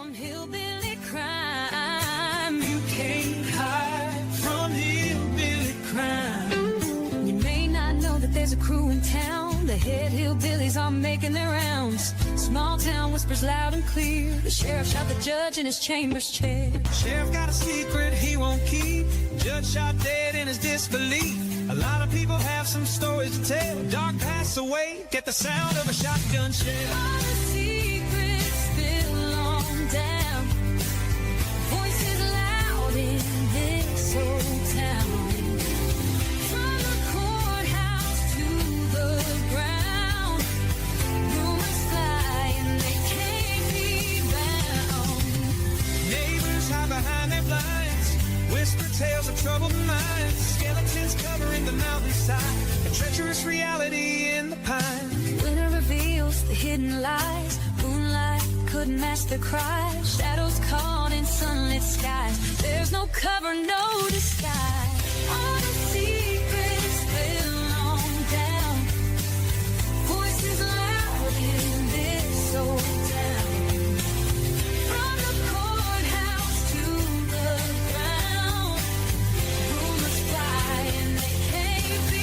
from hillbilly crime. You can't hide from hillbilly crime. You may not know that there's a crew in town. The head hillbillies are making their rounds. Small town whispers loud and clear. The sheriff shot the judge in his chambers chair. Sheriff got a secret he won't keep. Judge shot dead in his disbelief. A lot of people have some stories to tell. Dog pass away, get the sound of a shotgun shell. All the secrets belong down. Voices loud in this old town. From the courthouse to the ground. Rumors fly and they can't be bound. Neighbors hide behind their blinds. Whisper tales of troubled minds. Skeletons covering the mountainside. A treacherous reality in the pines. Winter reveals the hidden lies. Moonlight couldn't mask the cries. Shadows caught in sunlit skies. There's no cover, no disguise. All the secrets belong down. Voices loud in this old town. From the courthouse to the ground. Rumors fly and they can't be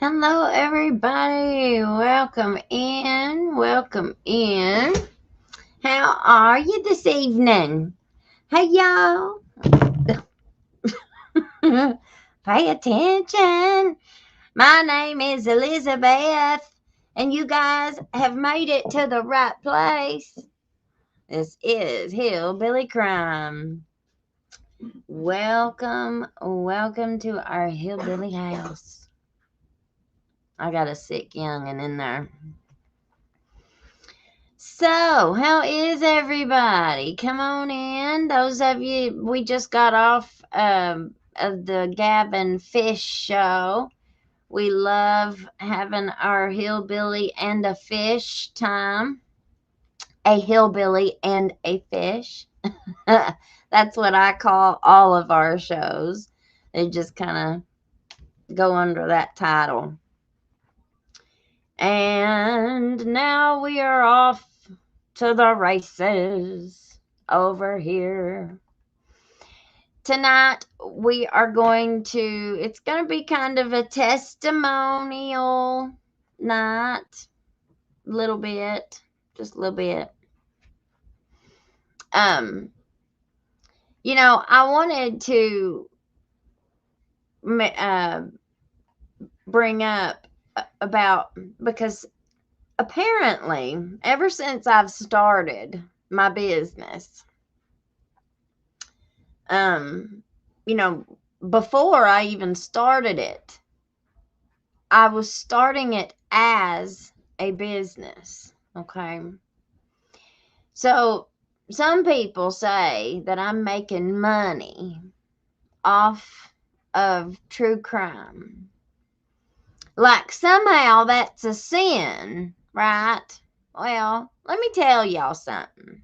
Hello, everybody. Welcome in. Welcome in. How are you this evening? Hey, y'all. Pay attention. My name is Elizabeth, and you guys have made it to the right place. This is Hillbilly Crime. Welcome to our Hillbilly house. I got a sick youngin' in there. So, how is everybody? Come on in. Those of you, we just got off of the Gavin Fish show. We love having our hillbilly and a fish time. A hillbilly and a fish. That's what I call all of our shows. They just kind of go under that title. And now we are off to the races over here. Tonight we are it's going to be kind of a testimonial night. A little bit. Just a little bit. You know, I wanted to bring up about, because apparently ever since I've started my business, you know, before I even started it, I was starting it as a business. Okay. So some people say that I'm making money off of true crime. Like somehow that's a sin, right? Well, let me tell y'all something.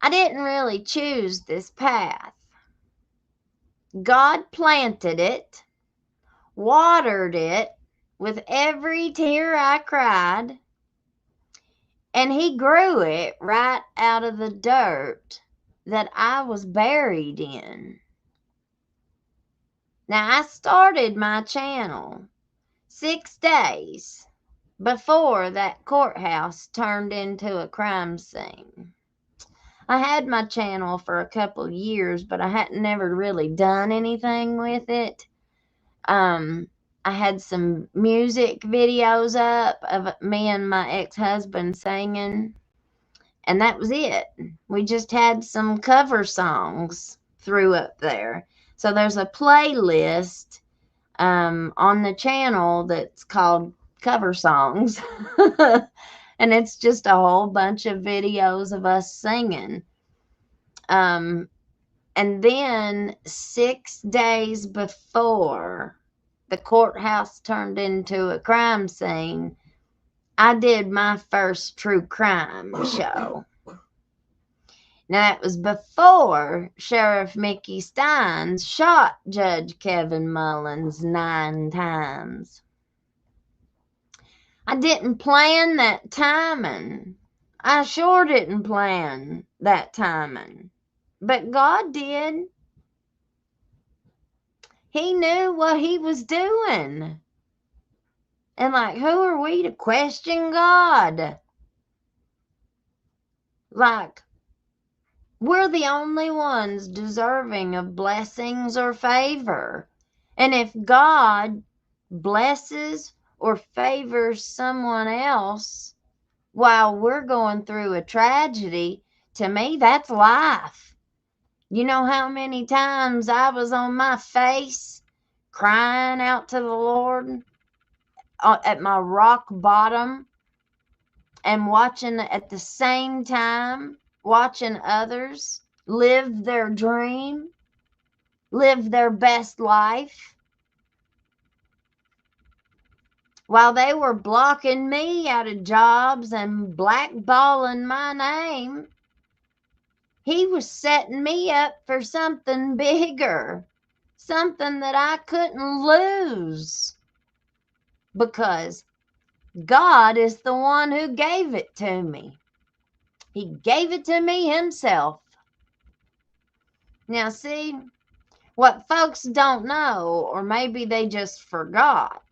I didn't really choose this path. God planted it, watered it with every tear I cried, and He grew it right out of the dirt that I was buried in. Now, I started my channel 6 days before that courthouse turned into a crime scene. I had my channel for a couple of years, but I hadn't never really done anything with it. I had some music videos up of me and my ex-husband singing, and that was it. We just had some cover songs through up there. So there's a playlist on the channel that's called Cover Songs. And it's just a whole bunch of videos of us singing. And then 6 days before the courthouse turned into a crime scene, I did my first true crime show. Now, that was before Sheriff Mickey Steins shot Judge Kevin Mullins 9 times. I didn't plan that timing. I sure didn't plan that timing. But God did. He knew what He was doing. And like, who are we to question God? Like, we're the only ones deserving of blessings or favor. And if God blesses or favors someone else while we're going through a tragedy, to me, that's life. You know how many times I was on my face crying out to the Lord at my rock bottom, and watching at the same time, watching others live their dream, live their best life, while they were blocking me out of jobs and blackballing my name. He was setting me up for something bigger, something that I couldn't lose, because God is the one who gave it to me. He gave it to me Himself. Now, see, what folks don't know, or maybe they just forgot,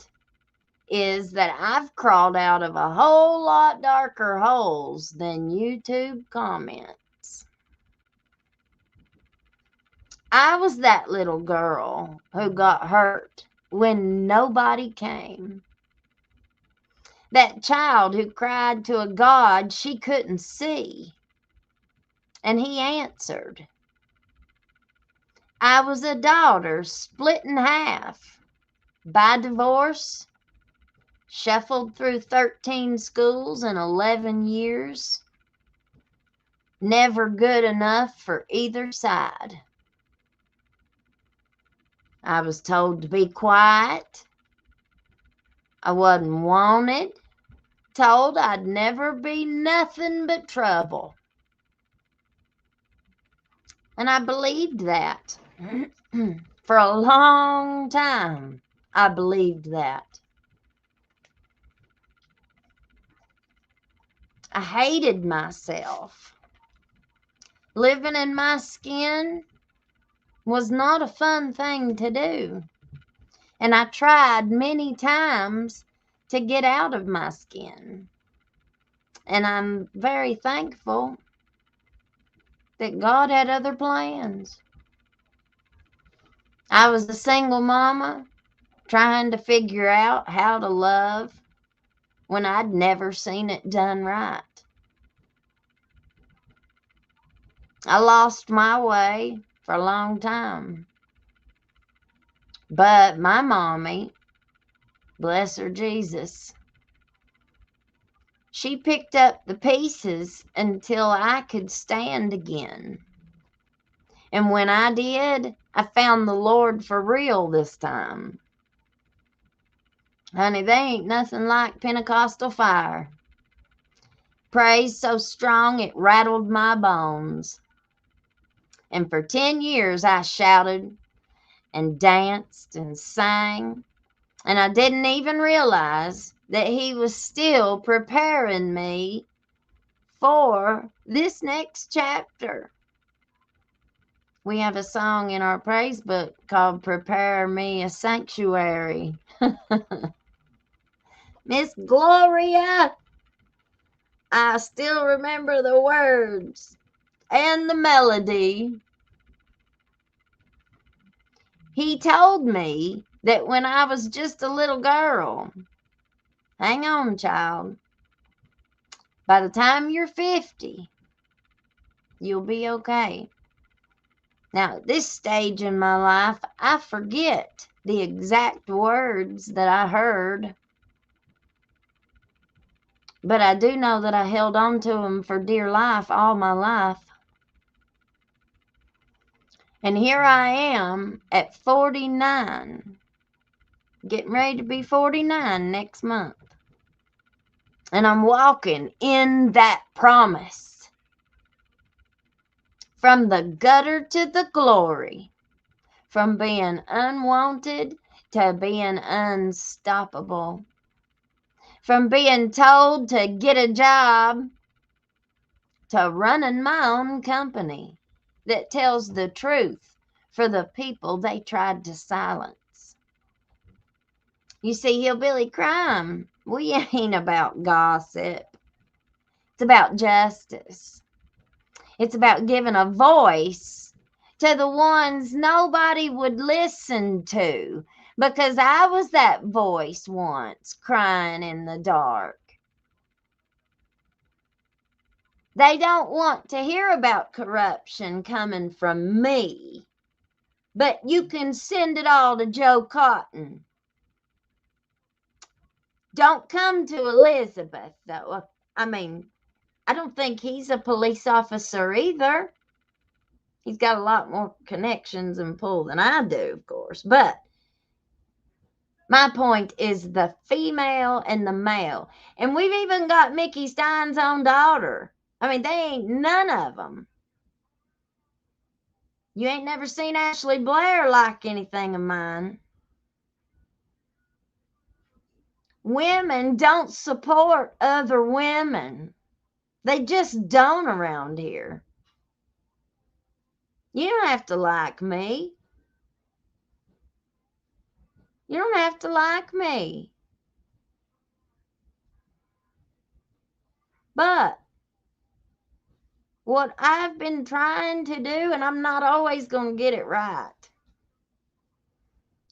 is that I've crawled out of a whole lot darker holes than YouTube comments. I was that little girl who got hurt when nobody came. That child who cried to a God she couldn't see, and He answered. I was a daughter split in half by divorce, shuffled through 13 schools in 11 years, never good enough for either side. I was told to be quiet. I wasn't wanted, told I'd never be nothing but trouble. And I believed that. For a long time, I believed that. I hated myself. Living in my skin was not a fun thing to do. And I tried many times to get out of my skin. And I'm very thankful that God had other plans. I was a single mama trying to figure out how to love when I'd never seen it done right. I lost my way for a long time. But my mommy, bless her Jesus, she picked up the pieces until I could stand again. And when I did, I found the Lord for real this time. Honey, they ain't nothing like Pentecostal fire. Praise so strong it rattled my bones. And for 10 years I shouted and danced and sang, and I didn't even realize that he was still preparing me for this next chapter. We have a song in our praise book called Prepare Me a Sanctuary. Miss Gloria, I still remember the words and the melody. He told me that when I was just a little girl, hang on, child, by the time you're 50, you'll be okay. Now, at this stage in my life, I forget the exact words that I heard, but I do know that I held on to them for dear life all my life. And here I am at 49, getting ready to be 49 next month. And I'm walking in that promise. From the gutter to the glory. From being unwanted to being unstoppable. From being told to get a job to running my own company that tells the truth for the people they tried to silence. You see, hillbilly crime, we ain't about gossip. It's about justice. It's about giving a voice to the ones nobody would listen to, because I was that voice once crying in the dark. They don't want to hear about corruption coming from me, but you can send it all to Joe Cotton. Don't come to Elizabeth, though. I mean, I don't think he's a police officer either. He's got a lot more connections and pull than I do, of course. But my point is the female and the male. And we've even got Mickey Stein's own daughter. I mean, they ain't none of them. You ain't never seen Ashley Blair like anything of mine. Women don't support other women. They just don't around here. You don't have to like me. You don't have to like me. But what I've been trying to do, and I'm not always going to get it right.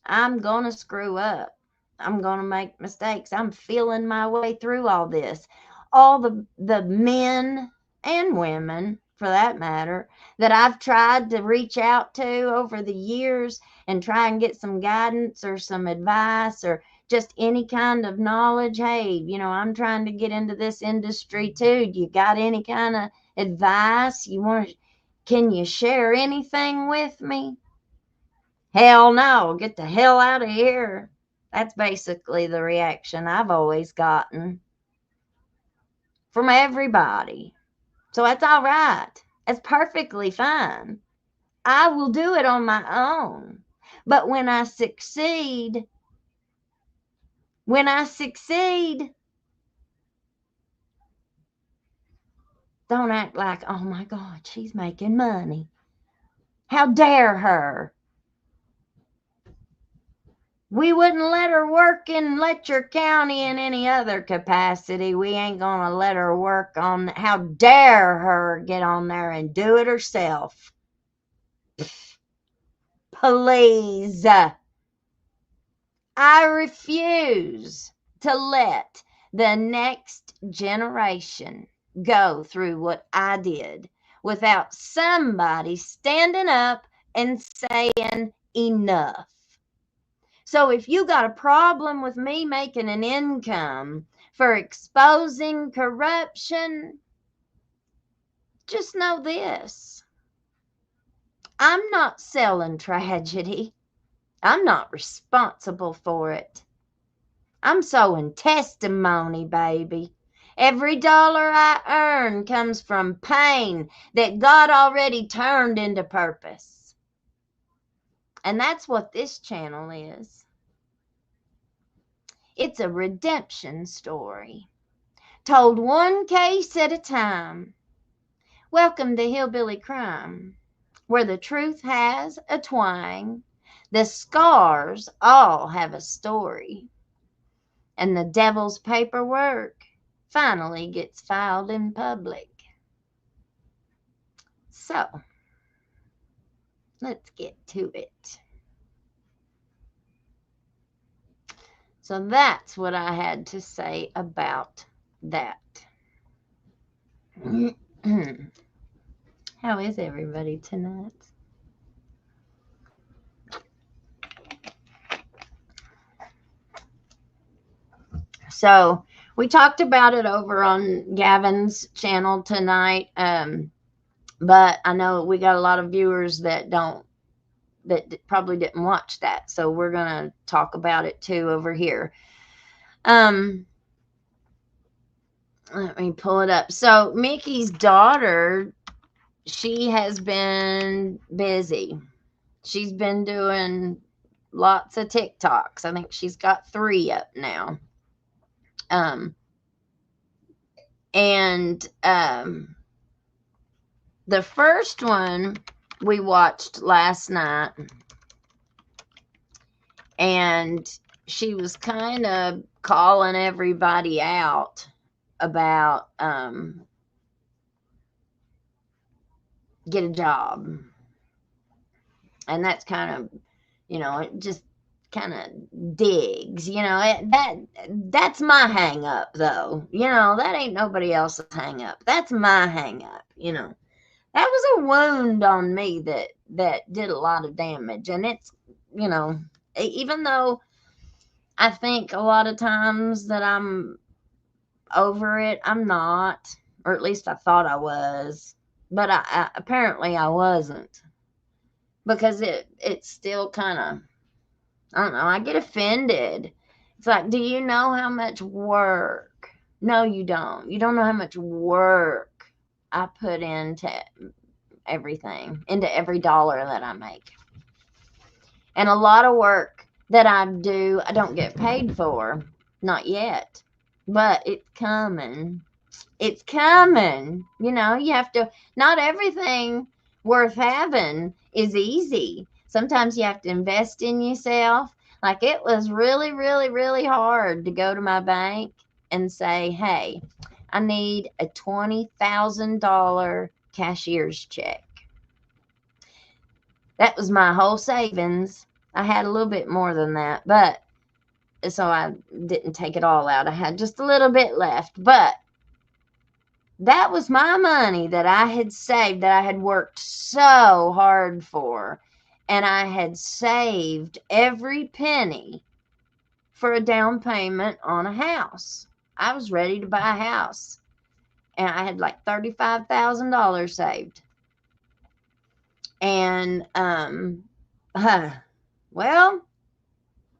I'm going to screw up. I'm going to make mistakes. I'm feeling my way through all this. All the men and women, for that matter, that I've tried to reach out to over the years and try and get some guidance or some advice or just any kind of knowledge. Hey, I'm trying to get into this industry too. You got any kind of advice? Can you share anything with me? Hell no, get the hell out of here. That's basically the reaction I've always gotten from everybody. So that's all right. It's perfectly fine. I will do it on my own. But when I succeed, don't act like, oh my God, she's making money. How dare her? We wouldn't let her work in Letcher County in any other capacity. We ain't going to let her work on, how dare her get on there and do it herself. Please. I refuse to let the next generation go through what I did without somebody standing up and saying enough. So if you got a problem with me making an income for exposing corruption, just know this. I'm not selling tragedy. I'm not responsible for it. I'm sowing testimony, baby. Every dollar I earn comes from pain that God already turned into purpose. And that's what this channel is. It's a redemption story, told one case at a time. Welcome to Hillbilly Crime, where the truth has a twang, the scars all have a story, and the devil's paperwork finally gets filed in public. So, let's get to it. So that's what I had to say about that. How is everybody tonight? So we talked about it over on Gavin's channel tonight, but I know we got a lot of viewers that probably didn't watch that, so we're gonna talk about it too over here. Let me pull it up. So Mickey's daughter, she has been busy. She's been doing lots of TikToks. I think she's got 3 up now. The first one we watched last night, and she was kind of calling everybody out about get a job. And that's kind of, it just kind of digs, that's my hang up though. That ain't nobody else's hang up. That's my hang up, That was a wound on me that did a lot of damage. And it's, even though I think a lot of times that I'm over it, I'm not, or at least I thought I was, but I apparently I wasn't, because it's still kind of, I don't know, I get offended. It's like, do you know how much work? No, you don't. You don't know how much work I put into everything, into every dollar that I make. And a lot of work that I do, I don't get paid for. Not yet. But it's coming. It's coming. You have to, not everything worth having is easy. Sometimes you have to invest in yourself. Like, it was really, really, really hard to go to my bank and say, hey, I need a $20,000 cashier's check. That was my whole savings. I had a little bit more than that, but so I didn't take it all out. I had just a little bit left, but that was my money that I had saved, that I had worked so hard for. And I had saved every penny for a down payment on a house. I was ready to buy a house. And I had like $35,000 saved. And, well,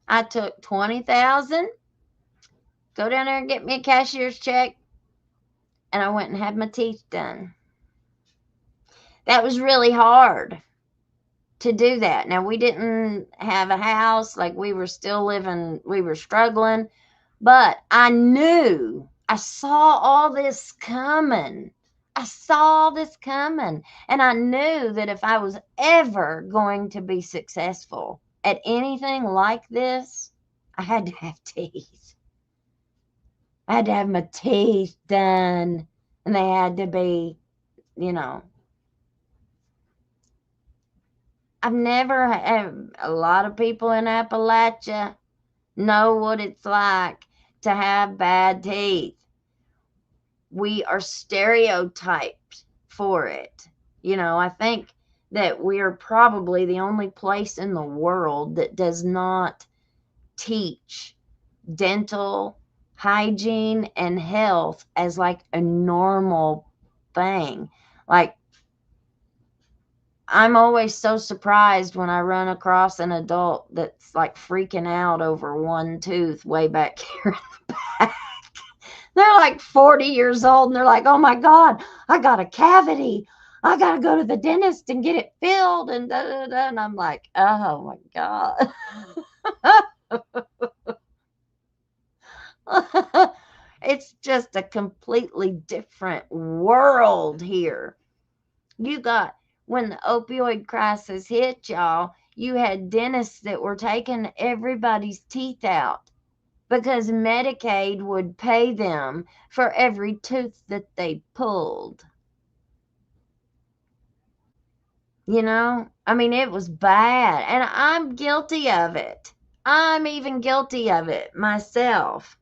I took $20,000, go down there and get me a cashier's check, and I went and had my teeth done. That was really hard to do that. Now, we didn't have a house, like we were still living, we were struggling, but I knew, I saw all this coming. I saw this coming, and I knew that if I was ever going to be successful at anything like this, I had to have teeth. I had to have my teeth done, and they had to be, I've never had, a lot of people in Appalachia know what it's like to have bad teeth. We are stereotyped for it. I think that we're probably the only place in the world that does not teach dental hygiene and health as like a normal thing. Like, I'm always so surprised when I run across an adult that's like freaking out over one tooth way back here in the back. They're like 40 years old and they're like, oh my God, I got a cavity. I got to go to the dentist and get it filled. And da, da, da. And I'm like, oh my God. It's just a completely different world here. You got, when the opioid crisis hit, y'all, you had dentists that were taking everybody's teeth out because Medicaid would pay them for every tooth that they pulled. You know, I mean, it was bad. And I'm guilty of it. I'm even guilty of it myself.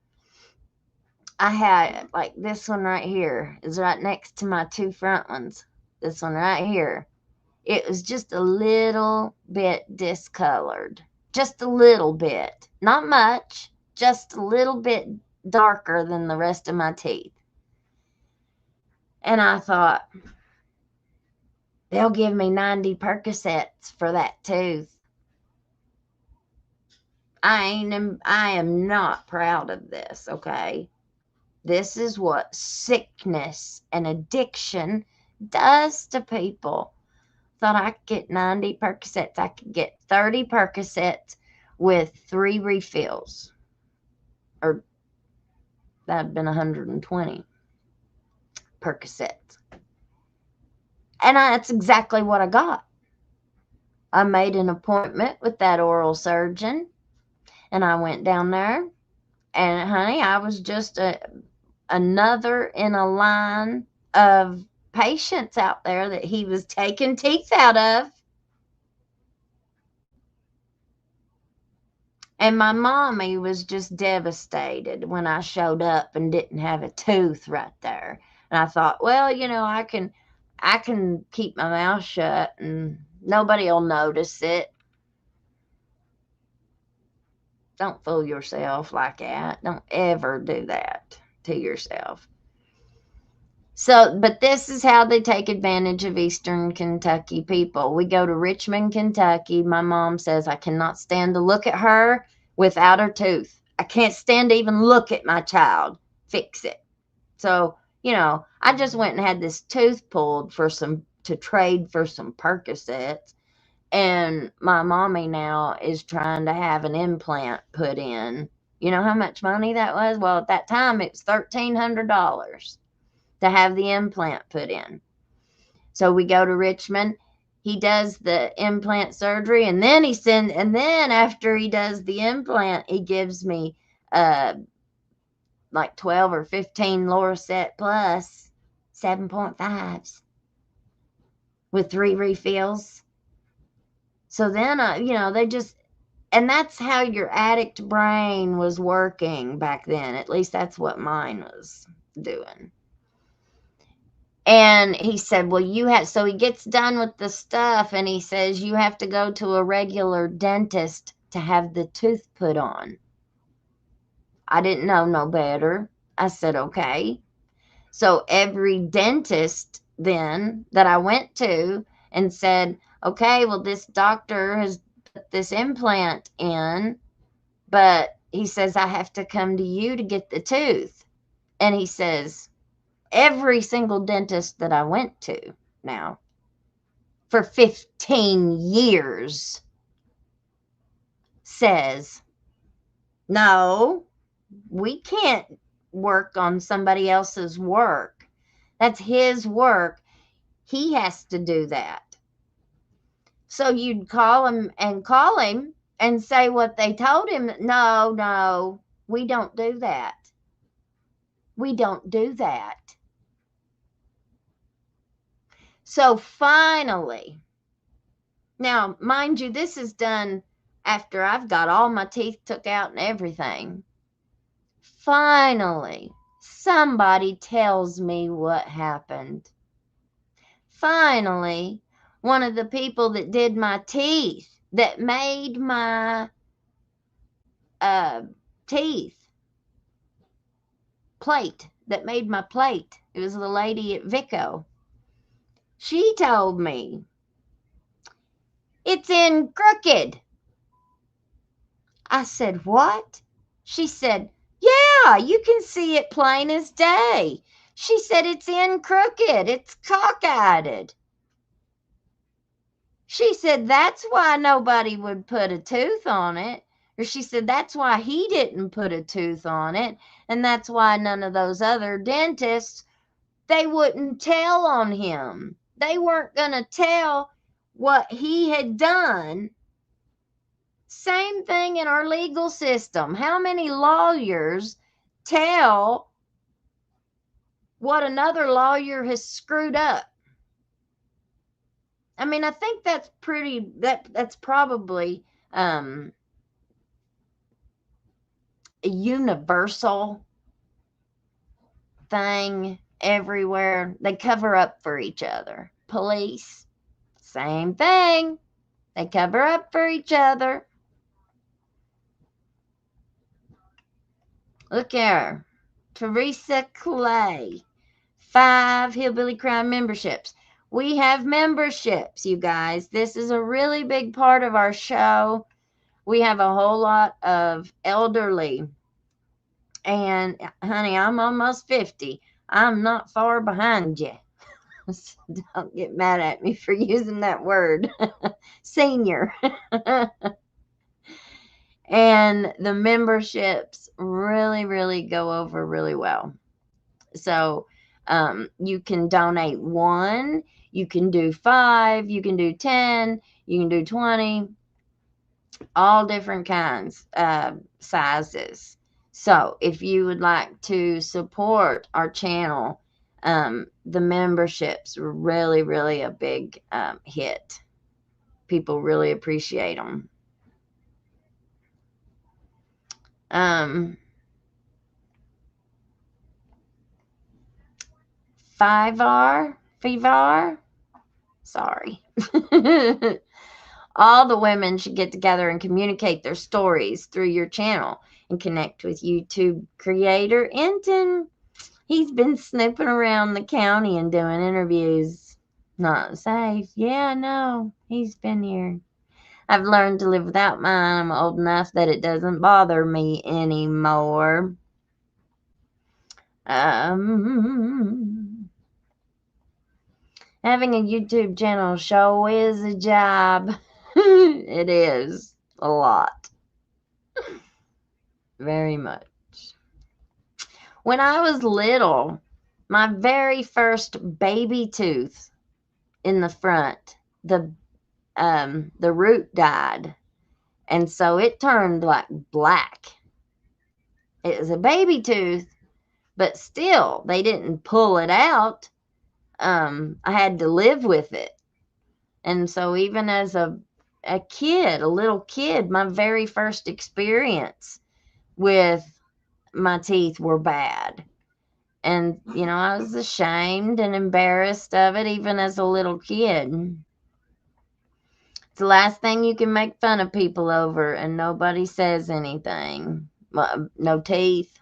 I had like this one right here is right next to my two front ones. This one right here. It was just a little bit discolored. Just a little bit. Not much. Just a little bit darker than the rest of my teeth. And I thought, they'll give me 90 Percocets for that tooth. I am not proud of this, okay? This is what sickness and addiction does to people. Thought I could get 90 Percocets. I could get 30 Percocets with 3 refills. Or that'd been 120 Percocets. And that's exactly what I got. I made an appointment with that oral surgeon. And I went down there. And honey, I was just another in a line of patients out there that he was taking teeth out of. And my mommy was just devastated when I showed up and didn't have a tooth right there. And I thought, well, you know, I can keep my mouth shut and nobody will notice it. Don't fool yourself like that. Don't ever do that to yourself. So, but this is how they take advantage of Eastern Kentucky people. We go to Richmond, Kentucky. My mom says I cannot stand to look at her without her tooth. I can't stand to even look at my child. Fix it. So, you know, I just went and had this tooth pulled to trade for some Percocets. And my mommy now is trying to have an implant put in. You know how much money that was? Well, at that time, it was $1,300 to have the implant put in. So we go to Richmond. He does the implant surgery, and then after he does the implant, he gives me like 12 or 15 Lorset Plus 7.5s with 3 refills. So then, and that's how your addict brain was working back then. At least that's what mine was doing. And he said, well, so he gets done with the stuff and he says, you have to go to a regular dentist to have the tooth put on. I didn't know no better. I said, okay. So every dentist then that I went to and said, okay, well, this doctor has put this implant in, but he says, I have to come to you to get the tooth. And he says, every single dentist that I went to now for 15 years says, no, we can't work on somebody else's work. That's his work. He has to do that. So you'd call him and say what they told him. No, we don't do that. We don't do that. So finally, now, mind you, this is done after I've got all my teeth took out and everything. Finally, somebody tells me what happened. Finally, one of the people that did my teeth, that made my teeth plate, it was the lady at Vico. She told me, it's in crooked. I said, what? She said, yeah, Yeah, you can see it plain as day. She said it's in crooked. It's cockeyed. She said that's why nobody would put a tooth on it. Or she said that's why he didn't put a tooth on it. And that's why none of those other dentists, they wouldn't tell on him. They weren't going to tell what he had done. Same thing in our legal system. How many lawyers tell what another lawyer has screwed up? I mean, I think that's that's probably a universal thing everywhere. They cover up for each other. Police, same thing. They cover up for each other. Look here. Teresa Clay. 5 Hillbilly Crime memberships. We have memberships, you guys. This is a really big part of our show. We have a whole lot of elderly. And, honey, I'm almost 50. I'm not far behind you. So don't get mad at me for using that word. Senior. And the memberships really, really go over really well. So you can donate 1, you can do 5, you can do 10, you can do 20, all different kinds of sizes. So if you would like to support our channel, the memberships are really, really a big hit. People really appreciate them. 5R, sorry. All the women should get together and communicate their stories through your channel and connect with YouTube creator Enton. He's been snooping around the county and doing interviews. Not safe. Yeah, no, he's been here. I've learned to live without mine. I'm old enough that it doesn't bother me anymore. Having a YouTube channel show is a job. It is a lot. Very much. When I was little, my very first baby tooth in the front, the root died. And so it turned like black. It was a baby tooth, but still, they didn't pull it out. I had to live with it. And so even as a little kid, my very first experience with my teeth were bad. And, I was ashamed and embarrassed of it even as a little kid. It's the last thing you can make fun of people over and nobody says anything. No teeth.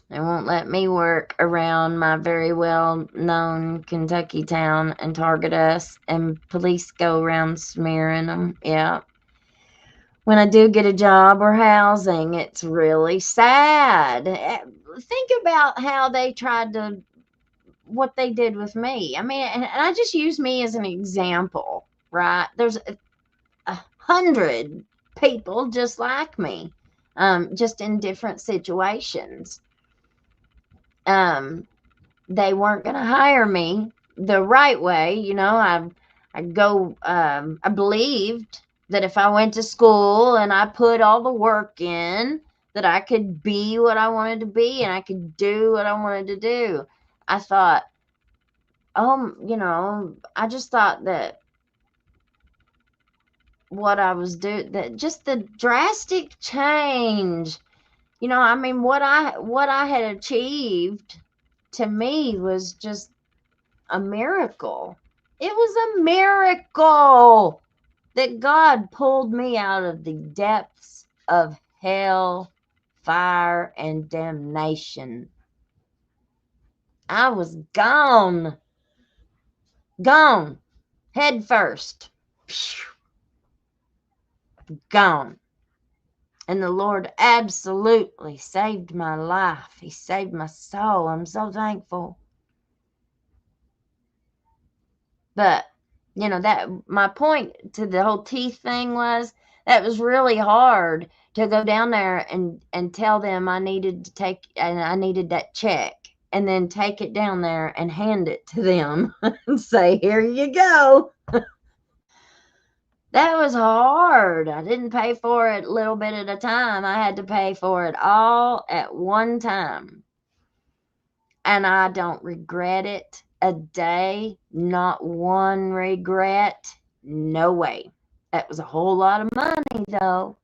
They won't let me work around my very well-known Kentucky town and target us, and police go around smearing them. Yeah. When I do get a job or housing, it's really sad. Think about how they what they did with me. I mean, and I just use me as an example, right? There's 100 people just like me, just in different situations. They weren't going to hire me the right way. I believed that if I went to school and I put all the work in, that I could be what I wanted to be and I could do what I wanted to do. I thought, I just thought that what I was doing, that just the drastic change, what I had achieved to me was just a miracle. It was a miracle that God pulled me out of the depths of hell, fire, and damnation. I was gone, head first, gone. And the Lord absolutely saved my life. He saved my soul. I'm so thankful. But, that my point to the whole teeth thing was that was really hard to go down there and tell them I needed that check and then take it down there and hand it to them and say, here you go. That was hard. I didn't pay for it a little bit at a time. I had to pay for it all at one time. And I don't regret it a day. Not one regret. No way. That was a whole lot of money, though.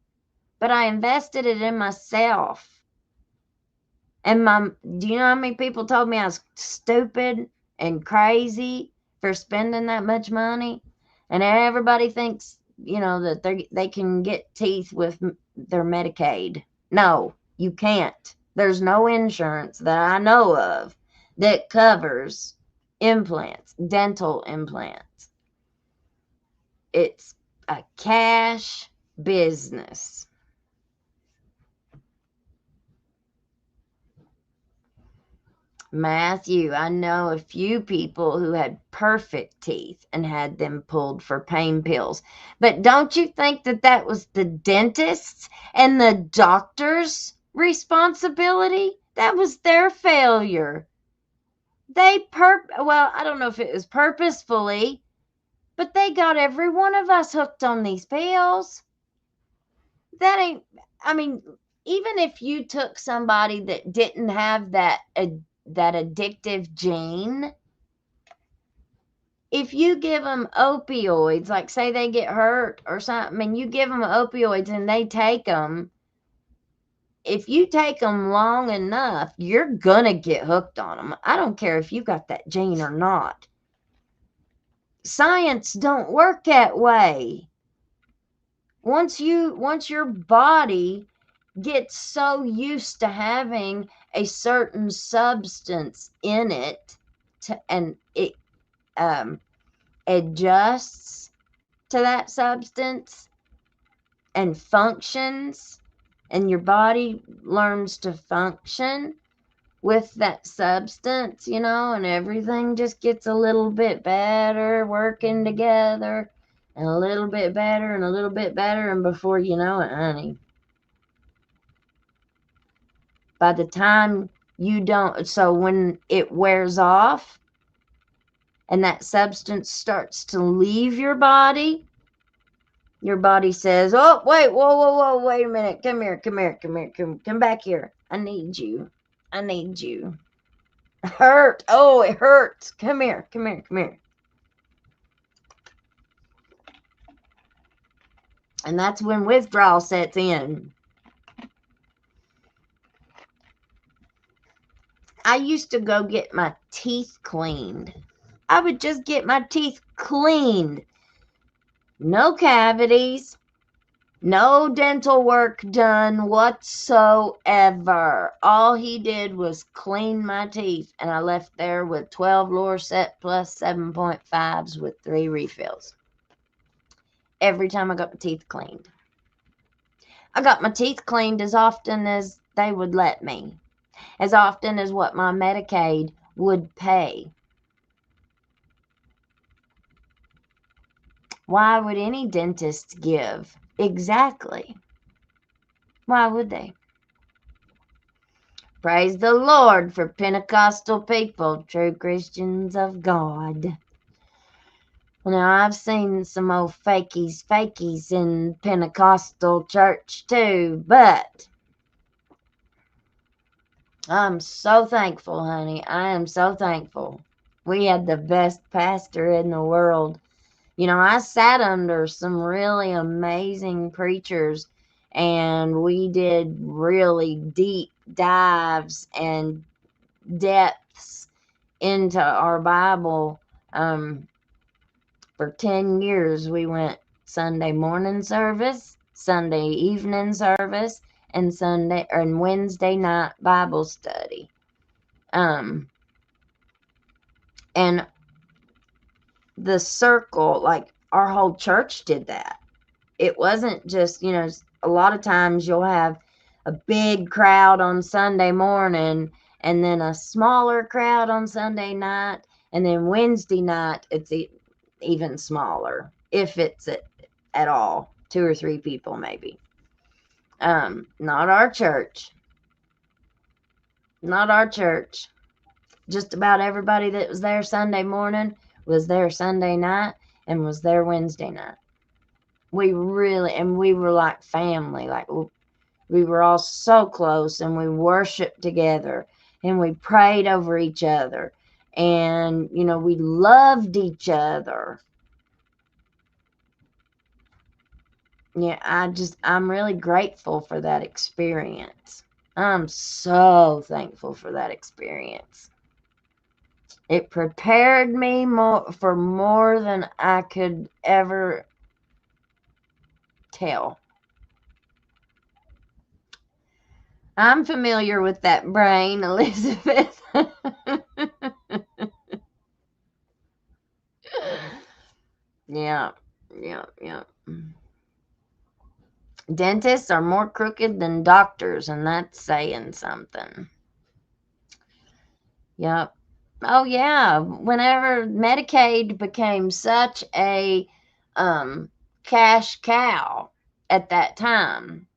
But I invested it in myself. And do you know how many people told me I was stupid and crazy for spending that much money? And everybody thinks, that they can get teeth with their Medicaid. No, you can't. There's no insurance that I know of that covers implants, dental implants. It's a cash business. Matthew, I know a few people who had perfect teeth and had them pulled for pain pills. But don't you think that was the dentist's and the doctor's responsibility? That was their failure. Well, I don't know if it was purposefully, but they got every one of us hooked on these pills. Even even if you took somebody that didn't have that addictive gene, if you give them opioids, like say they get hurt or something, and you give them opioids and they take them, if you take them long enough, you're gonna get hooked on them. I don't care if you got that gene or not. Science don't work that way. Once your body gets so used to having a certain substance in it, and it adjusts to that substance and functions, and your body learns to function with that substance, and everything just gets a little bit better working together, and a little bit better and a little bit better, and before you know it, honey, by the time so when it wears off and that substance starts to leave your body says, oh, wait, whoa, wait a minute, come here, come back here. I need you. Hurt. Oh, it hurts. Come here. And that's when withdrawal sets in. I used to go get my teeth cleaned. I would just get my teeth cleaned. No cavities. No dental work done whatsoever. All he did was clean my teeth, and I left there with 12 Lorset plus 7.5s with 3 refills. Every time I got my teeth cleaned. I got my teeth cleaned as often as they would let me. As often as what my Medicaid would pay. Why would any dentist give? Exactly. Why would they? Praise the Lord for Pentecostal people, true Christians of God. Now, I've seen some old fakies in Pentecostal church too, but I'm so thankful, honey. I am so thankful. We had the best pastor in the world. I sat under some really amazing preachers, and we did really deep dives and depths into our Bible. For 10 years, we went Sunday morning service, Sunday evening service, and Wednesday night Bible study. And the circle, like our whole church did that. It wasn't just, a lot of times you'll have a big crowd on Sunday morning and then a smaller crowd on Sunday night, and then Wednesday night it's even smaller, if it's at all, 2 or 3 people maybe. Not our church. Not our church. Just about everybody that was there Sunday morning was there Sunday night and was there Wednesday night. We were like family. Like, we were all so close, and we worshiped together, and we prayed over each other, and we loved each other. Yeah, I'm really grateful for that experience. I'm so thankful for that experience. It prepared me for more than I could ever tell. I'm familiar with that brain, Elizabeth. Yeah. Dentists are more crooked than doctors, and that's saying something. Yep. Oh, yeah. Whenever Medicaid became such a cash cow at that time,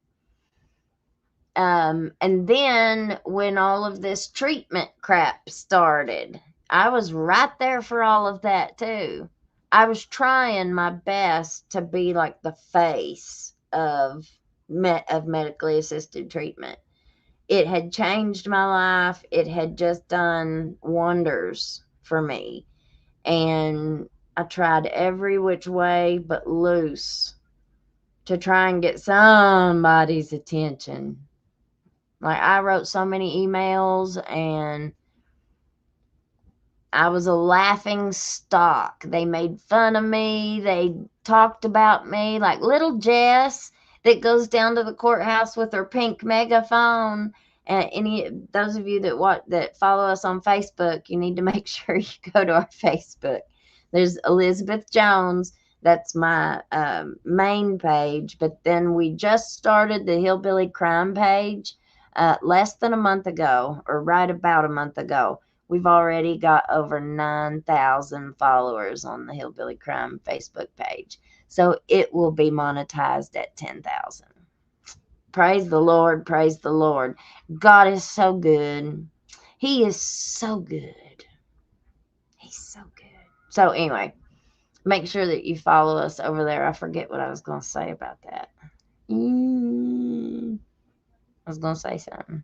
and then when all of this treatment crap started, I was right there for all of that too. I was trying my best to be like the face of medically assisted treatment. It had changed my life. It had just done wonders for me. And I tried every which way but loose to try and get somebody's attention. Like, I wrote so many emails, and I was a laughing stock. They made fun of me. They talked about me, like little Jess that goes down to the courthouse with her pink megaphone. And those of you that follow us on Facebook, you need to make sure you go to our Facebook. There's Elizabeth Jones. That's my main page. But then we just started the Hillbilly Crime page less than a month ago, or right about a month ago. We've already got over 9,000 followers on the Hillbilly Crime Facebook page. So it will be monetized at 10,000. Praise the Lord. Praise the Lord. God is so good. He is so good. He's so good. So anyway, make sure that you follow us over there. I forget what I was going to say about that. I was going to say something.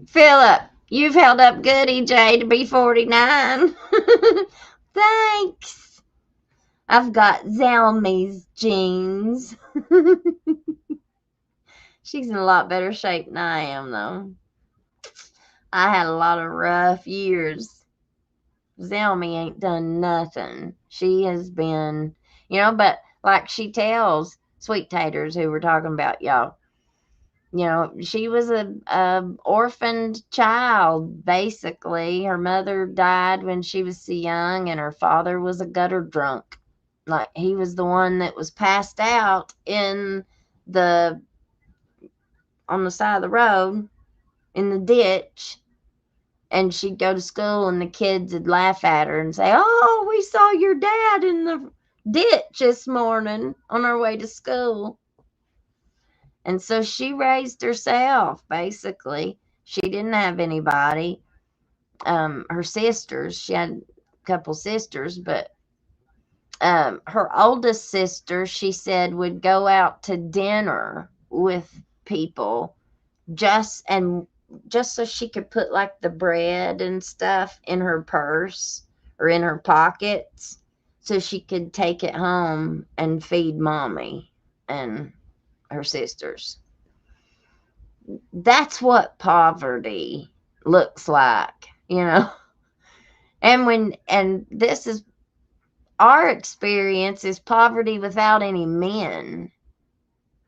Philip, you've held up good, EJ, to be 49. Thanks. I've got Zelmy's genes. She's in a lot better shape than I am, though. I had a lot of rough years. Zelmy ain't done nothing. She has been, but like she tells Sweet Taters, who we're talking about, y'all, she was a orphaned child, basically. Her mother died when she was so young, and her father was a gutter drunk. Like, he was the one that was passed out on the side of the road in the ditch. And she'd go to school, and the kids would laugh at her and say, "Oh, we saw your dad in the ditch this morning on our way to school." And so she raised herself, basically. She didn't have anybody. Her sisters, she had a couple sisters, but her oldest sister, she said, would go out to dinner with people just so she could put like the bread and stuff in her purse or in her pockets so she could take it home and feed mommy and her sisters. That's what poverty looks like, and this is our experience, is poverty without any men.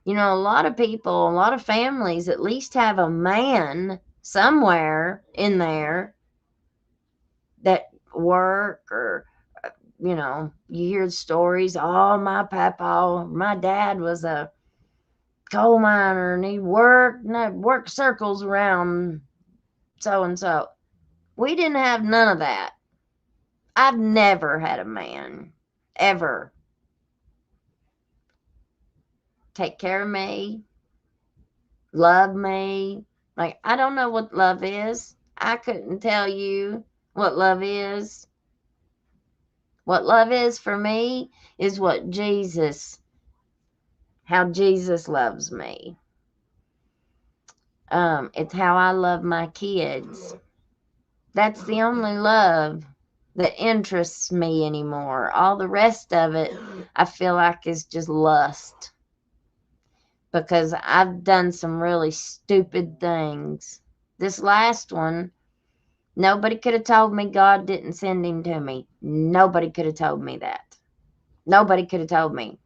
A lot of people, a lot of families at least have a man somewhere in there that work or you hear stories. Oh, my dad was a coal miner and he worked circles around so and so. We didn't have none of that. I've never had a man ever take care of me, love me. Like, I don't know what love is. I couldn't tell you what love is. What love is for me is how Jesus loves me. It's how I love my kids. That's the only love that interests me anymore. All the rest of it, I feel like is just lust. Because I've done some really stupid things. This last one, nobody could have told me God didn't send him to me. Nobody could have told me that. Nobody could have told me.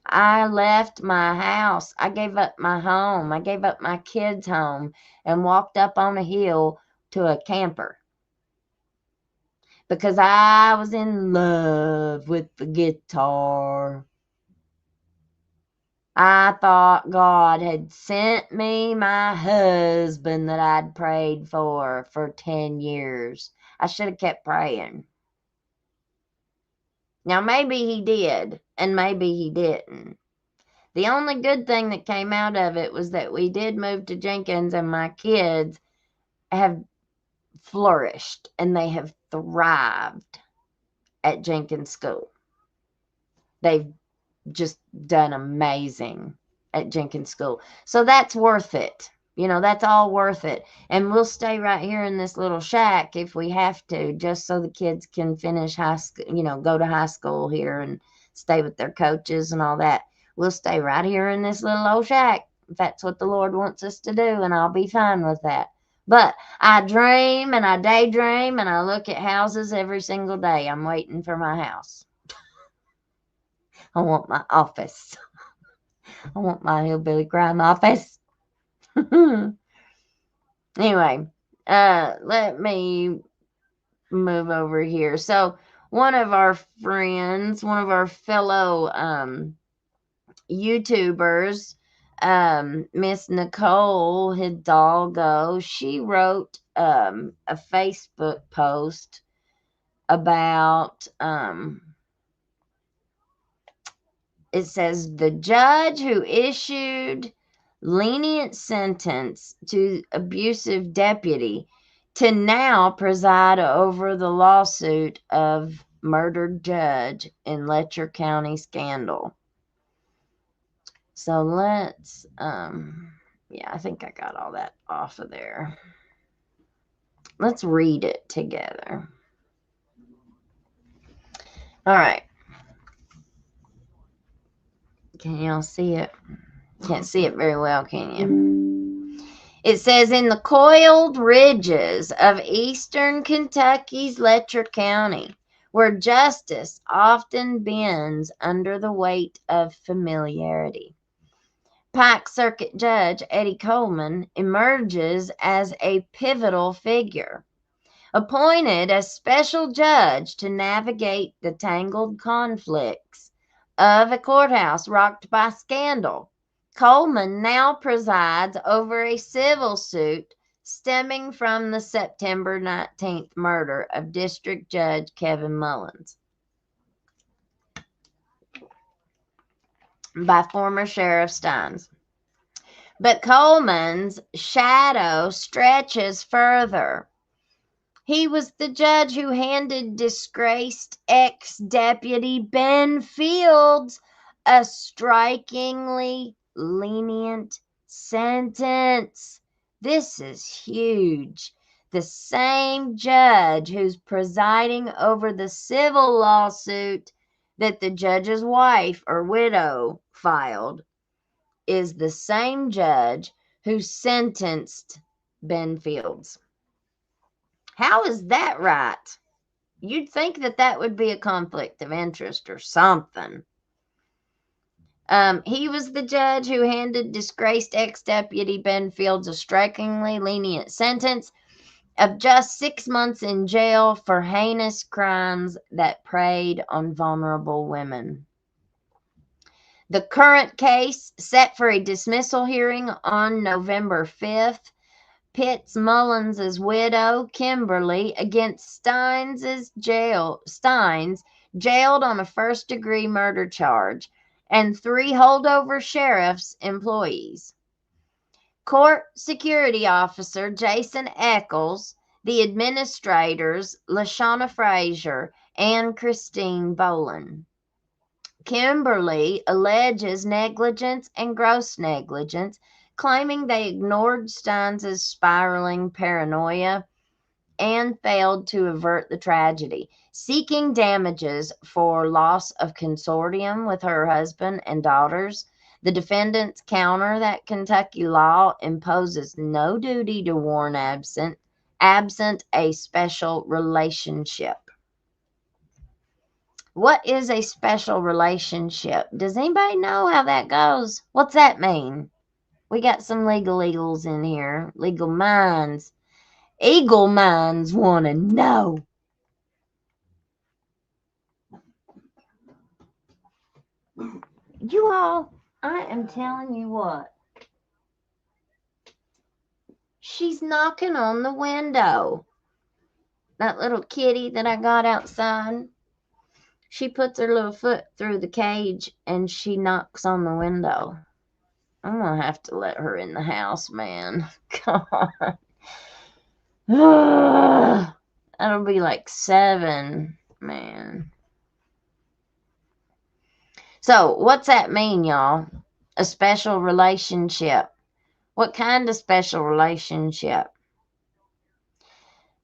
I left my house. I gave up my home. I gave up my kids' home and walked up on a hill to a camper because I was in love with the guitar. I thought God had sent me my husband that I'd prayed for 10 years. I should have kept praying. Now, maybe he did, and maybe he didn't. The only good thing that came out of it was that we did move to Jenkins, and my kids have flourished, and they have thrived at Jenkins School. They've just done amazing at Jenkins School. So that's worth it. That's all worth it. And we'll stay right here in this little shack if we have to, just so the kids can finish high school, go to high school here and stay with their coaches and all that. We'll stay right here in this little old shack if that's what the Lord wants us to do, and I'll be fine with that. But I dream and I daydream and I look at houses every single day. I'm waiting for my house. I want my office. I want my hillbilly crime office. Anyway, let me move over here. So one of our friends, one of our fellow YouTubers, Miss Nicole Hidalgo, she wrote a Facebook post about it says the judge who issued lenient sentence to abusive deputy to now preside over the lawsuit of murdered judge in Letcher County scandal. So let's, yeah, I think I got all that off of there. Let's read it together. All right. Can y'all see it? Can't see it very well, can you? It says, in the coiled ridges of eastern Kentucky's Letcher County, where justice often bends under the weight of familiarity, Pike Circuit Judge Eddie Coleman emerges as a pivotal figure. Appointed as special judge to navigate the tangled conflicts of a courthouse rocked by scandal, Coleman now presides over a civil suit stemming from the September 19th murder of District Judge Kevin Mullins by former Sheriff Steins. But Coleman's shadow stretches further. He was the judge who handed disgraced ex-deputy Ben Fields a strikingly lenient sentence. This is huge. The same judge who's presiding over the civil lawsuit that the judge's wife or widow filed is the same judge who sentenced Ben Fields. How is that right? You'd think that would be a conflict of interest or something. He was the judge who handed disgraced ex-deputy Ben Fields a strikingly lenient sentence. of just 6 months in jail for heinous crimes that preyed on vulnerable women. The current case, set for a dismissal hearing on November 5th, pits Mullins' widow, Kimberly, against Steins, jailed on a first-degree murder charge, and 3 holdover sheriff's employees. Court security officer Jason Eccles, the administrators LaShawna Frazier and Christine Boland. Kimberly alleges negligence and gross negligence, claiming they ignored Steins' spiraling paranoia and failed to avert the tragedy, seeking damages for loss of consortium with her husband and daughters. The defendants counter that Kentucky law imposes no duty to warn absent a special relationship. What is a special relationship? Does anybody know how that goes? What's that mean? We got some legal eagles in here. Legal minds. Eagle minds want to know. You all, I am telling you what. She's knocking on the window. That little kitty that I got outside, she puts her little foot through the cage and she knocks on the window. I'm going to have to let her in the house, man. God. That'll be like 7, man. So, what's that mean, y'all? A special relationship. What kind of special relationship?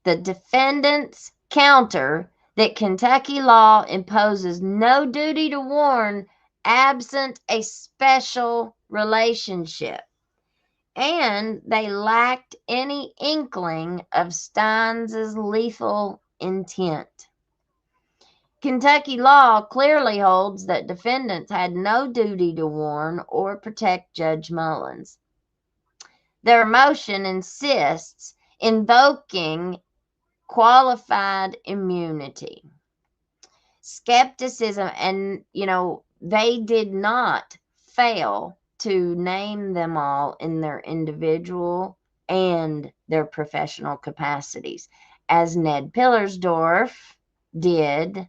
The defendants counter that Kentucky law imposes no duty to warn absent a special relationship, and they lacked any inkling of Steins' lethal intent. Kentucky law clearly holds that defendants had no duty to warn or protect Judge Mullins. Their motion insists invoking qualified immunity. Skepticism, and they did not fail to name them all in their individual and their professional capacities, as Ned Pillersdorf did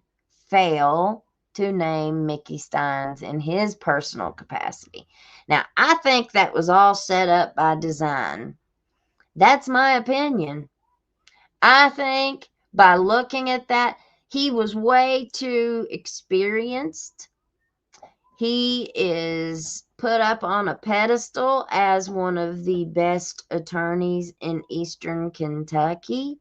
fail to name Mickey Steins in his personal capacity. Now, I think that was all set up by design. That's my opinion. I think by looking at that, he was way too experienced. He is put up on a pedestal as one of the best attorneys in Eastern Kentucky.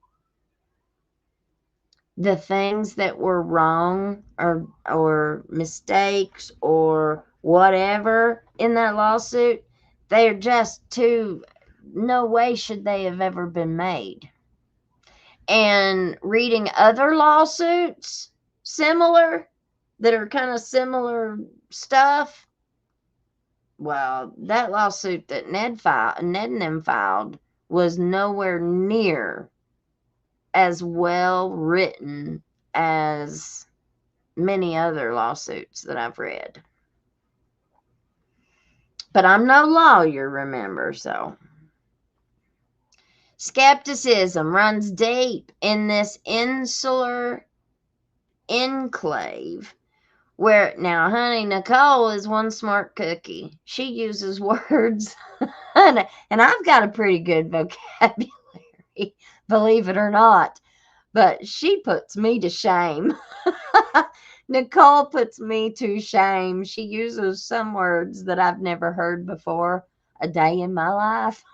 The things that were wrong or mistakes or whatever in that lawsuit, they are just too, no way should they have ever been made. And reading other lawsuits similar, that are kind of similar stuff, well, that lawsuit that Ned and them filed was nowhere near as well written as many other lawsuits that I've read. But I'm no lawyer, remember, so. Skepticism runs deep in this insular enclave where, now, honey, Nicole is one smart cookie. She uses words, and I've got a pretty good vocabulary, believe it or not, but she puts me to shame. Nicole puts me to shame. She uses some words that I've never heard before a day in my life.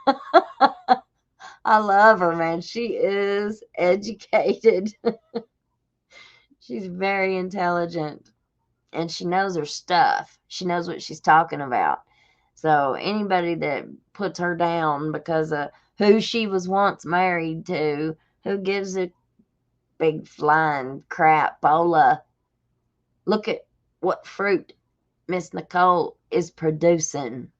I love her, man. She is educated. She's very intelligent. And she knows her stuff. She knows what she's talking about. So anybody that puts her down because of who she was once married to, who gives a big flying crap, Bola, look at what fruit Miss Nicole is producing.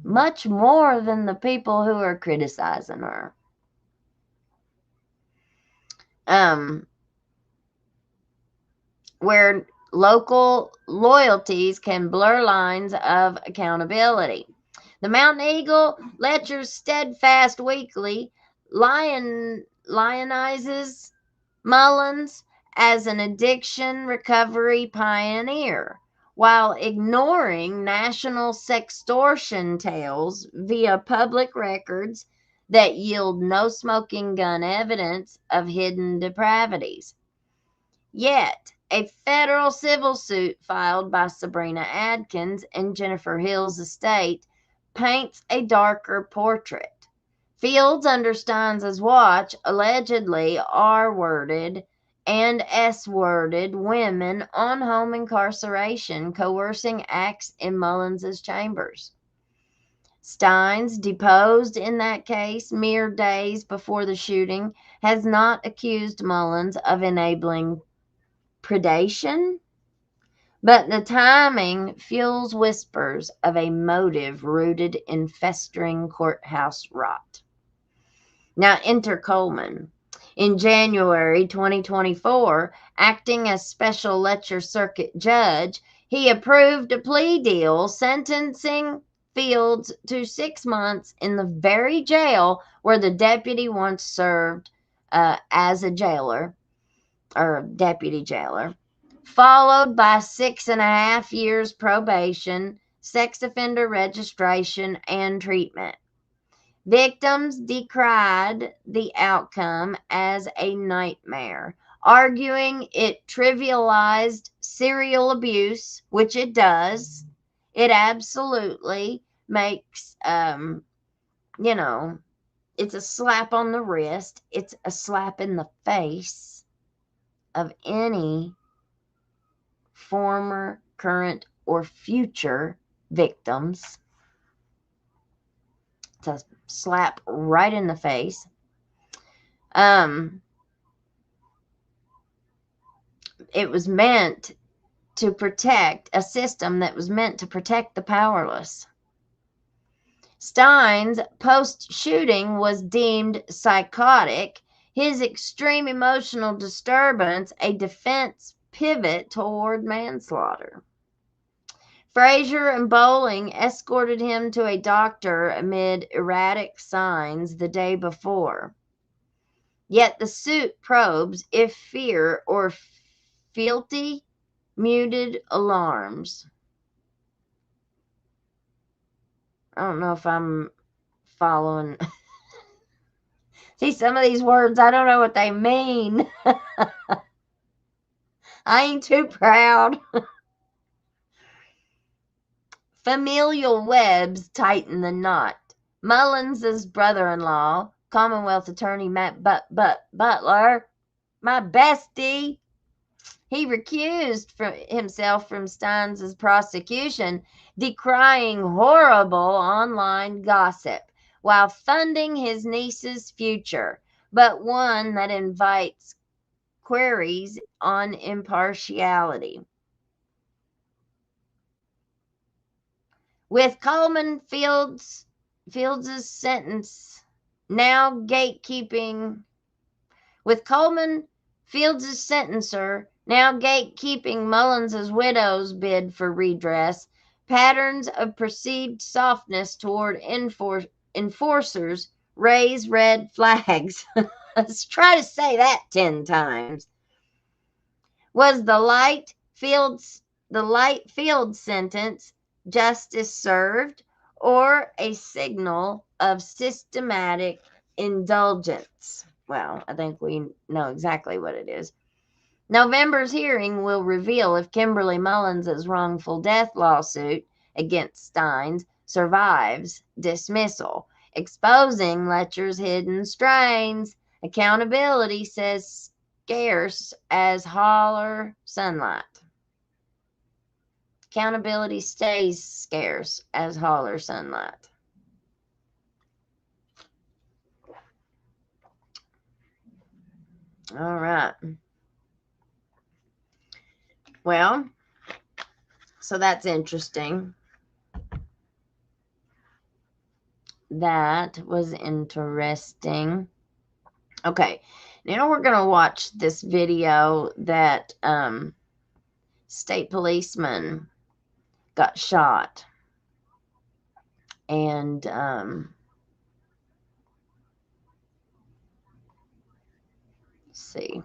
Much more than the people who are criticizing her. where local loyalties can blur lines of accountability. The Mountain Eagle lectures steadfast weekly, lionizes Mullins as an addiction recovery pioneer, while ignoring national sextortion tales via public records that yield no smoking gun evidence of hidden depravities. Yet, a federal civil suit filed by Sabrina Adkins and Jennifer Hill's estate paints a darker portrait. Fields under Steins' watch allegedly R-worded and S-worded women on home incarceration, coercing acts in Mullins' chambers. Steins, deposed in that case mere days before the shooting, has not accused Mullins of enabling predation, but the timing fuels whispers of a motive rooted in festering courthouse rot. Now enter Coleman. In January 2024, acting as special Letcher Circuit judge, he approved a plea deal sentencing Fields to 6 months in the very jail where the deputy once served as a jailer, or deputy jailer, followed by 6.5 years probation, sex offender registration, and treatment. Victims decried the outcome as a nightmare, arguing it trivialized serial abuse, which it does. It absolutely makes, it's a slap on the wrist. It's a slap in the face of any former, current, or future victims. It's a slap right in the face. It was meant to protect a system that was meant to protect the powerless. Steins, post-shooting, was deemed psychotic, his extreme emotional disturbance a defense pivot toward manslaughter. Frazier and Bowling escorted him to a doctor amid erratic signs the day before. Yet the suit probes if fear or fealty muted alarms. I don't know if I'm following. See, some of these words, I don't know what they mean. I ain't too proud. Familial webs tighten the knot. Mullins's brother-in-law, Commonwealth Attorney Matt Butler, my bestie, he recused himself from Steins' prosecution, decrying horrible online gossip while funding his niece's future, but one that invites queries on impartiality. With Coleman Fields' sentence now gatekeeping, with Coleman Fields' sentencer now gatekeeping Mullins' widow's bid for redress, patterns of perceived softness toward enforcers raise red flags. Let's try to say that 10 times. Was the light Field sentence justice served, or a signal of systematic indulgence? Well, I think we know exactly what it is. November's hearing will reveal if Kimberly Mullins' wrongful death lawsuit against Steins survives dismissal, exposing Letcher's hidden strains. Accountability says scarce as holler sunlight. Accountability stays scarce as holler sunlight. All right. Well, so that's interesting. That was interesting. Okay. we're going to watch this video that state policeman got shot. And let's see.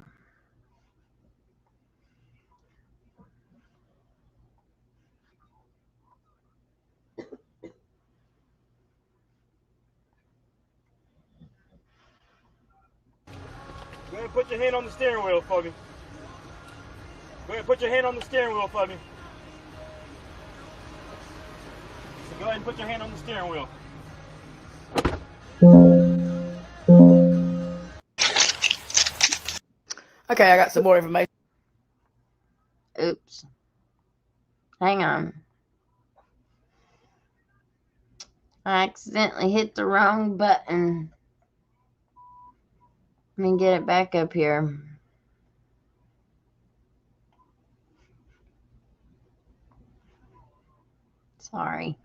Go ahead and put your hand on the steering wheel for me. Go ahead and put your hand on the steering wheel for me. So go ahead and put your hand on the steering wheel. Okay, I got some more information. Oops. Hang on. I accidentally hit the wrong button. Let me get it back up here. Sorry.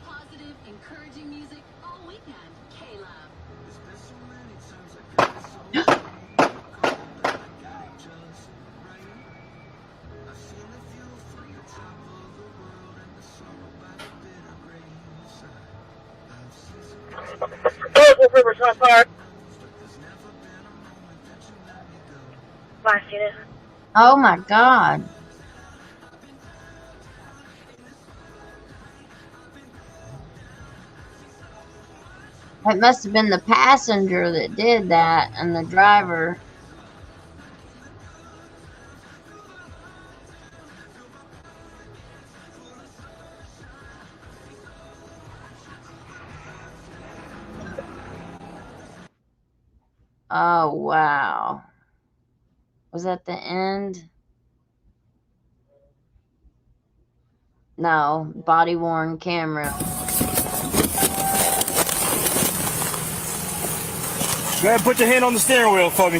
Positive, encouraging music all weekend. K-Love. River, shots fired. Last unit. Oh my God. It must have been the passenger that did that and the driver. Oh, wow. Was that the end? No, body worn camera. Go ahead and put your hand on the steering wheel for me.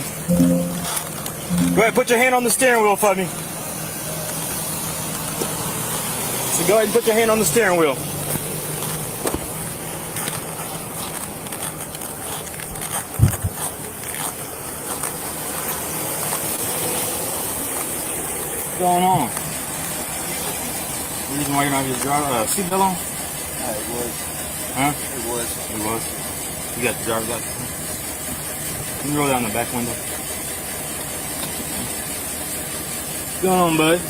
Go ahead and put your hand on the steering wheel for me. So go ahead and put your hand on the steering wheel. What's going on? The reason why you're not just driving seatbelt on? It was. Huh? It was. It was. You got the driver's license. Can you roll down the back window? What's going on, bud?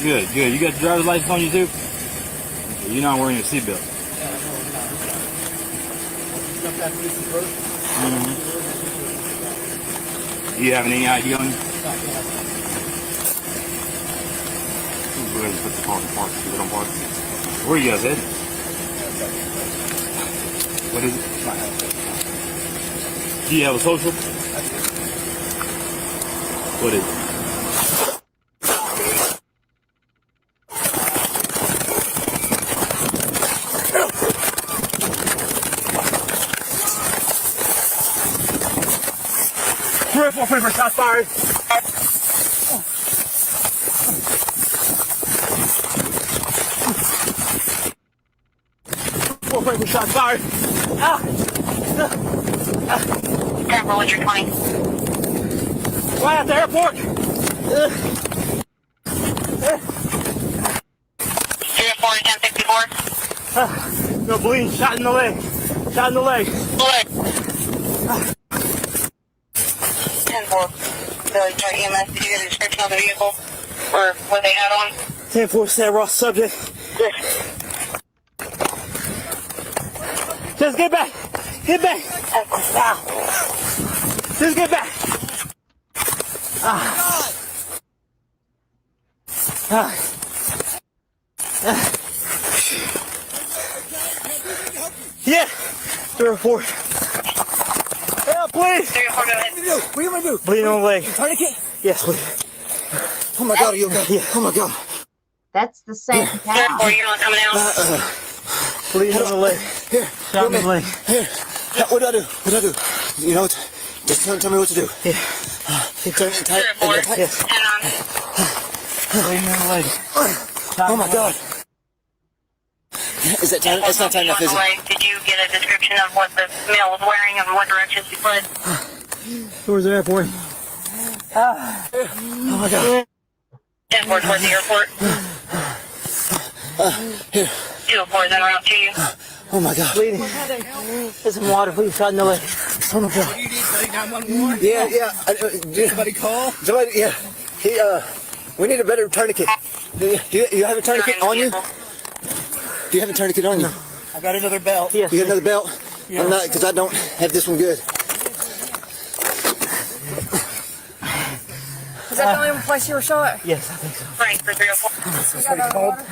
Good, good. You got the driver's license on you too? Okay, you're not wearing your seatbelt. You having any ID on you? Go ahead and put the car in park. Keep it on park. Where are you guys headed? What is it? Do you have a social? What is it? Four paper shots fired. Shots fired. 10-4, what's your 20? Right at the airport. 304 to 1064. No bleeding. Shot in the leg. Shot in the leg. 10-4. Billy, try EMS. Did you get a description of the vehicle? Or what they had on? 10-4 said raw subject. Good. Just get back. Get back. Just get back. Yeah. 304. Help, please. 304, go ahead. What are you gonna do? Bleeding on the leg. Tourniquet? Yes, please. Oh my God, are you okay? Yeah. Oh my God. That's the same 304, cow. you're not coming out. Bleeding on the leg. Here, Shot in the leg. here. What do I do? What do I do? You know what? Just tell me what to do. Yeah. Turn it tight. 304, Yes. 10 on. Bleeding on the leg. Oh my God. Is that time? That's not time enough, is it? Did you get a description of what the male was wearing and what directions he fled? Towards the airport. Oh my God. 10-4 towards the airport. Here. 204, then around to you. Oh my God. Bleeding. There's some water, please. Shot in the leg. Oh my God. Yeah. Somebody call? Somebody, yeah. We need a better tourniquet. Do you have a tourniquet on you? Do you have a tourniquet on you? I got another belt. Yes. You got another belt? Yes. I'm not, because I don't have this one good. Is that the only place you were shot? Yes, I think so. Frank for 304. You got that water?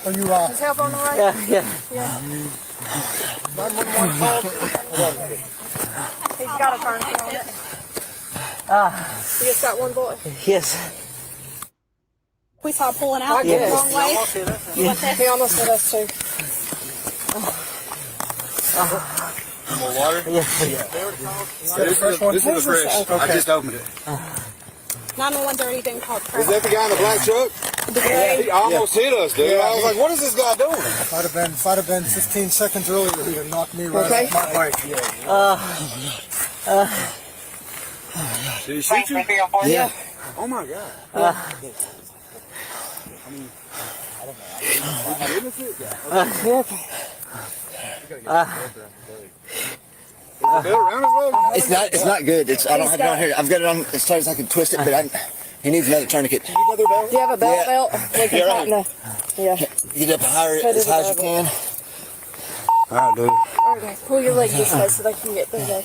Are you Is help on the way? Yeah. He's got a tourniquet on it. You just got one bullet. Yes. We saw pulling out I the guess. wrong way. He almost hit us too. more water? Yeah. This is the fresh. I just opened it. 911's already been called. Is that the guy in the black truck? He almost hit us, dude. I was like, what is this guy doing? If I'd have been 15 seconds earlier, he'd have knocked me right Okay. off my bike. Did he Frank shoot for you? 304. Yeah. Oh my God. Belt around his leg? It's not good. I don't have it on here. I've got it on as tight as I can twist it, but he needs another tourniquet. Do you have a belt Yeah. belt? We can Yeah, tighten right. Yeah. Get up higher as high as you can. All right, dude. Okay. Pull your leg this way so they can get through there.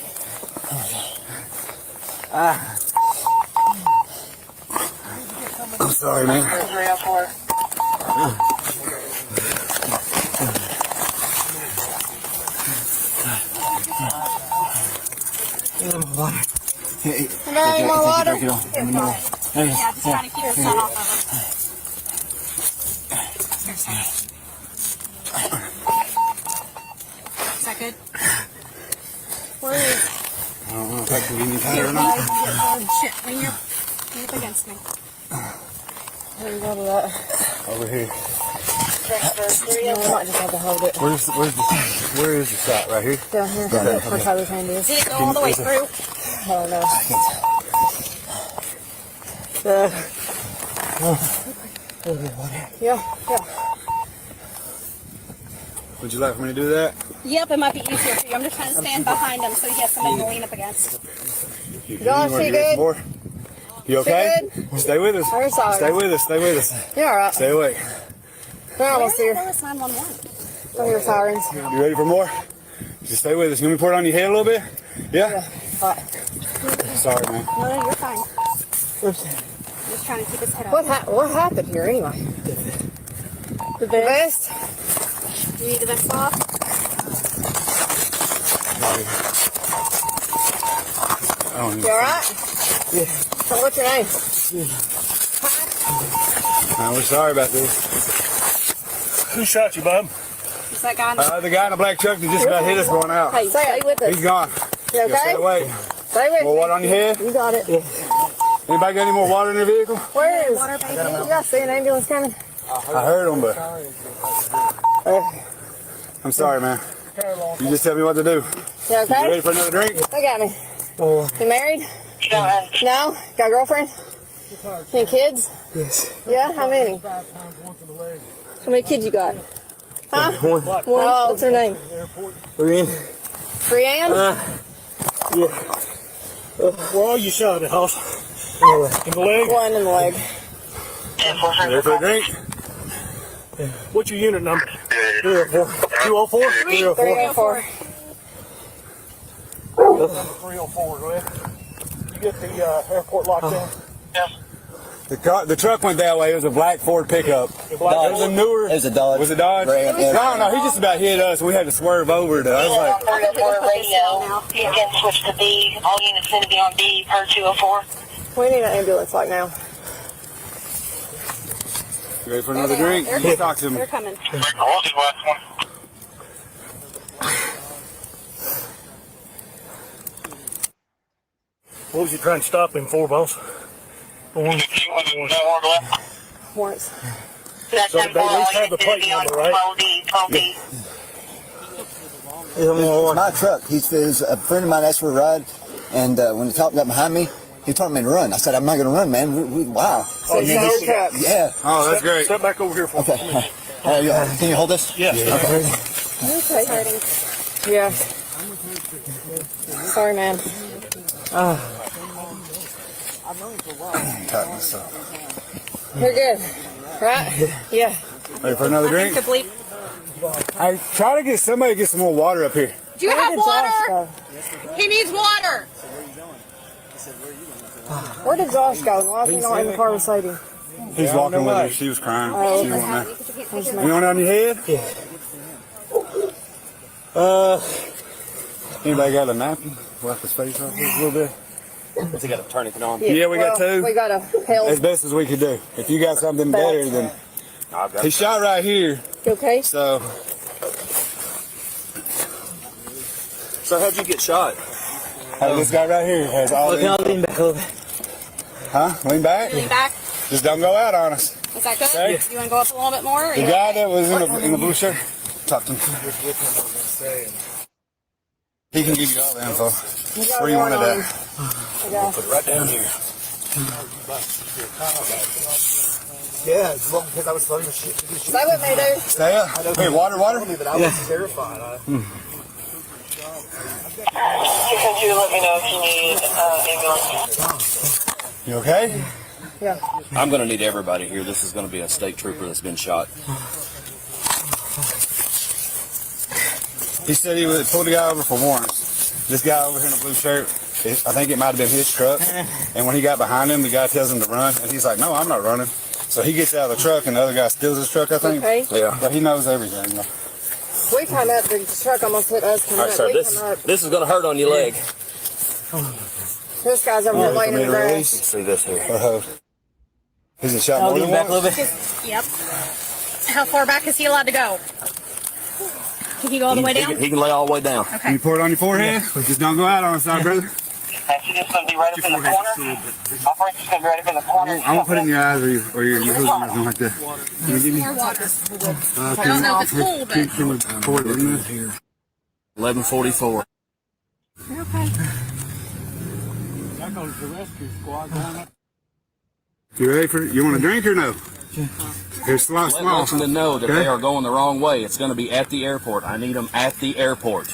I'm sorry, man. 304. Hey, Any more water? Hey, Yeah, just trying to keep the sun off of it. Is that good? Where is I don't know if I can get any tighter or not. Shit, lean up against me. Where you go to that? Over here. No, I might just have to hold it. Where is the shot? Right here? Down here. Where Tyler's hand is. Did it go all the way through? I don't know. Yeah. Would you like for me to do that? Yep, it might be easier for you. I'm just trying to stand behind him so he has something to lean up against. Y'all see good? More? You okay? good? Stay with us. We're sorry. Stay with us. Stay with us. You're alright. Stay awake. They're almost here. Where is 911? I hear sirens. You ready for more? Just stay with us. You want me to pour it on your head a little bit? Yeah? Alright. Sorry, man. No, you're fine. Just trying to keep his head up. What happened here anyway? The vest? You need the vest off? Oh, You alright? Yeah. So what's your name? we're sorry about this. Who shot you, bub? Is that guy in the The guy in the black truck that just about hit us going out. Hey, stay with us. He's gone. You Stay okay? away. Stay with More me. water on your head? You got it. Anybody got any more water in their vehicle? Where is? You guys see an ambulance coming? I heard them, but I'm sorry, man. You just tell me what to do. You You okay? ready for another drink? Look at me. You married? No, No? Got a girlfriend? Any kids? Yes. Yeah? How many? How many kids you got? Huh? One. Oh, what's her name? We're in. Brianne? Where are you shot at the house? In the leg? One in the leg. Ready for a drink? What's your unit number? 304. 204? 304. 304, go ahead. You get the airport locked down? The truck went that way. It was a black Ford pickup. It was a newer. It was a Dodge. Was it Dodge? Ram. No, he just about hit us. We had to swerve over to. I was like, 304 radio. You can switch to B. All units need to be on B per 204. We need an ambulance like now. you ready for another drink? You talk to me. They're coming. What was you trying to stop him for, boss? Warrants. That's So they at least have the plate number, right? 12D. It's my truck. He's a friend of mine asked for a ride, and when the cop got behind me, he told me to run. I said, I'm not going to run, man. Wow. So it's your truck. Yeah. Oh, that's great. Step back over here for me. Okay. Can you hold this? Yeah. Okay. Okay. Yeah. Sorry, man. Tighten this up. You're good. Right? Yeah. Ready for another drink? I try to get somebody to get some more water up here. Do you have water? He needs water. Where did Josh go? Why is he not in the car beside him? He's walking with her. She was crying. Oh, She okay. wasn't there. You want it on your head? Yeah. Anybody got a napkin? Wipe his face off a little bit. What's he got a tourniquet on? Yeah, we got two. We got a help. As best as we could do. If you got something better, then I've got he shot right here. You okay? So how'd you get shot? this guy right here has all the. lean back a little bit. Huh? Lean back. Lean back. Just don't go out on us. Is that good? Okay. You want to go up a little bit more? Or The guy that was in the blue shirt. Talk to him. He can give you all the info. Where you want it at? Put it right down here. Yeah, because I was throwing the shit. Stay with me, dude. Stay up. Hey, water. But I was terrified. Because you let me know if you need ambulance. You okay? Yeah. I'm going to need everybody here. This is going to be a state trooper that's been shot. He said he would pull the guy over for warrants. This guy over here in the blue shirt, I think it might have been his truck. And when he got behind him, the guy tells him to run. And he's like, no, I'm not running. So he gets out of the truck and the other guy steals his truck, I think. Okay. Yeah. But he knows everything. We come up, the truck almost hit us. All right, sir. This is going to hurt on your leg. This guy's over here laying in the grass. Let's see this here. He's a shot more than once. Yep. How far back is he allowed to go? Can he go all the way down? He can lay all the way down. Can you pour it on your forehead? Just don't go out on the side, brother. She's just going to be right up in the corner. Operation's going to be right up in the corner. I won't put it in your eyes or your hooves or nothing like that. Can you give me? More water. I don't know if it's cool, but- Can we pour it in there? 11:44. You're okay. That goes the rescue squad going up. You ready for it? You want a drink or no? Here's small. Let them know that they are going the wrong way. It's going to be at the airport. I need them at the airport.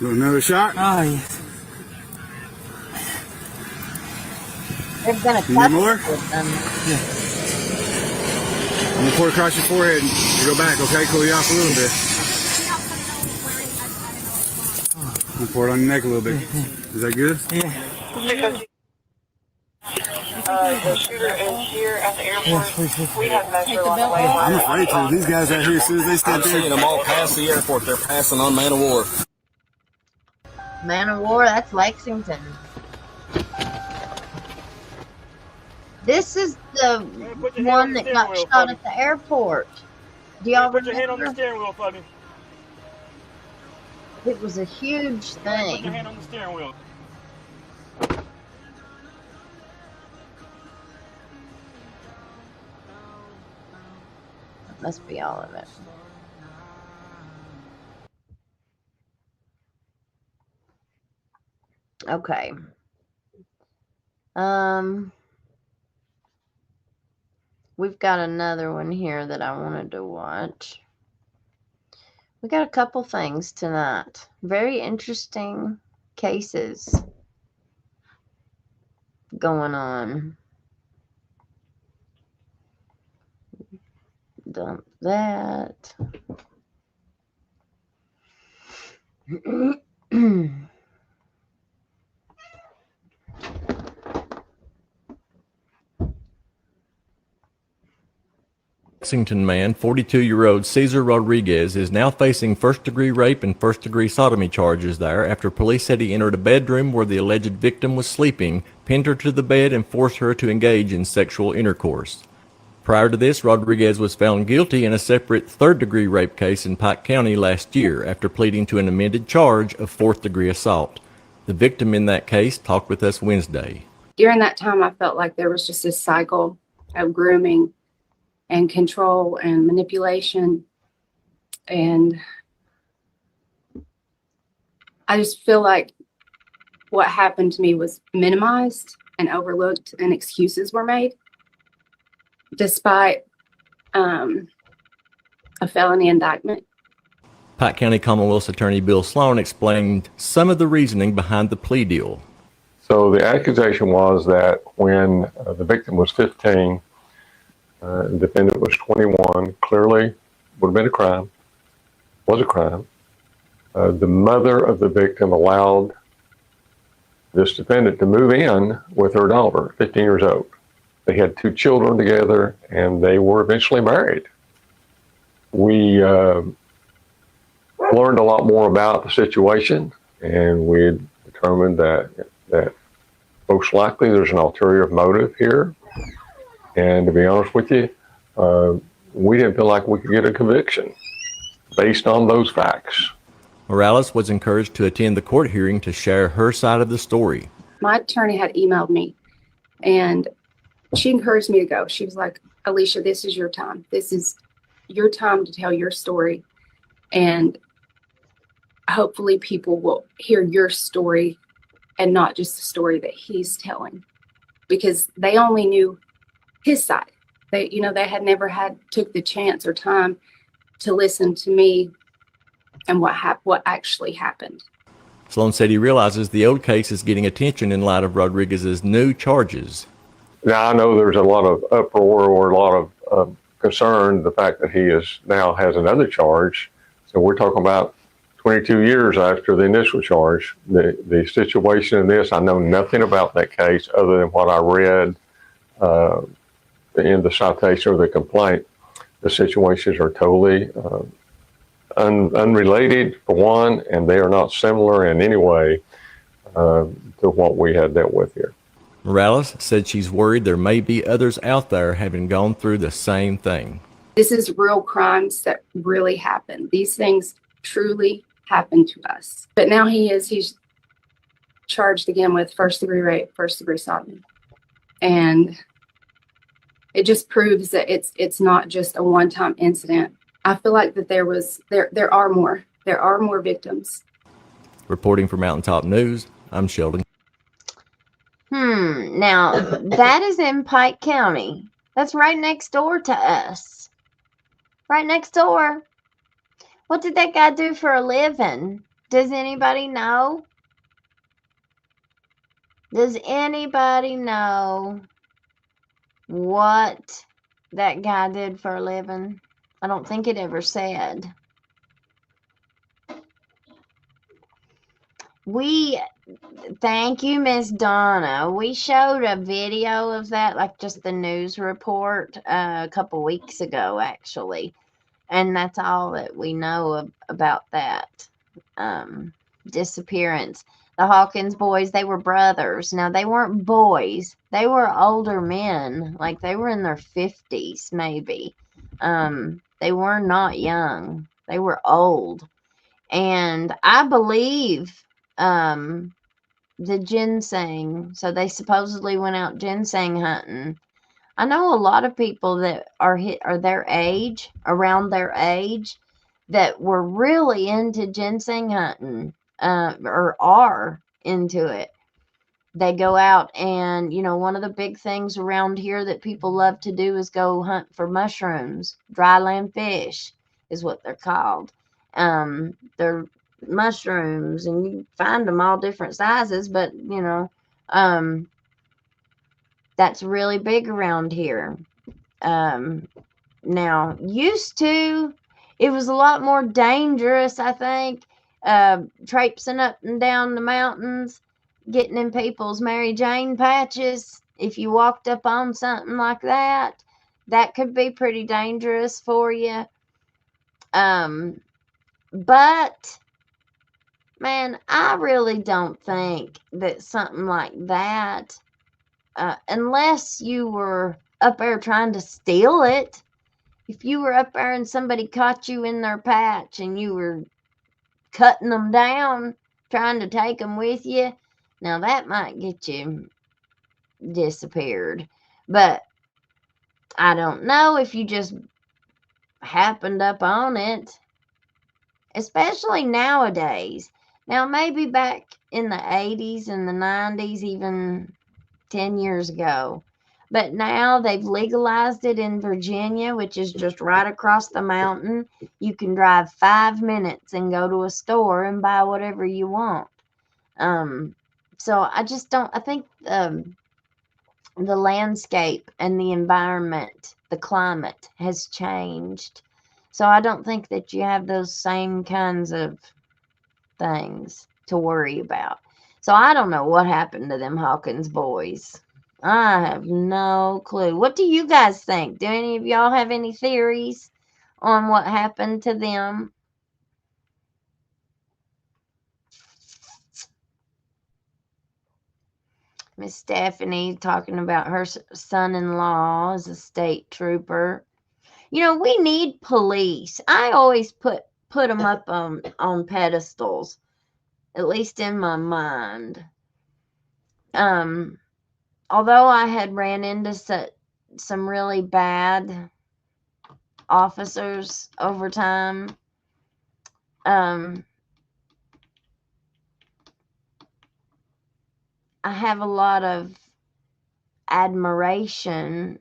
You want another shot? Oh, yes. They're gonna You cut need more? us with them. I'm gonna pour it across your forehead and go back, okay? Cool you off a little bit. I'm gonna pour it on your neck a little bit. Is that good? Yeah. The shooter is here at the airport. We have measure on the way. I'm afraid to. These guys out here, as soon as they step I'm seeing in. them all pass the airport. They're passing on man of war. Man of War, that's Lexington. This is the one that got shot at the airport. Do y'all Put your hand on the remember? steering wheel, Fuddy. It was a huge Put your thing. hand on the steering wheel. Must be all of it. Okay. We've got another one here that I wanted to watch. We got a couple things tonight. Very interesting cases going on. Dump that. Lexington man, 42-year-old Cesar Rodriguez, is now facing first-degree rape and first-degree sodomy charges there after police said he entered a bedroom where the alleged victim was sleeping, pinned her to the bed, and forced her to engage in sexual intercourse. Prior to this, Rodriguez was found guilty in a separate third-degree rape case in Pike County last year after pleading to an amended charge of fourth-degree assault. The victim in that case talked with us Wednesday. During that time, I felt like there was just this cycle of grooming and control and manipulation. And I just feel like what happened to me was minimized and overlooked, and excuses were made despite a felony indictment. Pike County Commonwealth's Attorney Bill Sloan explained some of the reasoning behind the plea deal. So the accusation was that when the victim was 15, the defendant was 21, clearly would have been a crime, was a crime. The mother of the victim allowed this defendant to move in with her daughter, 15 years old. They had 2 children together, and they were eventually married. We learned a lot more about the situation, and we determined that most likely there's an ulterior motive here. And to be honest with you, we didn't feel like we could get a conviction based on those facts. Morales was encouraged to attend the court hearing to share her side of the story. My attorney had emailed me, and she encouraged me to go. She was like, Alicia, this is your time. This is your time to tell your story. And hopefully people will hear your story and not just the story that he's telling, because they only knew his side. They had never took the chance or time to listen to me and what actually happened. Sloan said he realizes the old case is getting attention in light of Rodriguez's new charges. Now, I know there's a lot of uproar or a lot of concern, the fact that he now has another charge. So we're talking about 22 years after the initial charge. The situation in this, I know nothing about that case other than what I read in the citation or the complaint. The situations are totally unrelated, for one, and they are not similar in any way to what we had dealt with here. Morales said she's worried there may be others out there having gone through the same thing. This is real crimes that really happen. These things truly happen to us. But now he's charged again with first-degree rape, first-degree sodomy. And it just proves that it's not just a one-time incident. I feel like that there are more victims. Reporting for Mountaintop News, I'm Sheldon. Now, that is in Pike County. That's right next door to us. Right next door. What did that guy do for a living? Does anybody know? Does anybody know what that guy did for a living? I don't think it ever said. Thank you, Miss Donna. We showed a video of that, like just the news report, a couple weeks ago, actually. And that's all that we know about that disappearance. The Hawkins boys, they were brothers. Now, they weren't boys. They were older men. Like, they were in their 50s, maybe. They were not young. They were old. And I believe the ginseng. So they supposedly went out ginseng hunting I know a lot of people that are their age, around their age, that were really into ginseng hunting, or are into it. They go out and, one of the big things around here that people love to do is go hunt for mushrooms. Dryland fish is what they're called. They're mushrooms, and you find them all different sizes, but, that's really big around here. Now, used to, it was a lot more dangerous, I think, traipsing up and down the mountains, getting in people's Mary Jane patches. If you walked up on something like that, that could be pretty dangerous for you. But, man, I really don't think that something like that, unless you were up there trying to steal it, if you were up there and somebody caught you in their patch and you were cutting them down, trying to take them with you, now that might get you disappeared. But I don't know if you just happened up on it, especially nowadays. Now, maybe back in the 80s and the 90s, even 10 years ago. But now they've legalized it in Virginia, which is just right across the mountain. You can drive 5 minutes and go to a store and buy whatever you want. So I just don't, I think the landscape and the environment, the climate has changed. So I don't think that you have those same kinds of things to worry about. So I don't know what happened to them Hawkins boys. I have no clue. What do you guys think? Do any of y'all have any theories on what happened to them? Miss Stephanie talking about her son-in-law as a state trooper. We need police. I always put them up on pedestals, at least in my mind. Although I had ran into some really bad officers over time, I have a lot of admiration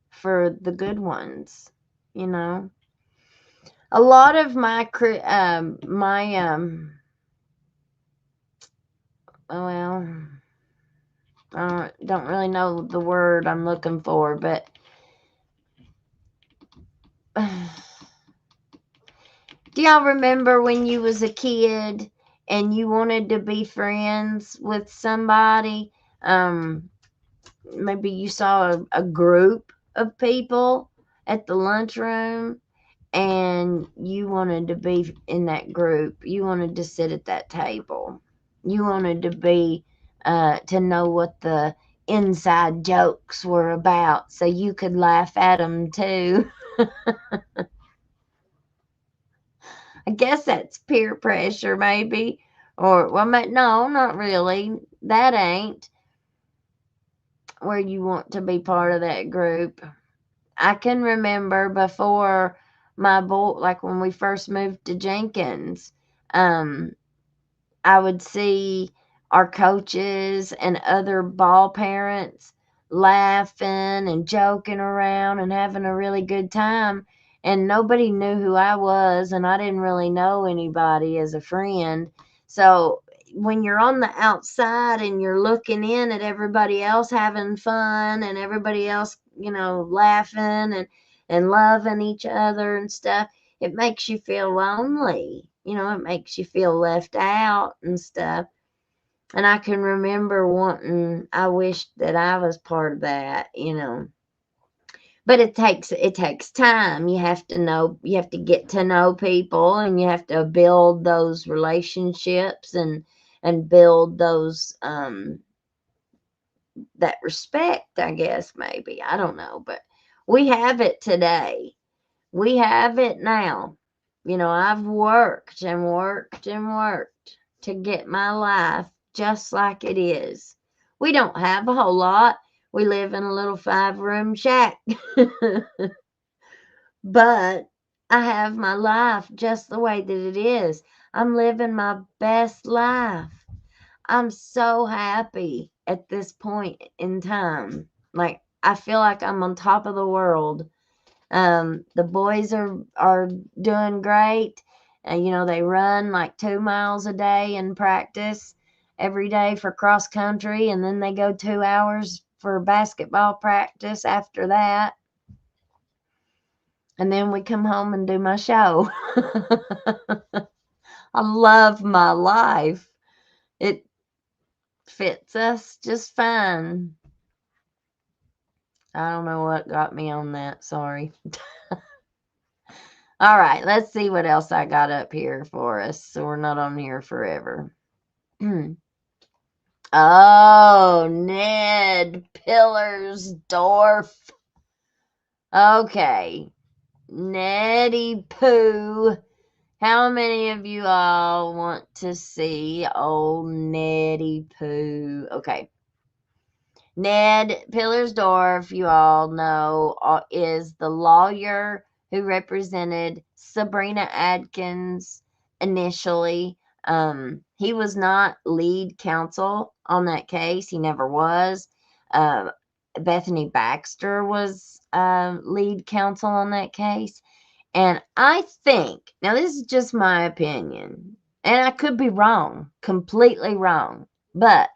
for the good ones. A lot of my well, I don't really know the word I'm looking for, but do y'all remember when you was a kid and you wanted to be friends with somebody? Maybe you saw a group of people at the lunchroom and you wanted to be in that group. You wanted to sit at that table. You wanted to be to know what the inside jokes were about so you could laugh at them too. I guess that's peer pressure, maybe. Or, well, no, not really. That ain't where you want to be part of that group. I can remember before my boy, like when we first moved to Jenkins, I would see our coaches and other ball parents laughing and joking around and having a really good time. And nobody knew who I was, and I didn't really know anybody as a friend. So when you're on the outside and you're looking in at everybody else having fun and everybody else, laughing and loving each other and stuff, it makes you feel lonely. It makes you feel left out and stuff. And I can remember I wished that I was part of that, But it takes time. You have to get to know people, and you have to build those relationships and build those that respect, I guess, maybe. I don't know, but we have it today. We have it now. I've worked and worked and worked to get my life just like it is. We don't have a whole lot. We live in a little 5-room shack. But I have my life just the way that it is. I'm living my best life. I'm so happy at this point in time. Like, I feel like I'm on top of the world. The boys are doing great. You know, they run like 2 miles a day in practice every day for cross country, and then they go 2 hours for basketball practice after that. And then we come home and do my show. I love my life. It fits us just fine. I don't know what got me on that. Sorry. All right, let's see what else I got up here for us, so we're not on here forever. Oh, Ned Pillersdorf. Okay. Nettie Pooh. How many of you all want to see old Nettie Pooh? Okay. Ned Pillersdorf, you all know, is the lawyer who represented Sabrina Adkins initially. He was not lead counsel on that case. He never was. Bethany Baxter was lead counsel on that case. And I think, now this is just my opinion, and I could be wrong, completely wrong, but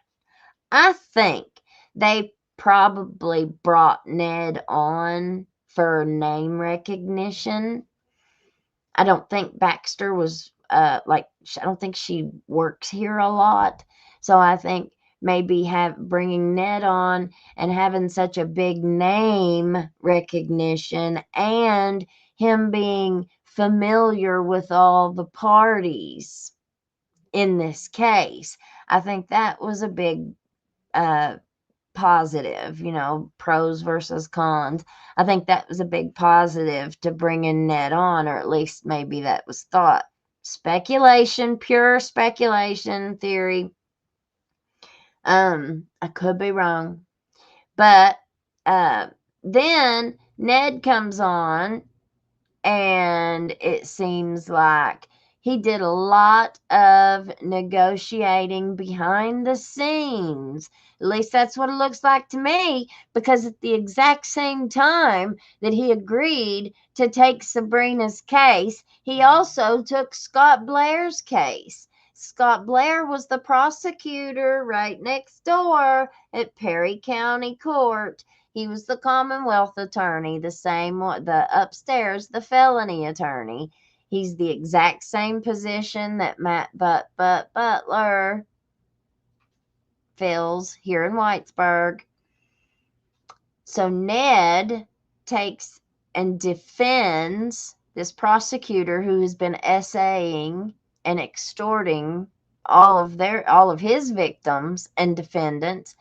I think they probably brought Ned on for name recognition. I don't think Baxter was I don't think she works here a lot. So I think maybe bringing Ned on and having such a big name recognition and him being familiar with all the parties in this case, I think that was a big positive, pros versus cons. I think that was a big positive to bringing Ned on, or at least maybe that was thought. Speculation, pure speculation theory. I could be wrong. But then Ned comes on, and it seems like he did a lot of negotiating behind the scenes. At least that's what it looks like to me, because at the exact same time that he agreed to take Sabrina's case, he also took Scott Blair's case. Scott Blair was the prosecutor right next door at Perry County Court. He was the Commonwealth attorney, the same one, the upstairs, the felony attorney. He's the exact same position that Matt Butler fills here in Whitesburg. So Ned takes and defends this prosecutor who has been essaying and extorting all of his victims and defendants.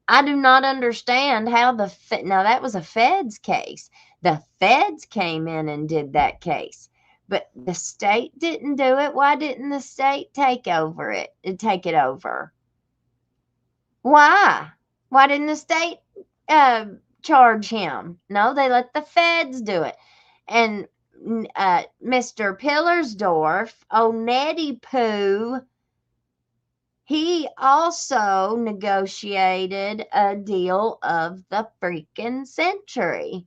I do not understand how now that was a feds case. The feds came in and did that case, but the state didn't do it. Why didn't the state take it over? Why? Why didn't the state charge him? No, they let the feds do it. And Mr. Pillersdorf, Nettie Pooh, he also negotiated a deal of the freaking century.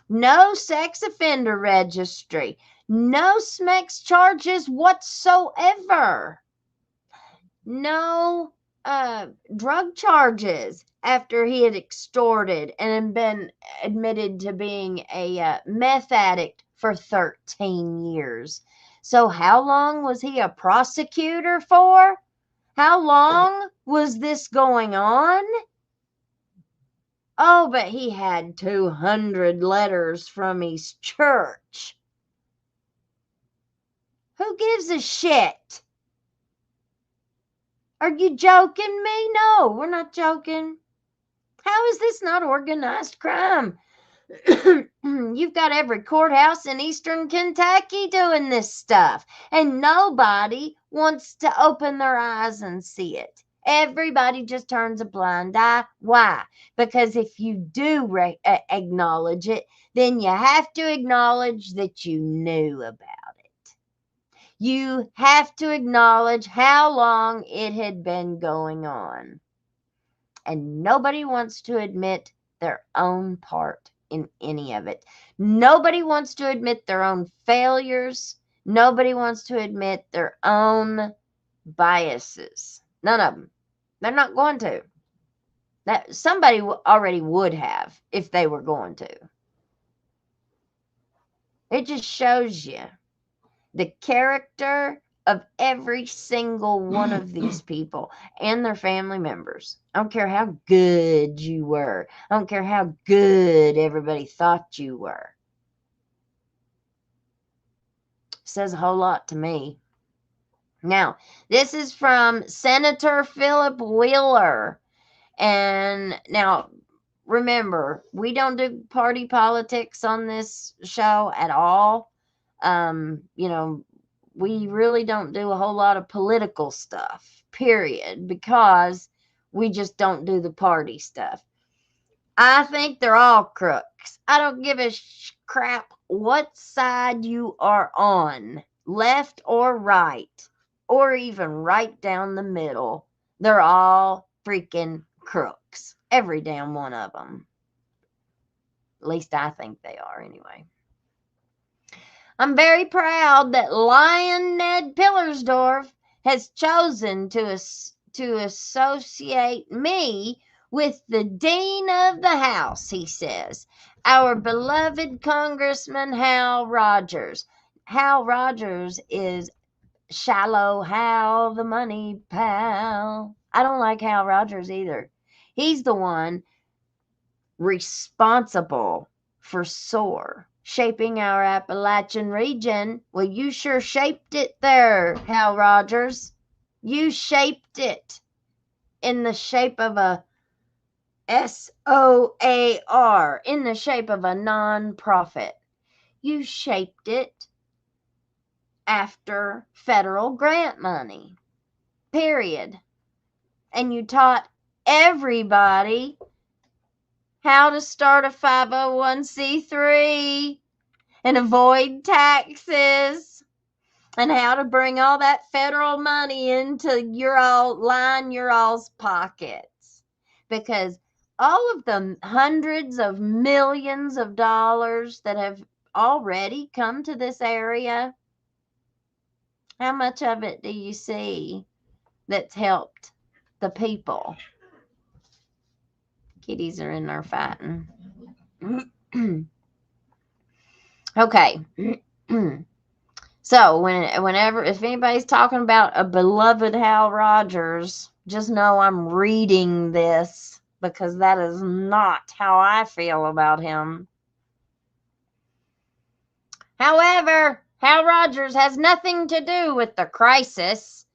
No sex offender registry. No SMEX charges whatsoever. No drug charges after he had extorted and been admitted to being a meth addict for 13 years. So how long was he a prosecutor for? How long was this going on? Oh, but he had 200 letters from his church. Who gives a shit? Are you joking me? No, we're not joking. How is this not organized crime? You've got every courthouse in eastern Kentucky doing this stuff, and nobody wants to open their eyes and see it. Everybody just turns a blind eye. Why? Because if you do acknowledge it, then you have to acknowledge that you knew about it. You have to acknowledge how long it had been going on. And nobody wants to admit their own part in any of it. Nobody wants to admit their own failures. Nobody wants to admit their own biases. None of them. They're not going to. That somebody already would have if they were going to. It just shows you the character of every single one of these people and their family members. I don't care how good you were. I don't care how good everybody thought you were. Says a whole lot to me. Now, this is from Senator Philip Wheeler. And now, remember, we don't do party politics on this show at all. We really don't do a whole lot of political stuff, period, because we just don't do the party stuff. I think they're all crooks. I don't give a crap what side you are on, left or right, or even right down the middle. They're all freaking crooks. Every damn one of them. At least I think they are anyway. I'm very proud that Lion Ned Pillersdorf has chosen to associate me with the Dean of the House, he says. Our beloved Congressman Hal Rogers. Hal Rogers is Shallow Hal the Money Pal. I don't like Hal Rogers either. He's the one responsible for SOAR, shaping our Appalachian region. Well, you sure shaped it there, Hal Rogers. You shaped it in the shape of a SOAR, in the shape of a non-profit. You shaped it after federal grant money, period. And you taught everybody how to start a 501c3 and avoid taxes, and how to bring all that federal money into your all's pockets. Because all of the hundreds of millions of dollars that have already come to this area, how much of it do you see that's helped the people? Kitties are in there fighting. Okay. So whenever, if anybody's talking about a beloved Hal Rogers, just know I'm reading this, because that is not how I feel about him. However, Hal Rogers has nothing to do with the crisis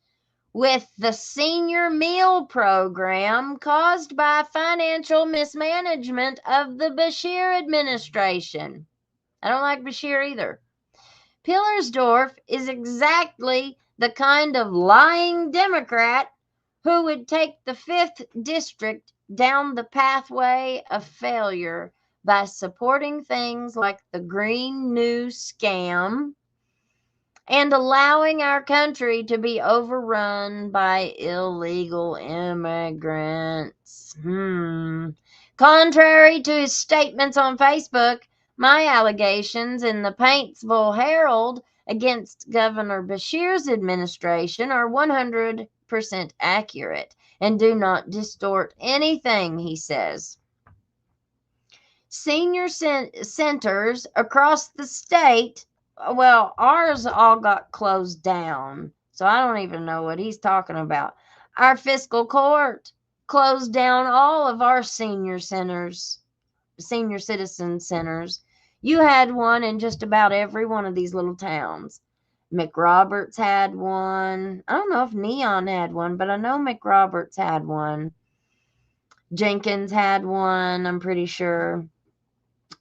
with the senior meal program caused by financial mismanagement of the Bashir administration. I don't like Bashir either. Pillersdorf is exactly the kind of lying Democrat who would take the 5th District down the pathway of failure by supporting things like the Green New Scam and allowing our country to be overrun by illegal immigrants. Contrary to his statements on Facebook, my allegations in the Paintsville Herald against Governor Bashir's administration are 100% accurate and do not distort anything, he says. Senior centers across the state, well, ours all got closed down, so I don't even know what he's talking about. Our fiscal court closed down all of our senior centers, senior citizen centers. You had one in just about every one of these little towns. McRoberts had one. I don't know if Neon had one, but I know McRoberts had one. Jenkins had one, I'm pretty sure.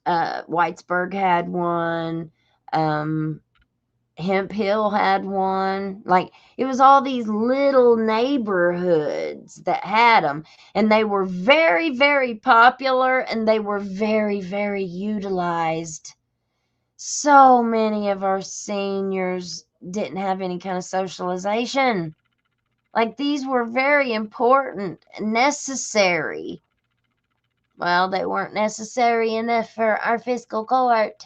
Whitesburg had one. Hemp Hill had one. Like, it was all these little neighborhoods that had them, and they were very, very popular, and they were very, very utilized. So many of our seniors didn't have any kind of socialization. Like, these were very important, necessary. Well, they weren't necessary enough for our fiscal court.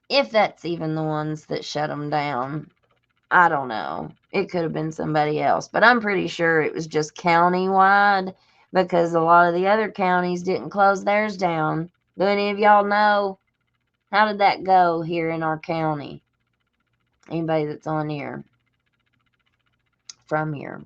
If that's even the ones that shut them down. I don't know. It could have been somebody else, but I'm pretty sure it was just county-wide, because a lot of the other counties didn't close theirs down. Do any of y'all know? How did that go here in our county? Anybody that's on here? From here.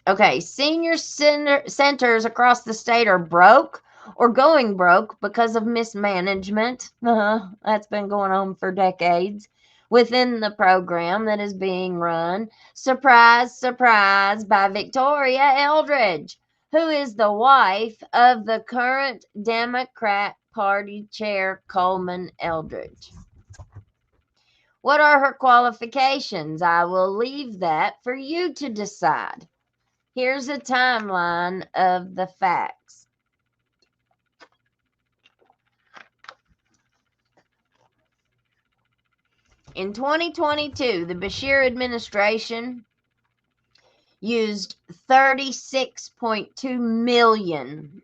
Okay, senior centers across the state are broke or going broke because of mismanagement. That's been going on for decades within the program that is being run. Surprise, surprise, by Victoria Eldridge, who is the wife of the current Democrat Party chair, Coleman Eldridge. What are her qualifications? I will leave that for you to decide. Here's a timeline of the facts. In 2022, the Bashir administration used $36.2 million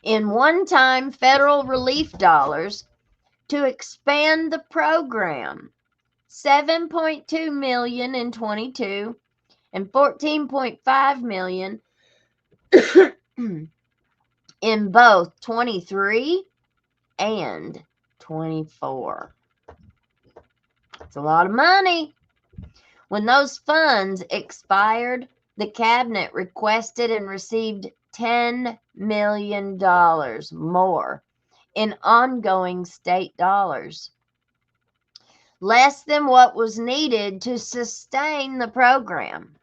in one-time federal relief dollars to expand the program. $7.2 million in 22 and $14.5 million in both 23 and 24. It's a lot of money. When those funds expired, the cabinet requested and received $10 million more in ongoing state dollars, less than what was needed to sustain the program.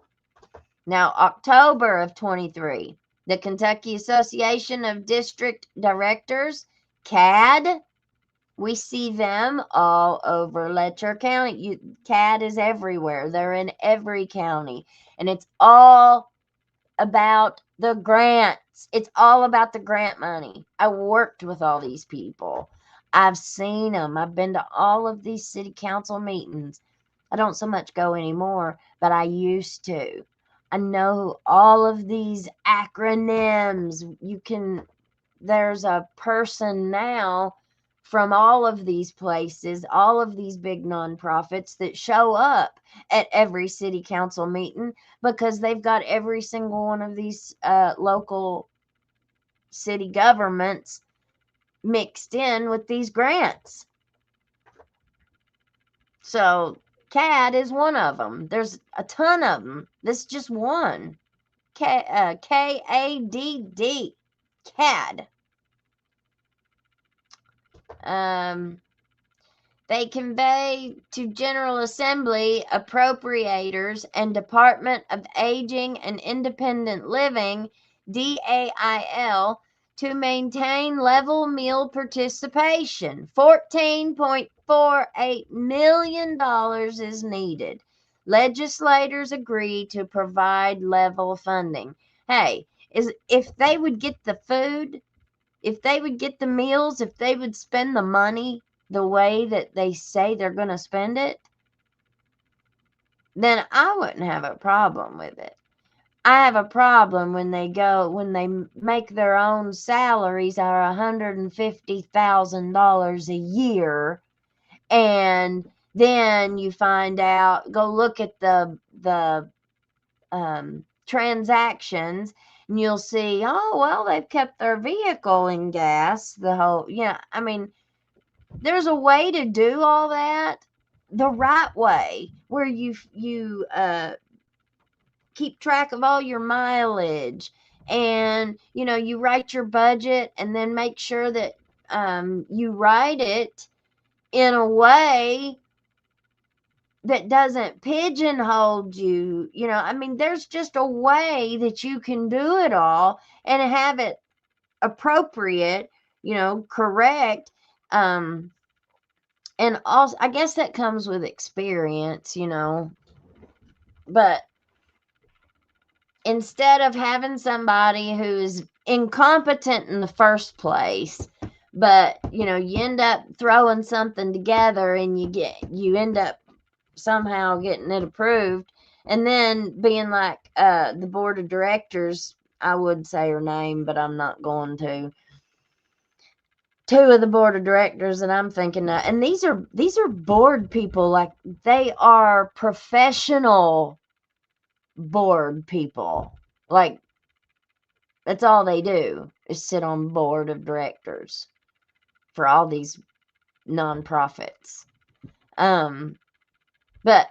Now, October of 23, the Kentucky Association of District Directors, CAD, we see them all over Letcher County. CAD is everywhere. They're in every county. And it's all about the grants. It's all about the grant money. I worked with all these people. I've seen them. I've been to all of these city council meetings. I don't so much go anymore, but I used to. I know all of these acronyms. There's a person now from all of these places, all of these big nonprofits that show up at every city council meeting because they've got every single one of these local city governments mixed in with these grants. So CAD is one of them. There's a ton of them. This is just one. K-A-D-D. CAD. They convey to General Assembly appropriators and Department of Aging and Independent Living, DAIL, to maintain level meal participation. $14.48 million is needed. Legislators agree to provide level funding. Hey, if they would get the food, if they would get the meals, if they would spend the money the way that they say they're going to spend it, then I wouldn't have a problem with it. I have a problem when they make their own salaries are $150,000 a year, and then you find out, go look at the transactions, and you'll see, oh, well, they've kept their vehicle in gas the whole, I mean, there's a way to do all that the right way, where you keep track of all your mileage, and you write your budget, and then make sure that you write it in a way that doesn't pigeonhole you. I mean, there's just a way that you can do it all and have it appropriate, correct. And also, I guess that comes with experience, but instead of having somebody who's incompetent in the first place, but you end up throwing something together and you end up somehow getting it approved, and then being like the board of directors, I would say her name, but I'm not going to. Two of the board of directors that I'm thinking of, and these are board people, like they are professional board people. Like that's all they do is sit on board of directors for all these nonprofits. But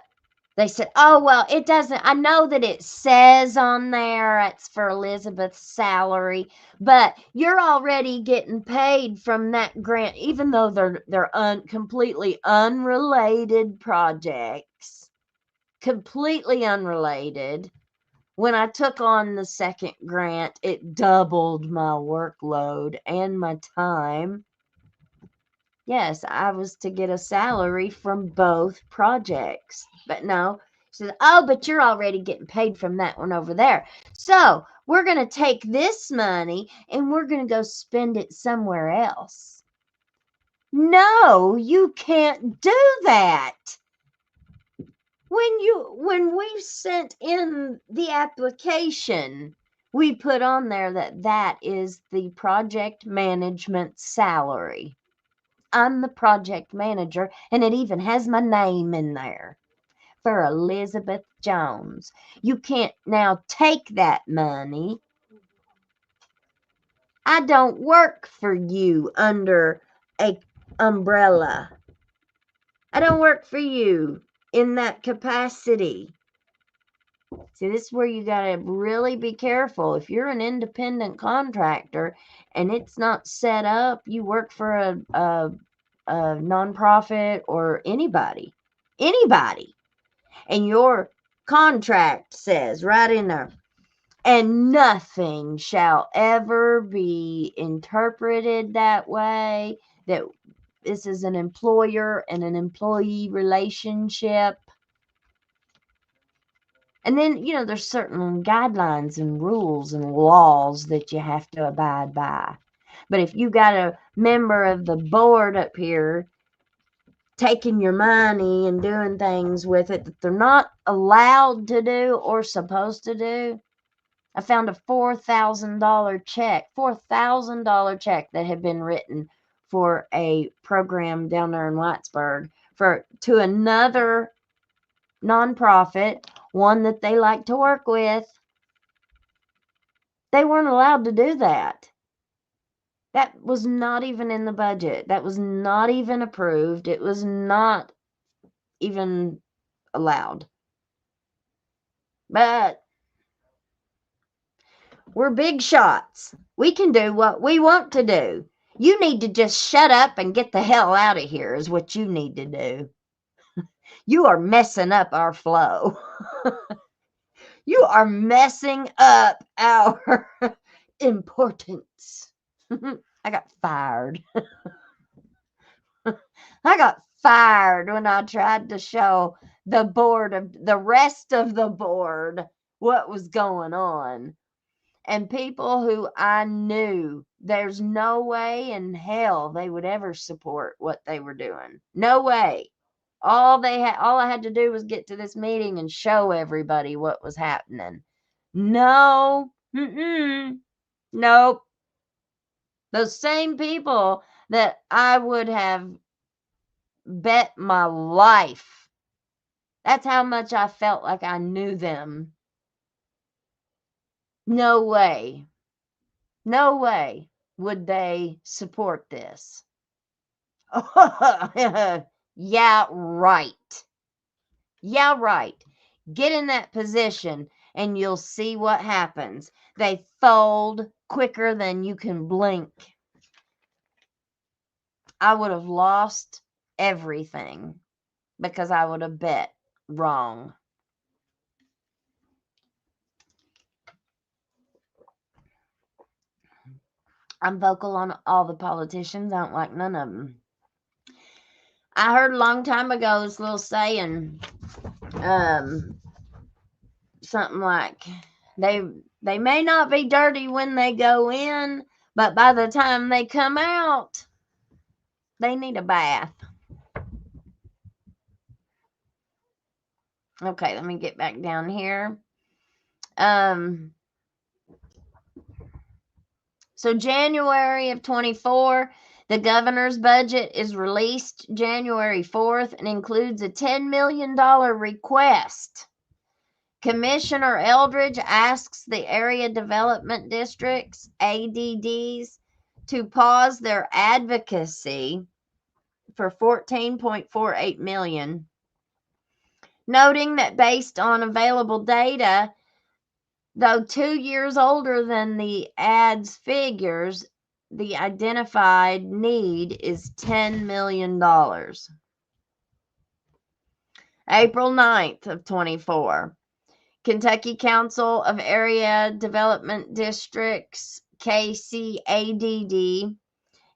they said, oh, well, it doesn't. I know that it says on there it's for Elizabeth's salary, but you're already getting paid from that grant, even though they're completely unrelated projects. Completely unrelated. When I took on the second grant, it doubled my workload and my time. Yes, I was to get a salary from both projects. But no, she said, oh, but you're already getting paid from that one over there. So we're going to take this money and we're going to go spend it somewhere else. No, you can't do that. When we sent in the application, we put on there that is the project management salary. I'm the project manager, and it even has my name in there for Elizabeth Jones. You can't now take that money. I don't work for you under a umbrella. I don't work for you in that capacity. See, this is where you got to really be careful. If you're an independent contractor and it's not set up, you work for a nonprofit or anybody, and your contract says right in there, and nothing shall ever be interpreted that way, that this is an employer and an employee relationship. And then, there's certain guidelines and rules and laws that you have to abide by. But if you got a member of the board up here taking your money and doing things with it that they're not allowed to do or supposed to do. I found a $4,000 check that had been written for a program down there in Whitesburg to another nonprofit, one that they like to work with. They weren't allowed to do that. That was not even in the budget. That was not even approved. It was not even allowed. But we're big shots. We can do what we want to do. You need to just shut up and get the hell out of here is what you need to do. You are messing up our flow. You are messing up our importance. I got fired. I got fired when I tried to show the rest of the board what was going on. And people who I knew, there's no way in hell they would ever support what they were doing. No way. All I had to do was get to this meeting and show everybody what was happening. No. Nope. Those same people that I would have bet my life. That's how much I felt like I knew them. No way. No way would they support this. Yeah, right. Yeah, right. Get in that position and you'll see what happens. They fold quicker than you can blink. I would have lost everything because I would have bet wrong. I'm vocal on all the politicians. I don't like none of them. I heard a long time ago this little saying, something like, they may not be dirty when they go in, but by the time they come out, they need a bath. Okay, let me get back down here. So January of 24, the governor's budget is released January 4th and includes a $10 million request. Commissioner Eldridge asks the area development districts, ADDs, to pause their advocacy for $14.48 million, noting that based on available data, though 2 years older than the ad's figures, the identified need is $10 million. April 9th of 24. Kentucky Council of Area Development Districts, KCADD,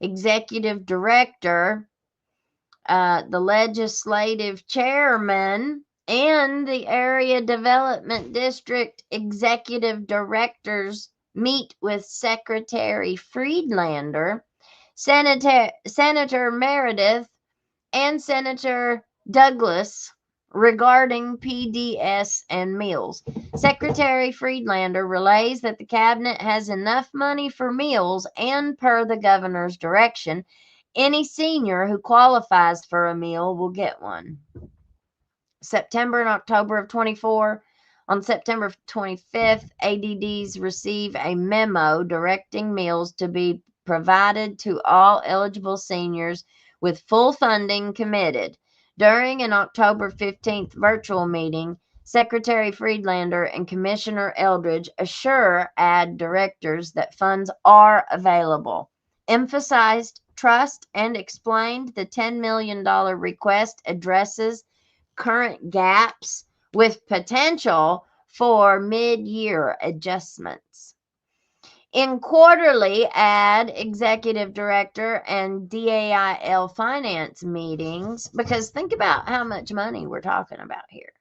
Executive Director, the Legislative Chairman, and the Area Development District Executive Directors meet with Secretary Friedlander, Senator Meredith, and Senator Douglas regarding PDS and meals. Secretary Friedlander relays that the cabinet has enough money for meals, and per the governor's direction, any senior who qualifies for a meal will get one. September and October of 24. On September 25th, ADDs receive a memo directing meals to be provided to all eligible seniors with full funding committed. During an October 15th virtual meeting, Secretary Friedlander and Commissioner Eldridge assure AD directors that funds are available, emphasized trust, and explained the $10 million request addresses current gaps with potential for mid-year adjustments. In quarterly AD executive director and DAIL finance meetings, because think about how much money we're talking about here.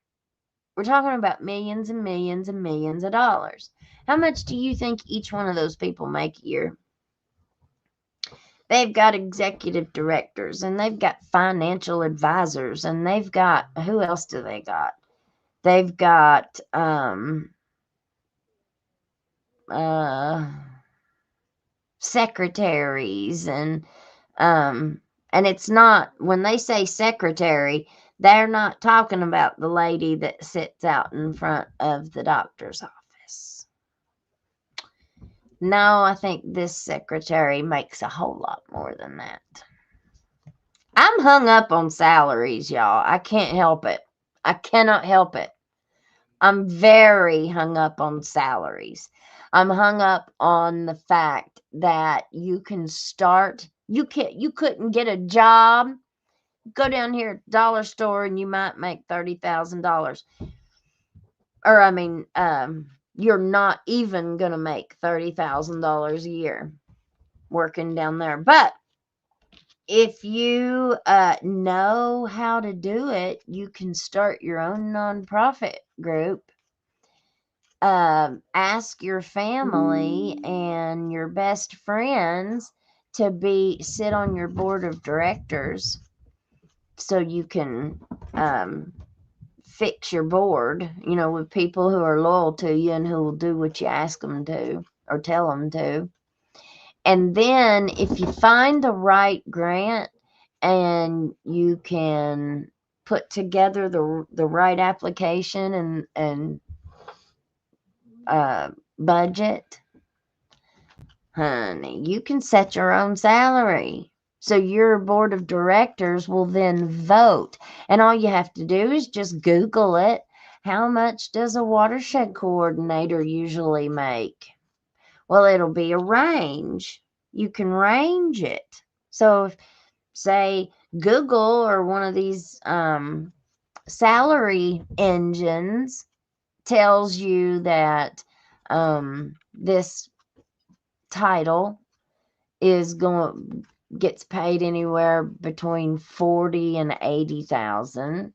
We're talking about millions and millions and millions of dollars. How much do you think each one of those people make a year? They've got executive directors, and they've got financial advisors, and they've got, who else do they got? They've got secretaries, and it's not, when they say secretary, they're not talking about the lady that sits out in front of the doctor's office. No, I think this secretary makes a whole lot more than that. I'm hung up on salaries, y'all. I can't help it. I cannot help it. I'm very hung up on salaries. I'm hung up on the fact that you can start, you couldn't get a job. Go down here at the dollar store and you might make $30,000. Or I mean, you're not even going to make $30,000 a year working down there. But if you know how to do it, you can start your own nonprofit group. Ask your family and your best friends to sit on your board of directors so you can fix your board, with people who are loyal to you and who will do what you ask them to or tell them to. And then if you find the right grant and you can put together the right application and budget, honey, you can set your own salary. So your board of directors will then vote. And all you have to do is just Google it. How much does a watershed coordinator usually make? Well, it'll be a range. You can range it. So if, say, Google or one of these salary engines tells you that this title gets paid anywhere between 40 and 80,000.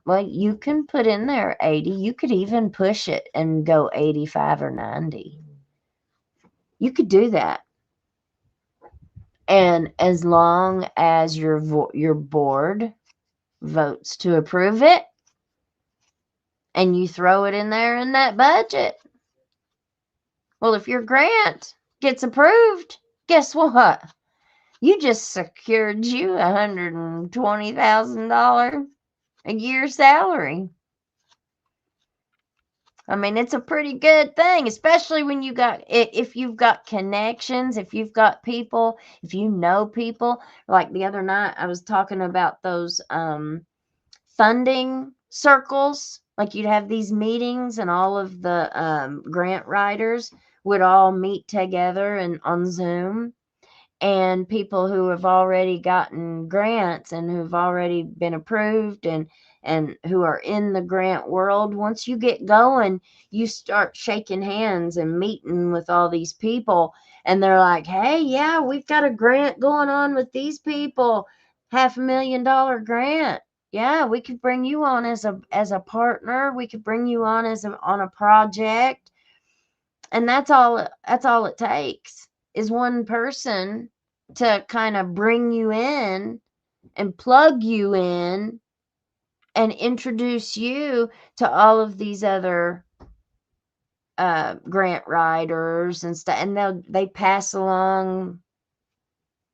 Well, you can put in there 80. You could even push it and go 85 or 90. You could do that. And as long as your board votes to approve it and you throw it in there in that budget. Well, if your grant gets approved, guess what? You just secured you $120,000 a year salary. I mean, it's a pretty good thing, especially when if you've got connections, if you've got people, if you know people. Like the other night, I was talking about those funding circles. Like you'd have these meetings and all of the grant writers would all meet together and on Zoom. And people who have already gotten grants and who've already been approved and who are in the grant world, once you get going, you start shaking hands and meeting with all these people. And they're like, hey, yeah, we've got a grant going on with these people, $500,000 grant. Yeah, we could bring you on as a partner. We could bring you on on a project. And that's all it takes is one person to kind of bring you in and plug you in and introduce you to all of these other grant writers and stuff. And they pass along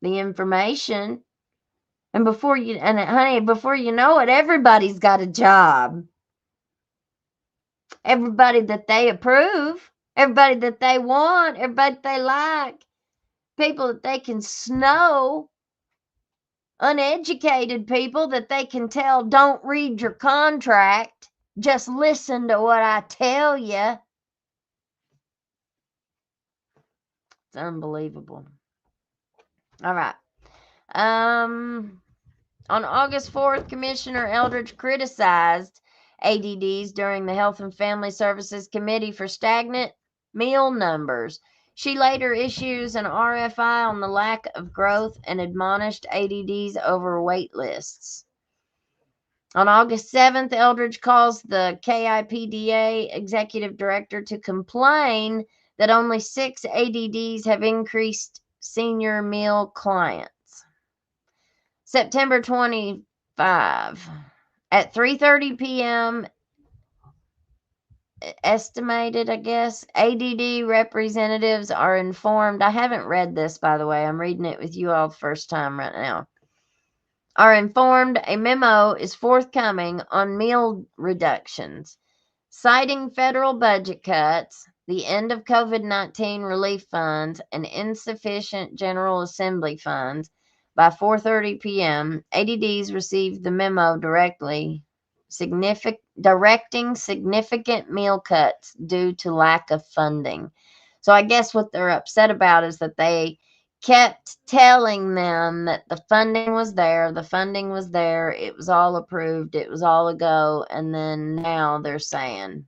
the information. And before you know it, everybody's got a job. Everybody that they approve, everybody that they want, everybody they like, people that they can snow, uneducated people that they can tell, don't read your contract, just listen to what I tell you. It's unbelievable. All right. On August 4th, Commissioner Eldridge criticized ADDs during the Health and Family Services Committee for stagnant meal numbers. She later issues an RFI on the lack of growth and admonished ADDs over wait lists. On August 7th, Eldridge calls the KIPDA executive director to complain that only 6 ADDs have increased senior meal clients. September 25, at 3:30 p.m., estimated, I guess, ADD representatives are informed. I haven't read this, by the way. I'm reading it with you all the first time right now. Are informed a memo is forthcoming on meal reductions, citing federal budget cuts, the end of COVID-19 relief funds, and insufficient General Assembly funds. By 4:30 p.m., ADDs received the memo directing significant meal cuts due to lack of funding. So I guess what they're upset about is that they kept telling them that the funding was there, it was all approved, it was all a go, and then now they're saying,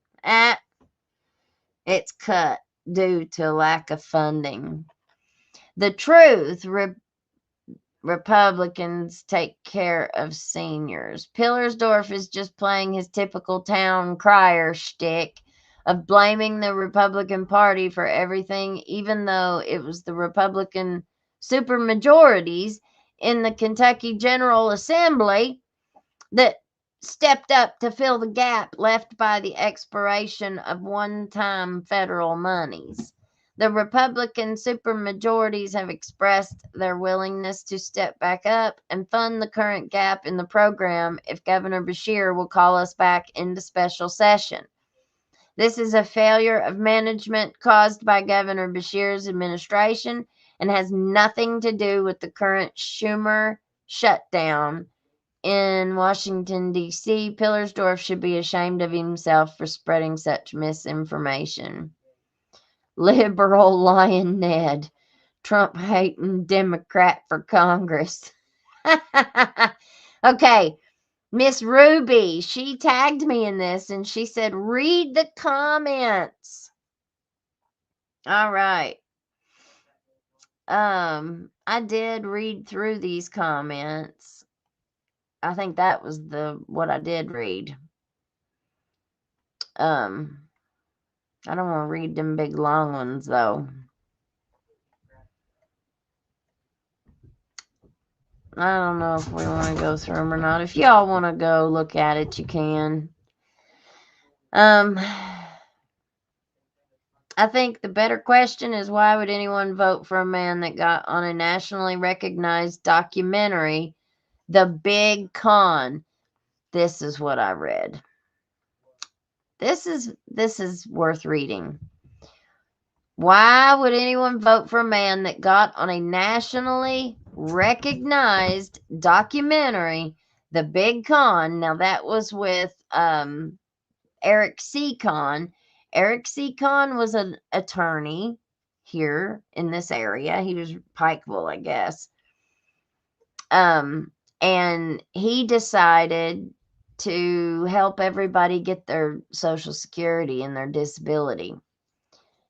it's cut due to lack of funding. The truth, Republicans take care of seniors. Pillersdorf is just playing his typical town crier shtick of blaming the Republican Party for everything, even though it was the Republican supermajorities in the Kentucky General Assembly that stepped up to fill the gap left by the expiration of one-time federal monies. The Republican supermajorities have expressed their willingness to step back up and fund the current gap in the program if Governor Beshear will call us back into special session. This is a failure of management caused by Governor Beshear's administration and has nothing to do with the current Schumer shutdown in Washington, D.C. Pillersdorf should be ashamed of himself for spreading such misinformation. Liberal Lion Ned, Trump-hating Democrat for Congress. Okay, Miss Ruby, she tagged me in this and she said, read the comments. All right. I did read through these comments. I think that was what I did read. I don't want to read them big long ones though. I don't know if we want to go through them or not. If y'all want to go look at it, you can. I think the better question is, why would anyone vote for a man that got on a nationally recognized documentary, The Big Con? This is what I read. This is worth reading. Why would anyone vote for a man that got on a nationally recognized documentary, The Big Con? Now that was with Eric C. Con. Eric C. Con was an attorney here in this area. He was Pikeville, I guess. And he decided to help everybody get their Social Security and their disability.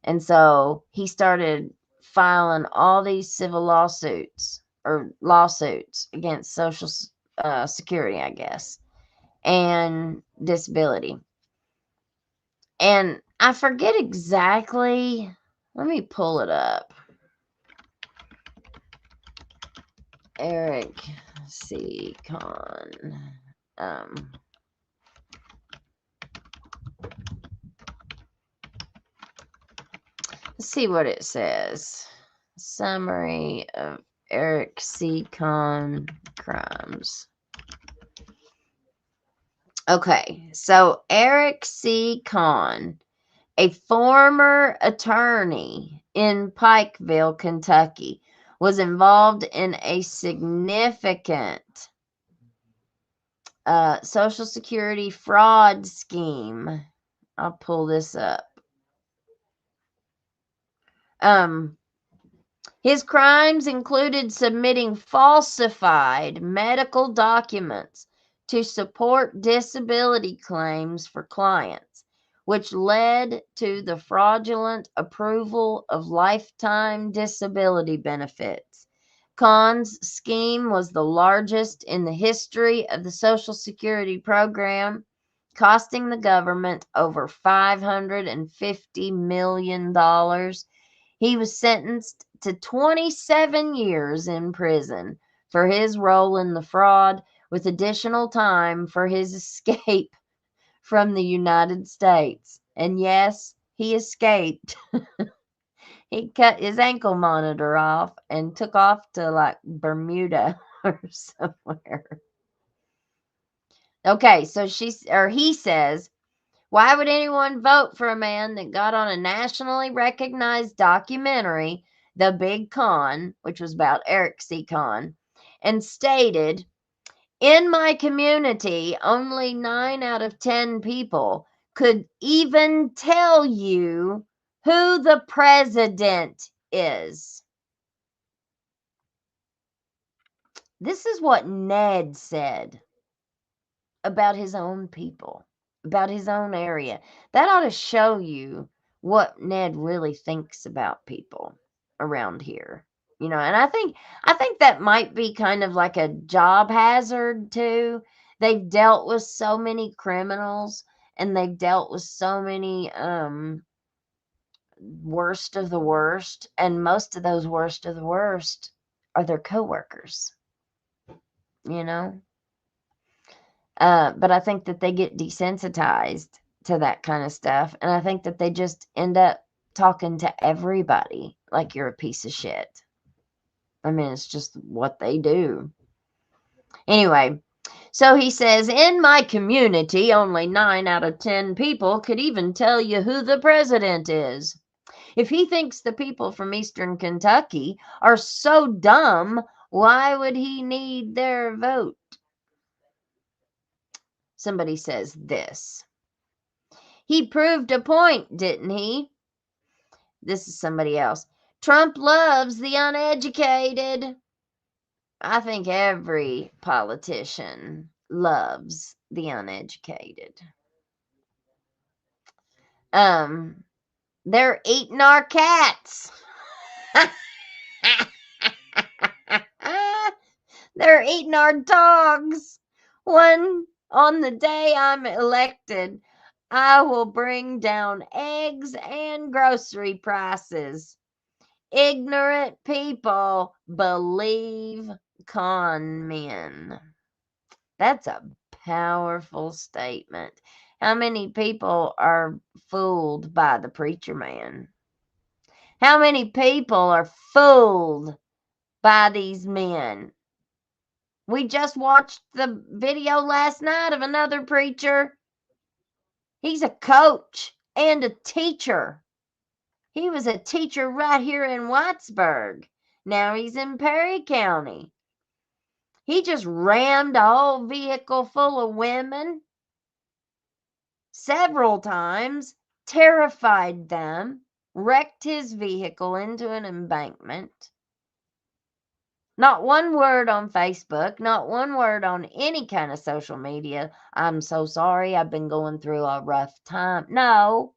And so he started filing all these civil lawsuits against Social Security, I guess, and disability. And I forget exactly. Let me pull it up. Eric C. Con. Let's see what it says. Summary of Eric C. Con crimes. Okay, so Eric C. Con, a former attorney in Pikeville, Kentucky, was involved in a significant Social Security fraud scheme. I'll pull this up. His crimes included submitting falsified medical documents to support disability claims for clients, which led to the fraudulent approval of lifetime disability benefits. Con's scheme was the largest in the history of the Social Security program, costing the government over $550 million. He was sentenced to 27 years in prison for his role in the fraud, with additional time for his escape from the United States. And yes, he escaped. He cut his ankle monitor off and took off to like Bermuda or somewhere. Okay, so he says, why would anyone vote for a man that got on a nationally recognized documentary, The Big Con, which was about Eric C. Con, and stated, in my community, only 9 out of 10 people could even tell you who the president is. This is what Ned said about his own people, about his own area. That ought to show you what Ned really thinks about people around here. And I think that might be kind of like a job hazard too. They've dealt with so many criminals, and they've dealt with so many worst of the worst, and most of those worst of the worst are their coworkers. But I think that they get desensitized to that kind of stuff, and I think that they just end up talking to everybody like you're a piece of shit. I mean, it's just what they do. Anyway, so he says, in my community, only 9 out of 10 people could even tell you who the president is. If he thinks the people from Eastern Kentucky are so dumb, why would he need their vote? Somebody says this. He proved a point, didn't he? This is somebody else. Trump loves the uneducated. I think every politician loves the uneducated. They're eating our cats. They're eating our dogs. One, on the day I'm elected, I will bring down eggs and grocery prices. Ignorant people believe con men. That's a powerful statement. How many people are fooled by the preacher man? How many people are fooled by these men? We just watched the video last night of another preacher. He's a coach and a teacher. He was a teacher right here in Whitesburg. Now he's in Perry County. He just rammed a whole vehicle full of women several times, terrified them, wrecked his vehicle into an embankment. Not one word on Facebook, not one word on any kind of social media. I'm so sorry, I've been going through a rough time. No.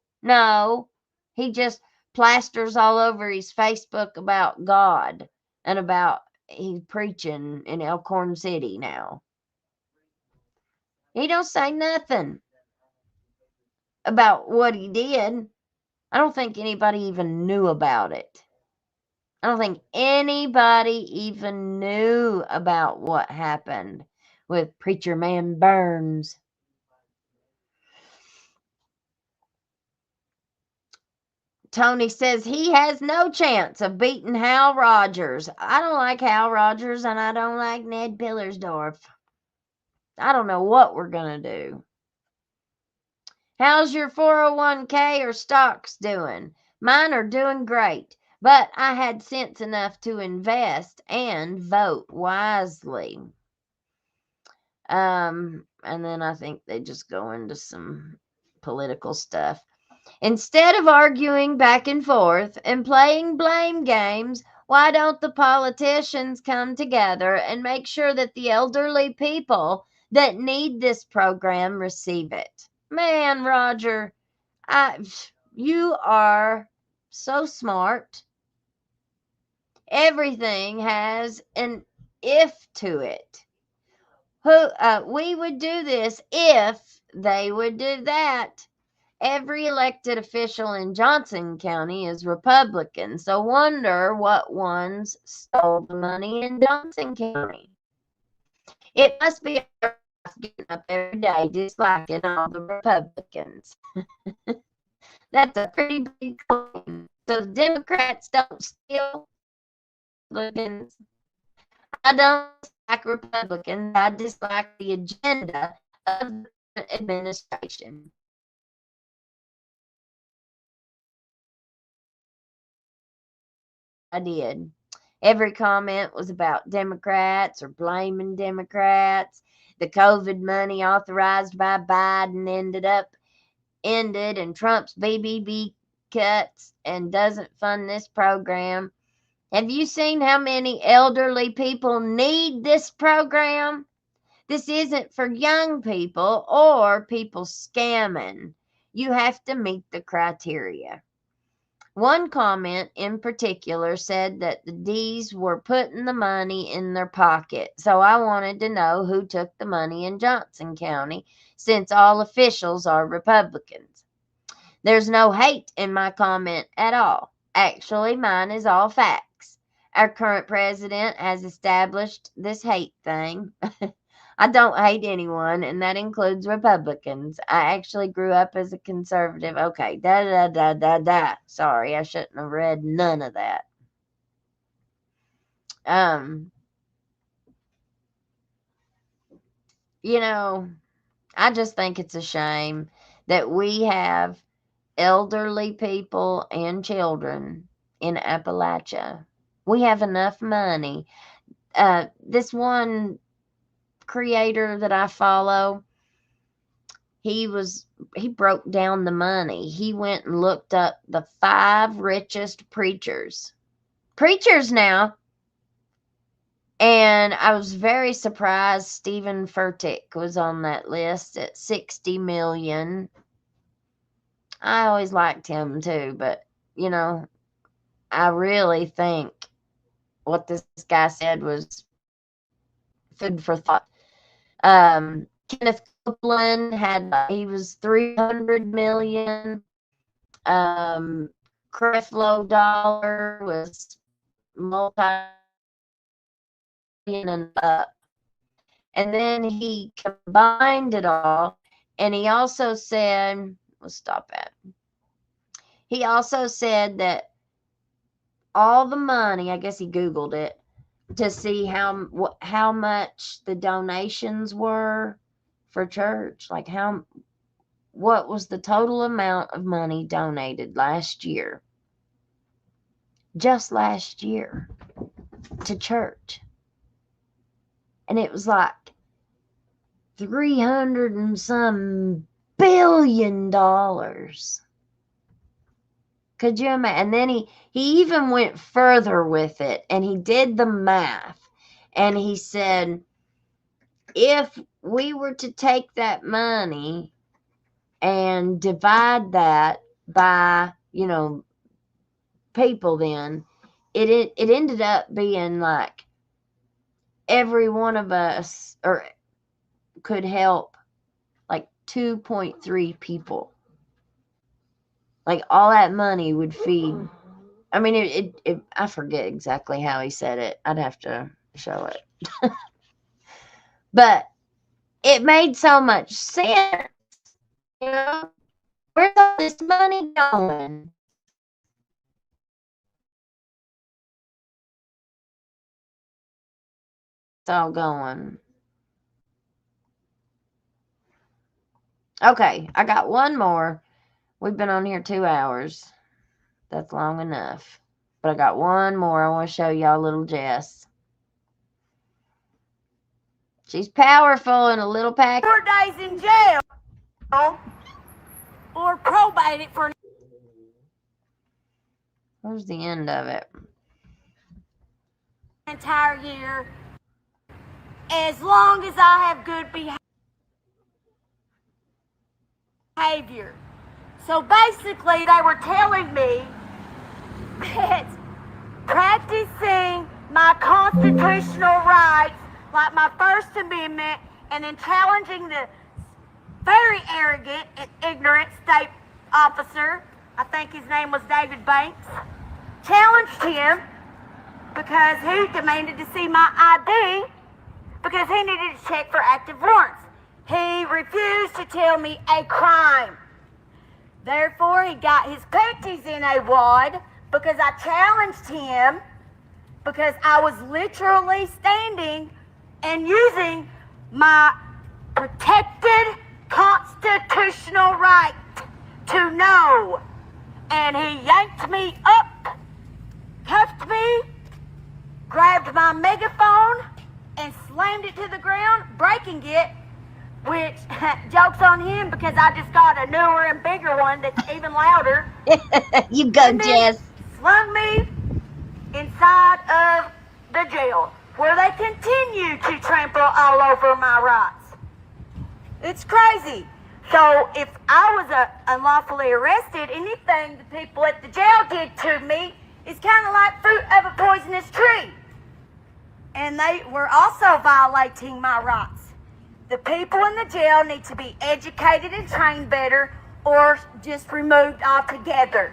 He just plasters all over his Facebook about God and about he's preaching in Elkhorn City now. He don't say nothing about what he did. I don't think anybody even knew about it. I don't think anybody even knew about what happened with Preacher Man Burns. Tony says he has no chance of beating Hal Rogers. I don't like Hal Rogers and I don't like Ned Pillersdorf. I don't know what we're going to do. How's your 401k or stocks doing? Mine are doing great, but I had sense enough to invest and vote wisely. And then I think they just go into some political stuff. Instead of arguing back and forth and playing blame games, why don't the politicians come together and make sure that the elderly people that need this program receive it? Man, Roger, you are so smart. Everything has an if to it. We would do this if they would do that. Every elected official in Johnson County is Republican, so wonder what ones stole the money in Johnson County. It must be getting up every day disliking all the Republicans. That's a pretty big claim. So Democrats don't steal Republicans. I don't dislike Republicans. I dislike the agenda of the administration. I did. Every comment was about Democrats or blaming Democrats. The COVID money authorized by Biden ended and Trump's BBB cuts and doesn't fund this program. Have you seen how many elderly people need this program? This isn't for young people or people scamming. You have to meet the criteria. One comment in particular said that the D's were putting the money in their pocket. So I wanted to know who took the money in Johnson County, since all officials are Republicans. There's no hate in my comment at all. Actually, mine is all facts. Our current president has established this hate thing. I don't hate anyone, and that includes Republicans. I actually grew up as a conservative. Okay, Sorry, I shouldn't have read none of that. I just think it's a shame that we have elderly people and children in Appalachia. We have enough money. This one creator that I follow, he broke down the money. He went and looked up the 5 richest preachers now, and I was very surprised Stephen Furtick was on that list at 60 million. I always liked him too, but I really think what this guy said was food for thought. Kenneth Copeland he was 300 million. Creflo Dollar was multi-million and up. And then he combined it all, and he also said, let's stop that. He also said that all the money, I guess he Googled it to see how much the donations were for church, like what was the total amount of money donated last year, just last year, to church. And it was like 300 and some billion dollars. Could you imagine? And then he even went further with it, and he did the math, and he said, if we were to take that money and divide that by, people, then it ended up being like every one of us could help like 2.3 people. Like all that money would feed. I mean, I forget exactly how he said it. I'd have to show it. But it made so much sense. Where's all this money going? It's all going. Okay, I got one more. We've been on here 2 hours. That's long enough. But I got one more. I want to show y'all little Jess. She's powerful in a little pack. 4 days in jail or probated for. Where's the end of it? An entire year, as long as I have good behavior. So basically, they were telling me that practicing my constitutional rights, like my First Amendment, and then challenging the very arrogant and ignorant state officer, I think his name was David Banks, challenged him because he demanded to see my ID because he needed to check for active warrants. He refused to tell me a crime. Therefore, he got his panties in a wad because I challenged him because I was literally standing and using my protected constitutional right to know. And he yanked me up, cuffed me, grabbed my megaphone, and slammed it to the ground, breaking it, which, joke's on him because I just got a newer and bigger one that's even louder. You go, Jess. Slung me inside of the jail where they continue to trample all over my rights. It's crazy. So if I was unlawfully arrested, anything the people at the jail did to me is kind of like fruit of a poisonous tree. And they were also violating my rights. The people in the jail need to be educated and trained better or just removed altogether.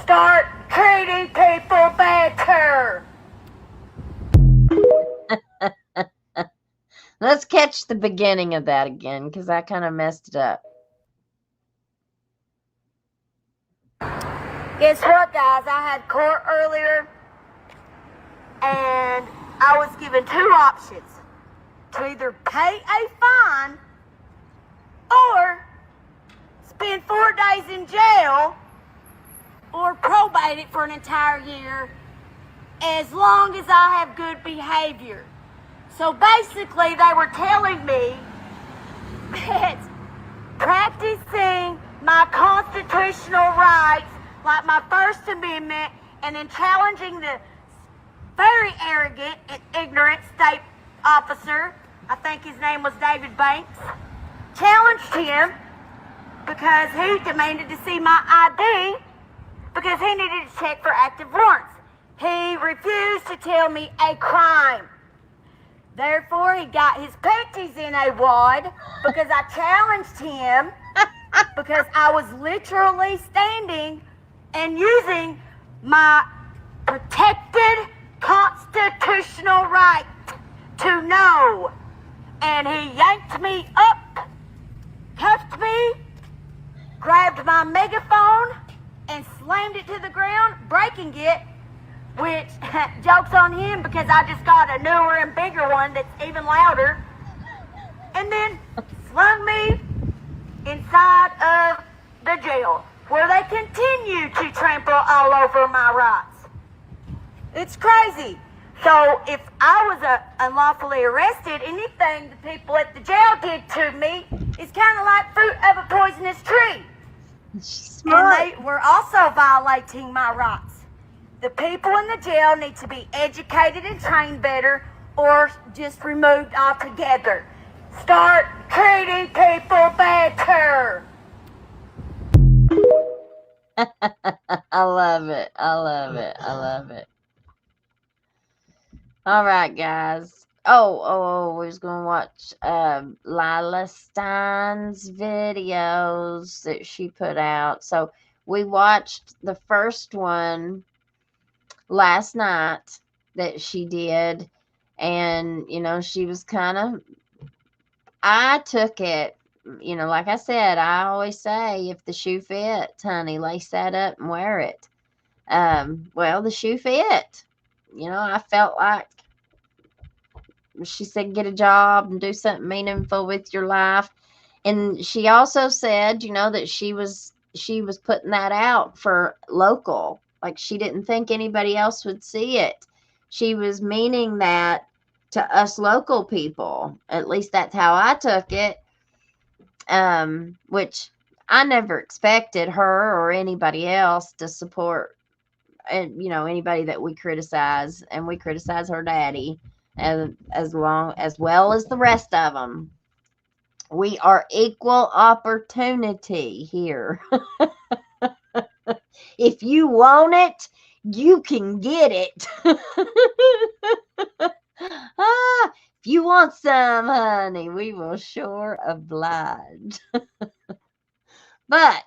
Start treating people better. Let's catch the beginning of that again because I kind of messed it up. Guess what, guys? I had court earlier and I was given 2 options. To either pay a fine or spend 4 days in jail or probated for an entire year as long as I have good behavior. So basically, they were telling me that practicing my constitutional rights, like my First Amendment, and then challenging the very arrogant and ignorant state officer, I think his name was David Banks, challenged him because he demanded to see my ID because he needed to check for active warrants. He refused to tell me a crime. Therefore, he got his panties in a wad because I challenged him because I was literally standing and using my protected constitutional right to know. And he yanked me up, cuffed me, grabbed my megaphone, and slammed it to the ground, breaking it, which, joke's on him because I just got a newer and bigger one that's even louder, and then slung me inside of the jail, where they continue to trample all over my rights. It's crazy. So if I was unlawfully arrested, anything the people at the jail did to me is kind of like fruit of a poisonous tree. Smart. And they were also violating my rights. The people in the jail need to be educated and trained better, or just removed altogether. Start treating people better. I love it. I love it. I love it. All right, guys. We was going to watch Lila Stein's videos that she put out. So we watched the first one last night that she did. And, she was I took it, like I said, I always say, if the shoe fits, honey, lace that up and wear it. Well, the shoe fit. I felt like she said, get a job and do something meaningful with your life. And she also said, that she was putting that out for local. Like, she didn't think anybody else would see it. She was meaning that to us local people. At least that's how I took it. Which I never expected her or anybody else to support, and anybody that we criticize, and we criticize her daddy as well as the rest of them. We are equal opportunity here. If you want it, you can get it. If you want some, honey, we will sure oblige. But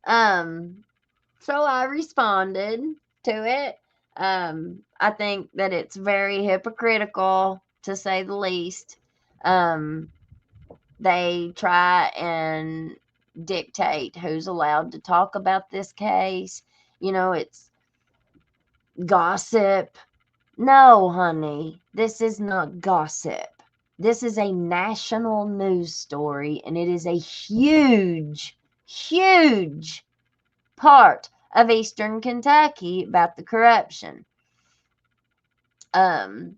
so I responded to it. I think that it's very hypocritical, to say the least. They try and dictate who's allowed to talk about this case. It's gossip. No, honey, this is not gossip. This is a national news story, and it is a huge, huge part of Eastern Kentucky about the corruption. But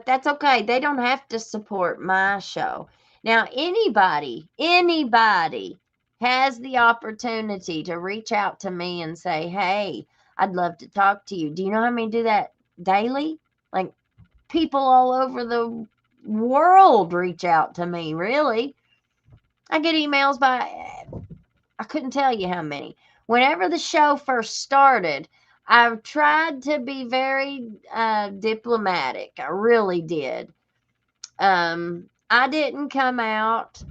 that's okay. They don't have to support my show. Now, anybody has the opportunity to reach out to me and say, hey, I'd love to talk to you. Do you know how many do that daily? Like, people all over the world reach out to me, really. I get emails I couldn't tell you how many. Whenever the show first started, I tried to be very diplomatic. I really did. I didn't come out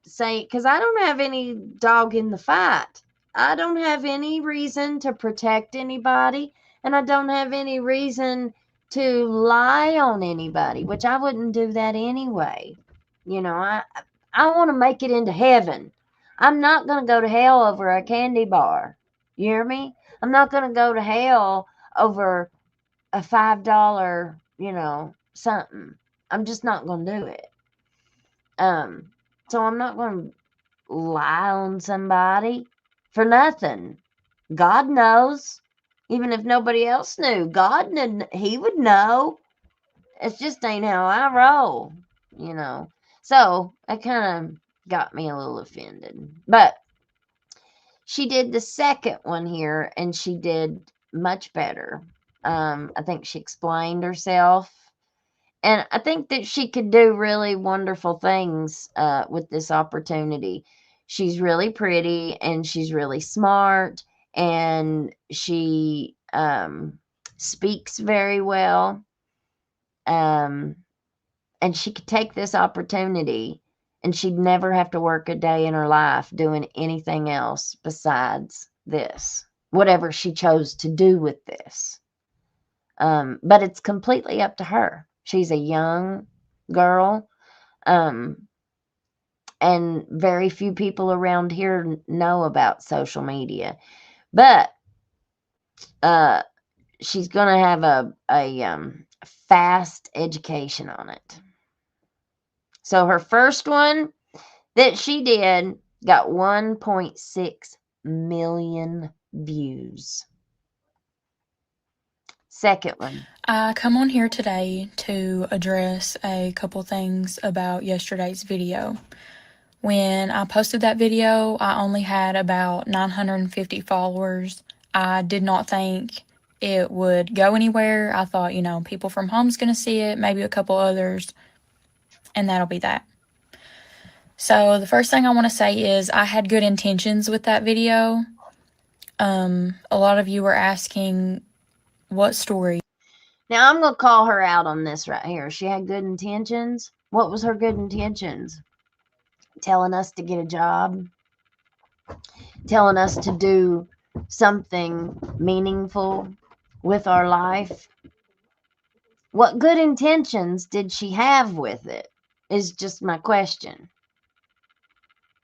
saying, because I don't have any dog in the fight. I don't have any reason to protect anybody, and I don't have any reason to lie on anybody, which I wouldn't do that anyway. I want to make it into heaven. I'm not going to go to hell over a candy bar. You hear me? I'm not going to go to hell over a $5, something. I'm just not going to do it. So I'm not going to lie on somebody for nothing. God knows. Even if nobody else knew, he would know. It just ain't how I roll, So that kind of got me a little offended. But she did the second one here, and she did much better. I think she explained herself. And I think that she could do really wonderful things with this opportunity. She's really pretty, and she's really smart, and she speaks very well. And she could take this opportunity and she'd never have to work a day in her life doing anything else besides this, whatever she chose to do with this. But it's completely up to her. She's a young girl. And very few people around here know about social media. But she's going to have a fast education on it. So her first one that she did got 1.6 million views. Second one. I come on here today to address a couple things about yesterday's video. When I posted that video, I only had about 950 followers. I did not think it would go anywhere. I thought, you know, people from home's going to see it, maybe a couple others, and that'll be that. So the first thing I want to say is I had good intentions with that video. A lot of you were asking what story. Now I'm going to call her out on this right here. She had good intentions. What was her good intentions? Telling us to get a job, telling us to do something meaningful with our life. What good intentions did she have with it is just my question.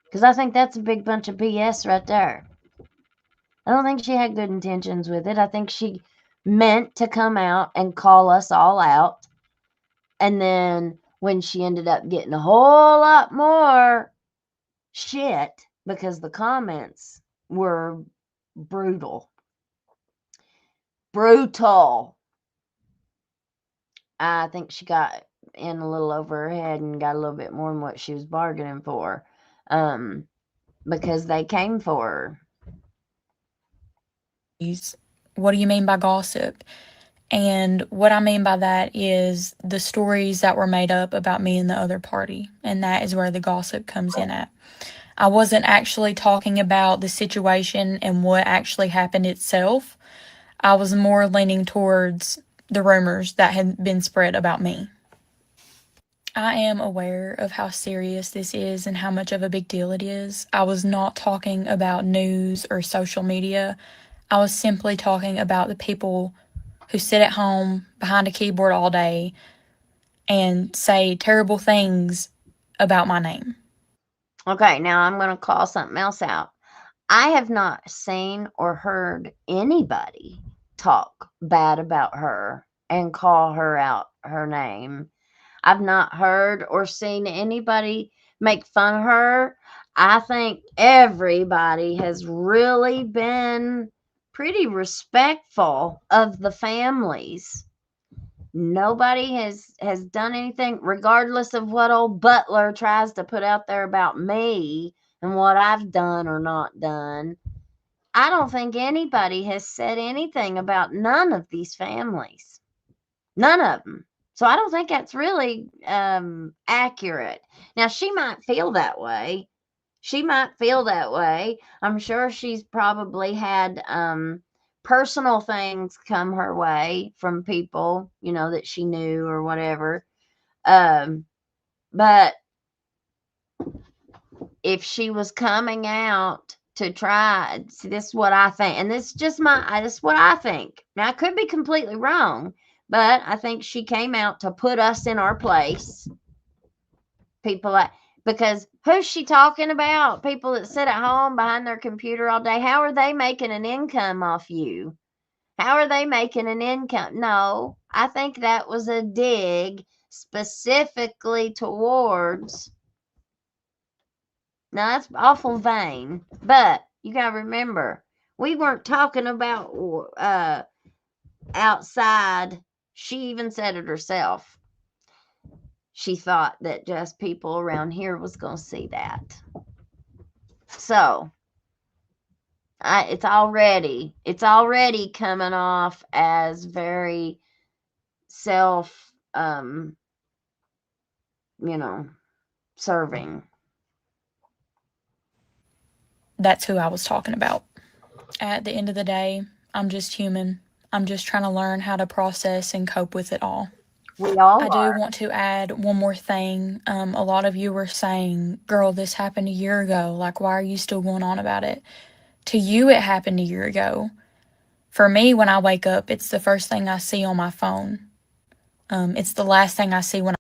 Because I think that's a big bunch of BS right there. I don't think she had good intentions with it. I think she meant to come out and call us all out. And then when she ended up getting a whole lot more shit because the comments were brutal. I think she got in a little over her head and got a little bit more than what she was bargaining for, because they came for her. What do you mean by gossip? And what I mean by that is the stories that were made up about me and the other party. And that is where the gossip comes in at. I wasn't actually talking about the situation and what actually happened itself. I was more leaning towards the rumors that had been spread about me. I am aware of how serious this is and how much of a big deal it is. I was not talking about news or social media. I was simply talking about the people who sit at home behind a keyboard all day and say terrible things about my name. Okay, now I'm going to call something else out. I have not seen or heard anybody talk bad about her and call her out her name. I've not heard or seen anybody make fun of her. I think everybody has really been pretty respectful of the families. Nobody has done anything, regardless of what old Butler tries to put out there about me and what I've done or not done. I don't think anybody has said anything about none of these families. None of them. So I don't think that's really accurate. Now, she might feel that way. I'm sure she's probably had personal things come her way from people, you know, that she knew or whatever. But if she was coming out to try, see, this is what I think, and this is what I think. Now, I could be completely wrong, but I think she came out to put us in our place. Because who's she talking about? People that sit at home behind their computer all day. How are they making an income off you? How are they making an income? No, I think that was a dig specifically towards. Now, that's awful vain, but you got to remember, we weren't talking about outside. She even said it herself. She thought that just people around here was going to see that. So, it's already coming off as very self, serving. That's who I was talking about. At the end of the day, I'm just human. I'm just trying to learn how to process and cope with it all. We all I do are. want to add one more thing. A lot of you were saying, girl, this happened a year ago. Like, why are you still going on about it? To you, it happened a year ago. For me, when I wake up, it's the first thing I see on my phone. It's the last thing I see when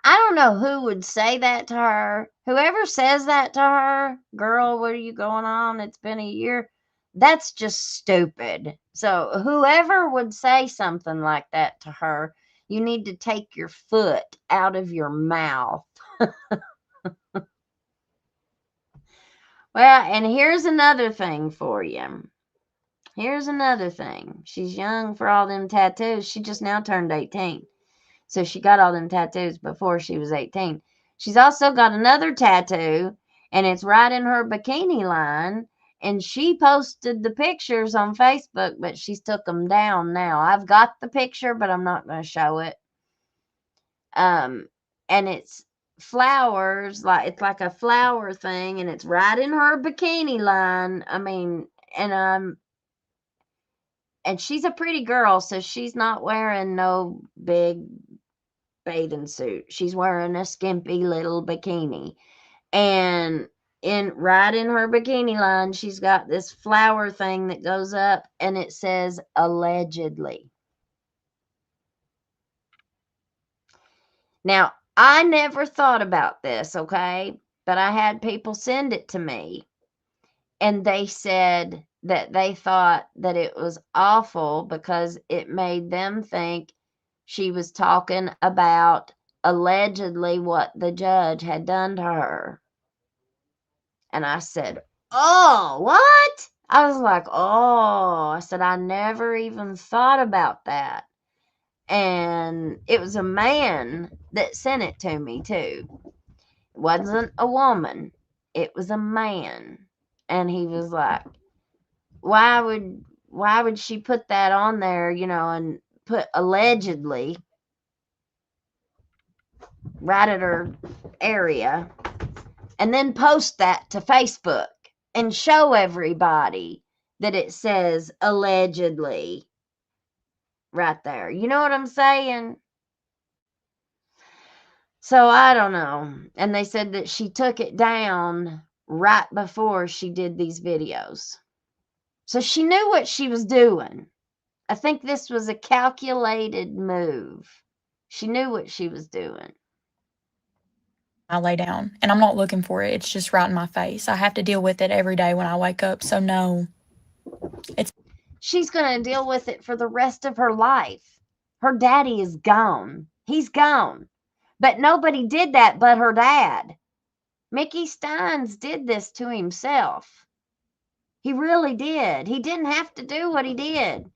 I don't know who would say that to her. Whoever says that to her, girl, what are you going on? It's been a year. That's just stupid. So, whoever would say something like that to her, you need to take your foot out of your mouth. Well, and here's another thing for you. Here's another thing. She's young for all them tattoos. She just now turned 18. So she got all them tattoos before she was 18. She's also got another tattoo, and it's right in her bikini line. And she posted the pictures on Facebook, but she's took them down now. I've got the picture, but I'm not going to show it. And it's flowers, like it's like a flower thing, and it's right in her bikini line. I mean, and she's a pretty girl, so she's not wearing no big bathing suit. She's wearing a skimpy little bikini. And right in her bikini line, she's got this flower thing that goes up, and it says allegedly. Now, I never thought about this, okay? But I had people send it to me, and they said that they thought that it was awful because it made them think she was talking about allegedly what the judge had done to her. And I said, oh, what? I was like, oh, I said, I never even thought about that. And it was a man that sent it to me, too. It wasn't a woman, it was a man. And he was like, why would she put that on there, and put allegedly right at her area, and then post that to Facebook and show everybody that it says allegedly right there. You know what I'm saying? So I don't know. And they said that she took it down right before she did these videos. So she knew what she was doing. I think this was a calculated move. She knew what she was doing. I lay down, and I'm not looking for it. It's just right in my face. I have to deal with it every day when I wake up. So no, she's going to deal with it for the rest of her life. Her daddy is gone. He's gone. But nobody did that but her dad. Mickey Steins did this to himself. He really did. He didn't have to do what he did.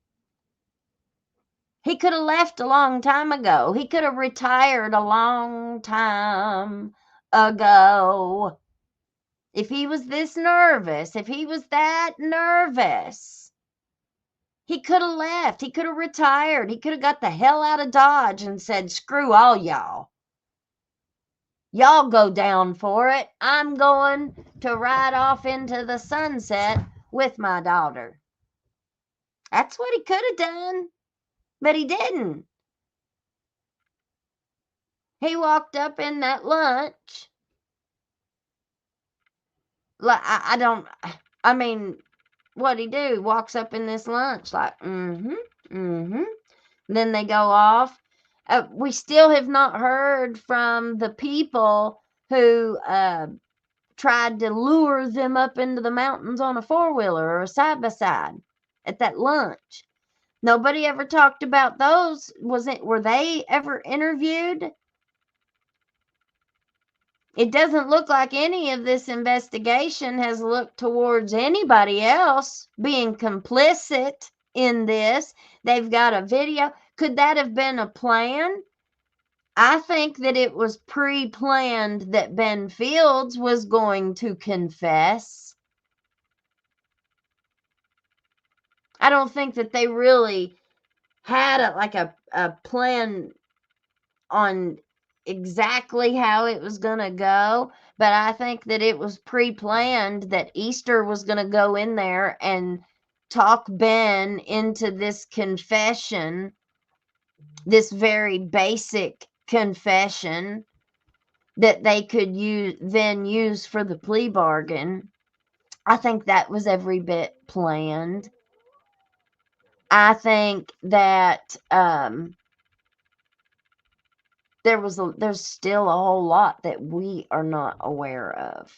He could have left a long time ago. He could have retired a long time ago. If he was this nervous, if he was that nervous, he could have left. He could have retired. He could have got the hell out of Dodge and said, screw all y'all. Y'all go down for it. I'm going to ride off into the sunset with my daughter. That's what he could have done, but he didn't. He walked up in that lunch. I mean, what'd he do? Walks up in this lunch like, Then they go off. We still have not heard from the people who tried to lure them up into the mountains on a four-wheeler or a side-by-side at that lunch. Nobody ever talked about those. Were they ever interviewed? It doesn't look like any of this investigation has looked towards anybody else being complicit in this. They've got a video. Could that have been a plan? I think that it was pre-planned that Ben Fields was going to confess. I don't think that they really had a plan on exactly how it was going to go, but I think that it was pre-planned that Easter was going to go in there and talk Ben into this confession, this very basic confession that they could use for the plea bargain. I think that was every bit planned. I think that there's still a whole lot that we are not aware of.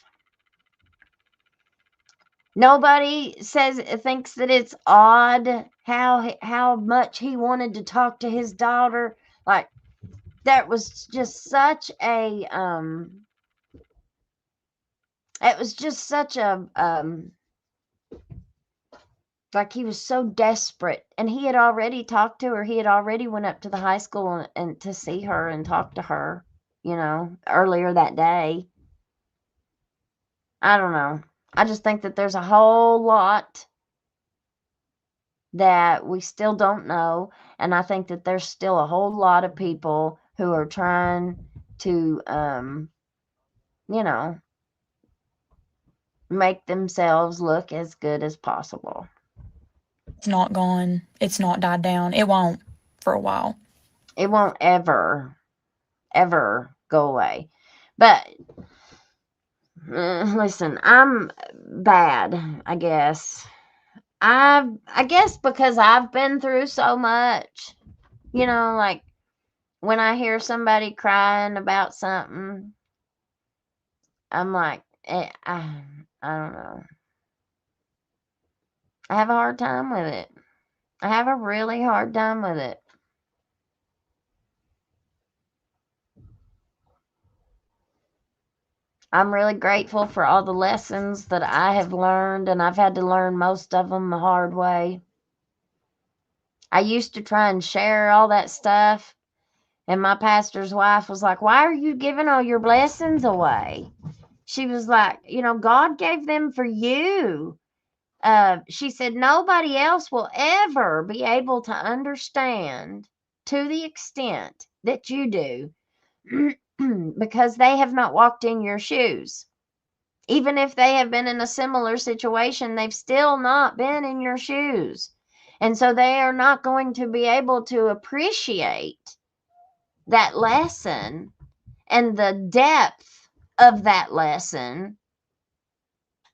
Nobody thinks that it's odd how much he wanted to talk to his daughter. Like, that was just such a it was just such a like, he was so desperate, and he had already talked to her. He had already went up to the high school and to see her and talk to her, earlier that day. I don't know. I just think that there's a whole lot that we still don't know, and I think that there's still a whole lot of people who are trying to make themselves look as good as possible. It's not gone. It's not died down. It won't for a while. It won't ever go away. But listen, I'm bad, I guess. I guess because I've been through so much. Like, when I hear somebody crying about something, I'm like, I don't know. I have a hard time with it. I have a really hard time with it. I'm really grateful for all the lessons that I have learned, and I've had to learn most of them the hard way. I used to try and share all that stuff, and my pastor's wife was like, "Why are you giving all your blessings away?" She was like, "God gave them for you." She said, "Nobody else will ever be able to understand to the extent that you do because they have not walked in your shoes. Even if they have been in a similar situation, they've still not been in your shoes. And so they are not going to be able to appreciate that lesson and the depth of that lesson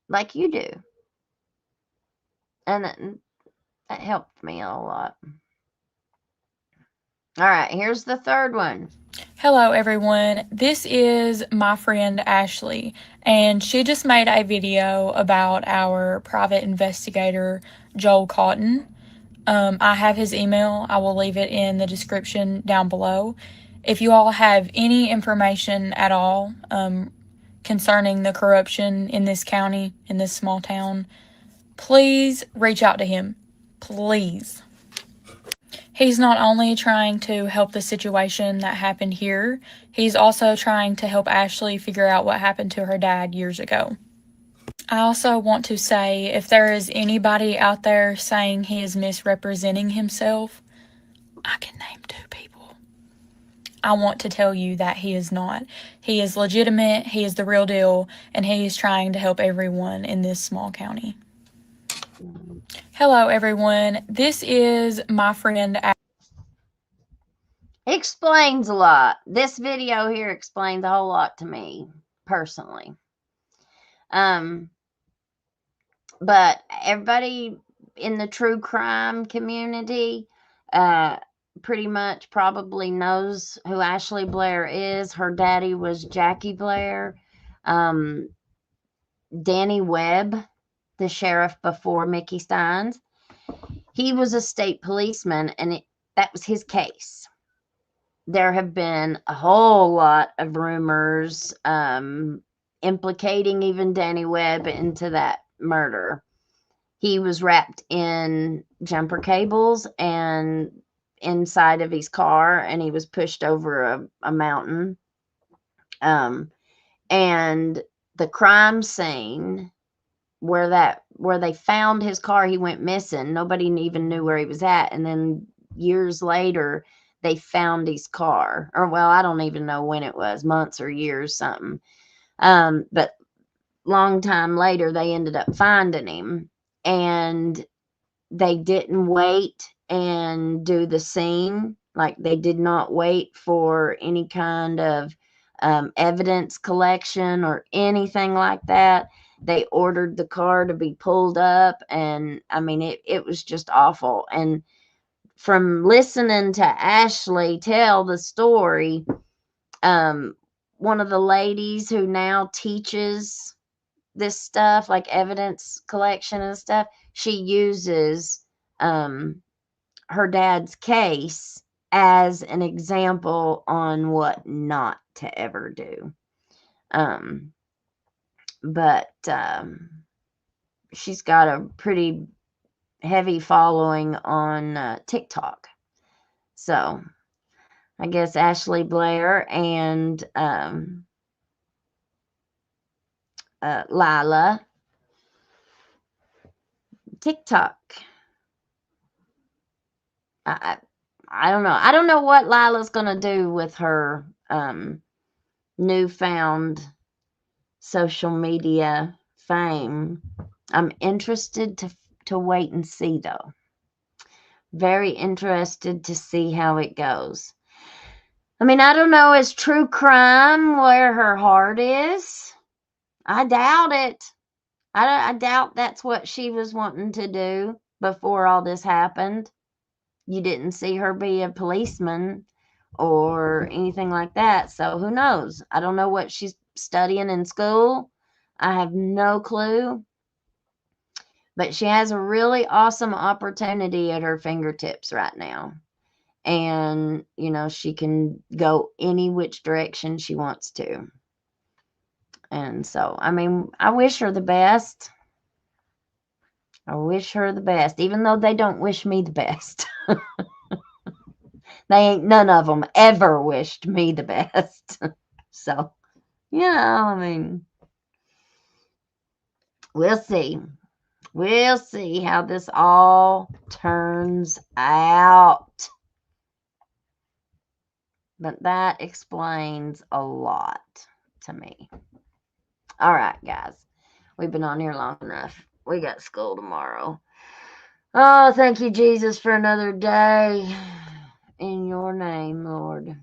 like you do." And that helped me a lot. All right, here's the third one. Hello, everyone. This is my friend Ashley, and she just made a video about our private investigator, Joel Cotton. I have his email. I will leave it in the description down below. If you all have any information at all concerning the corruption in this county, in this small town, please reach out to him. Please. He's not only trying to help the situation that happened here, he's also trying to help Ashley figure out what happened to her dad years ago. I also want to say, if there is anybody out there saying he is misrepresenting himself, I can name 2 people. I want to tell you that he is not. He is legitimate, he is the real deal, and he is trying to help everyone in this small county. Hello, everyone. This is my friend. Explains a lot. This video here explains a whole lot to me, personally. But everybody in the true crime community pretty much probably knows who Ashley Blair is. Her daddy was Jackie Blair. Danny Webb, the sheriff before Mickey Steins, he was a state policeman, and that was his case. There have been a whole lot of rumors implicating even Danny Webb into that murder. He was wrapped in jumper cables and inside of his car, and he was pushed over a mountain. And the crime scene where they found his car, he went missing. Nobody even knew where he was at. And then years later, they found his car. Or, well, I don't even know when it was, months or years, something. But long time later, they ended up finding him. And they didn't wait and do the scene. Like, they did not wait for any kind of evidence collection or anything like that. They ordered the car to be pulled up, and I mean, it was just awful. And from listening to Ashley tell the story, one of the ladies who now teaches this stuff, like evidence collection and stuff, she uses her dad's case as an example on what not to ever do. But she's got a pretty heavy following on TikTok. So I guess Ashley Blair and Lila TikTok. I don't know. I don't know what Lila's gonna do with her newfound social media fame. I'm interested to wait and see, though. Very interested to see how it goes. I mean, I don't know, is true crime where her heart is? I doubt it. I doubt that's what she was wanting to do before all this happened. You didn't see her be a policeman or anything like that. So who knows? I don't know what she's studying in school. I have no clue. But she has a really awesome opportunity at her fingertips right now. And, you know, she can go any which direction she wants to. And so, I mean, I wish her the best. I wish her the best, even though they don't wish me the best. None of them ever wished me the best. So, yeah, I mean, we'll see. We'll see how this all turns out. But that explains a lot to me. All right, guys. We've been on here long enough. We got school tomorrow. Oh, thank you, Jesus, for another day. In your name, Lord.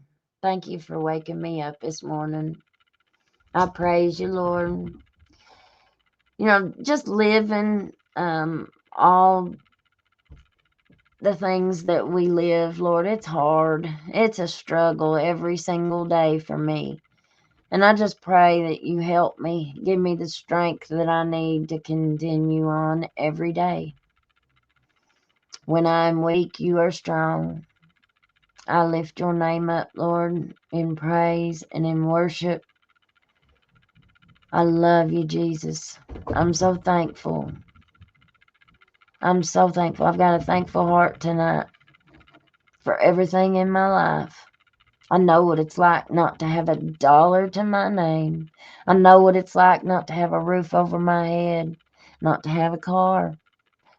Thank you for waking me up this morning. I praise you, Lord. You know, just living all the things that we live, Lord, it's hard. It's a struggle every single day for me. And I just pray that you help me, give me the strength that I need to continue on every day. When I'm weak, you are strong. I lift your name up, Lord, in praise and in worship. I love you, Jesus. I'm so thankful. I'm so thankful. I've got a thankful heart tonight for everything in my life. I know what it's like not to have $1 to my name. I know what it's like not to have a roof over my head, not to have a car,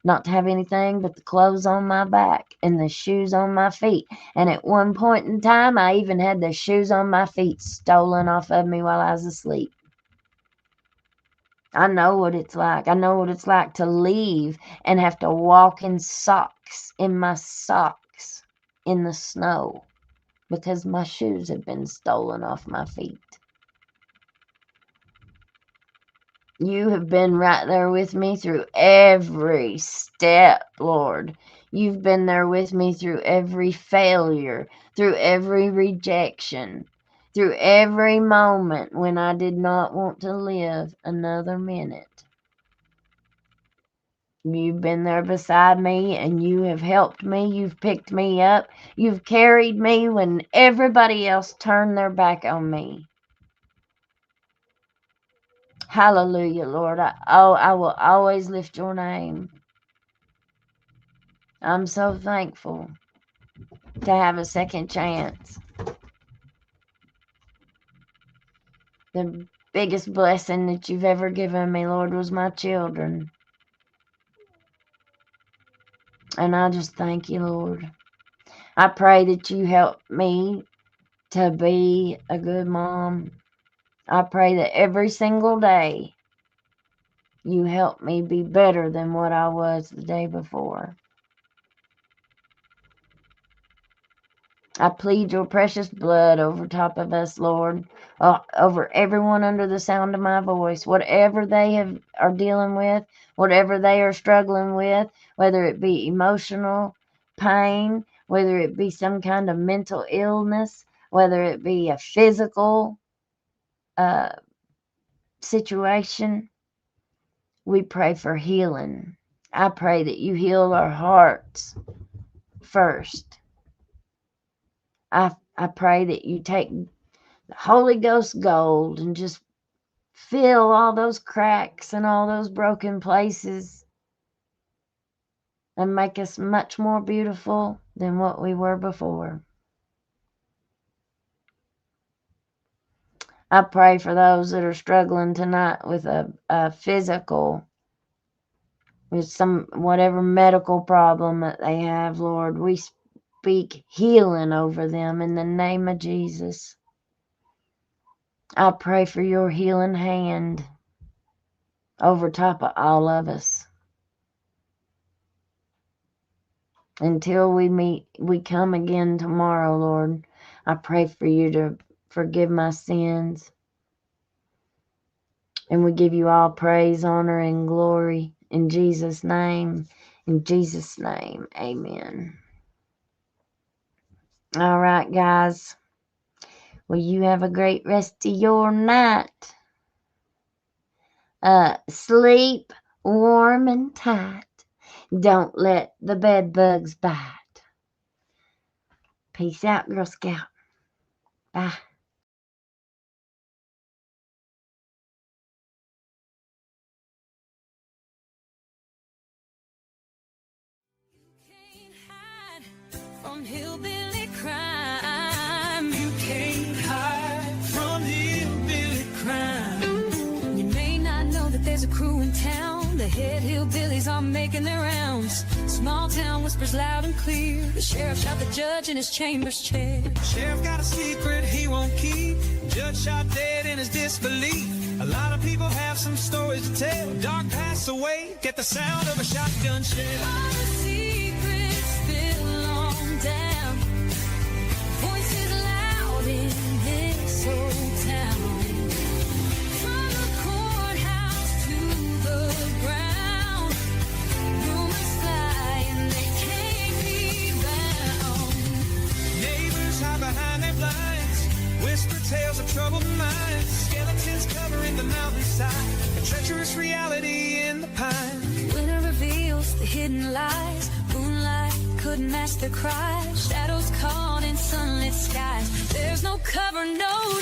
not to have anything but the clothes on my back and the shoes on my feet. And at one point in time, I even had the shoes on my feet stolen off of me while I was asleep. I know what it's like. I know what it's like to leave and have to walk in socks, in my socks, in the snow, because my shoes have been stolen off my feet. You have been right there with me through every step, Lord. You've been there with me through every failure, through every rejection, through every moment when I did not want to live another minute. You've been there beside me, and you have helped me. You've picked me up. You've carried me when everybody else turned their back on me. Hallelujah, Lord. I will always lift your name. I'm so thankful to have a second chance. The biggest blessing that you've ever given me, Lord, was my children. And I just thank you, Lord. I pray that you help me to be a good mom. I pray that every single day you help me be better than what I was the day before. I plead your precious blood over top of us, Lord, over everyone under the sound of my voice, whatever they are dealing with, whatever they are struggling with, whether it be emotional pain, whether it be some kind of mental illness, whether it be a physical situation. We pray for healing. I pray that you heal our hearts first. I pray that you take the Holy Ghost gold and just fill all those cracks and all those broken places and make us much more beautiful than what we were before. I pray for those that are struggling tonight with a physical, with some whatever medical problem that they have, Lord. We speak healing over them in the name of Jesus. I pray for your healing hand over top of all of us. Until we come again tomorrow, Lord, I pray for you to forgive my sins. And we give you all praise, honor, and glory in Jesus' name. In Jesus' name, amen. All right, guys. Well, you have a great rest of your night. Sleep warm and tight. Don't let the bed bugs bite. Peace out, Girl Scout. Bye. From hillbilly crime, you can't hide from hillbilly crime. You may not know that there's a crew in town. The head hillbillies are making their rounds. Small town whispers loud and clear. The sheriff shot the judge in his chambers chair. Sheriff got a secret he won't keep. Judge shot dead in his disbelief. A lot of people have some stories to tell. Dark pass away, get the sound of a shotgun shell. All the secrets still on down. Voices loud in this old town. From the courthouse to the ground. Rumors fly and they can't be bound. Neighbors hide behind their blinds. Whisper tales of troubled minds. Skeletons covering the mountainside. A treacherous reality in the pines. Winter reveals the hidden lies. Moonlight couldn't mask their cries. Shadows caught in sunlit skies. There's no cover, no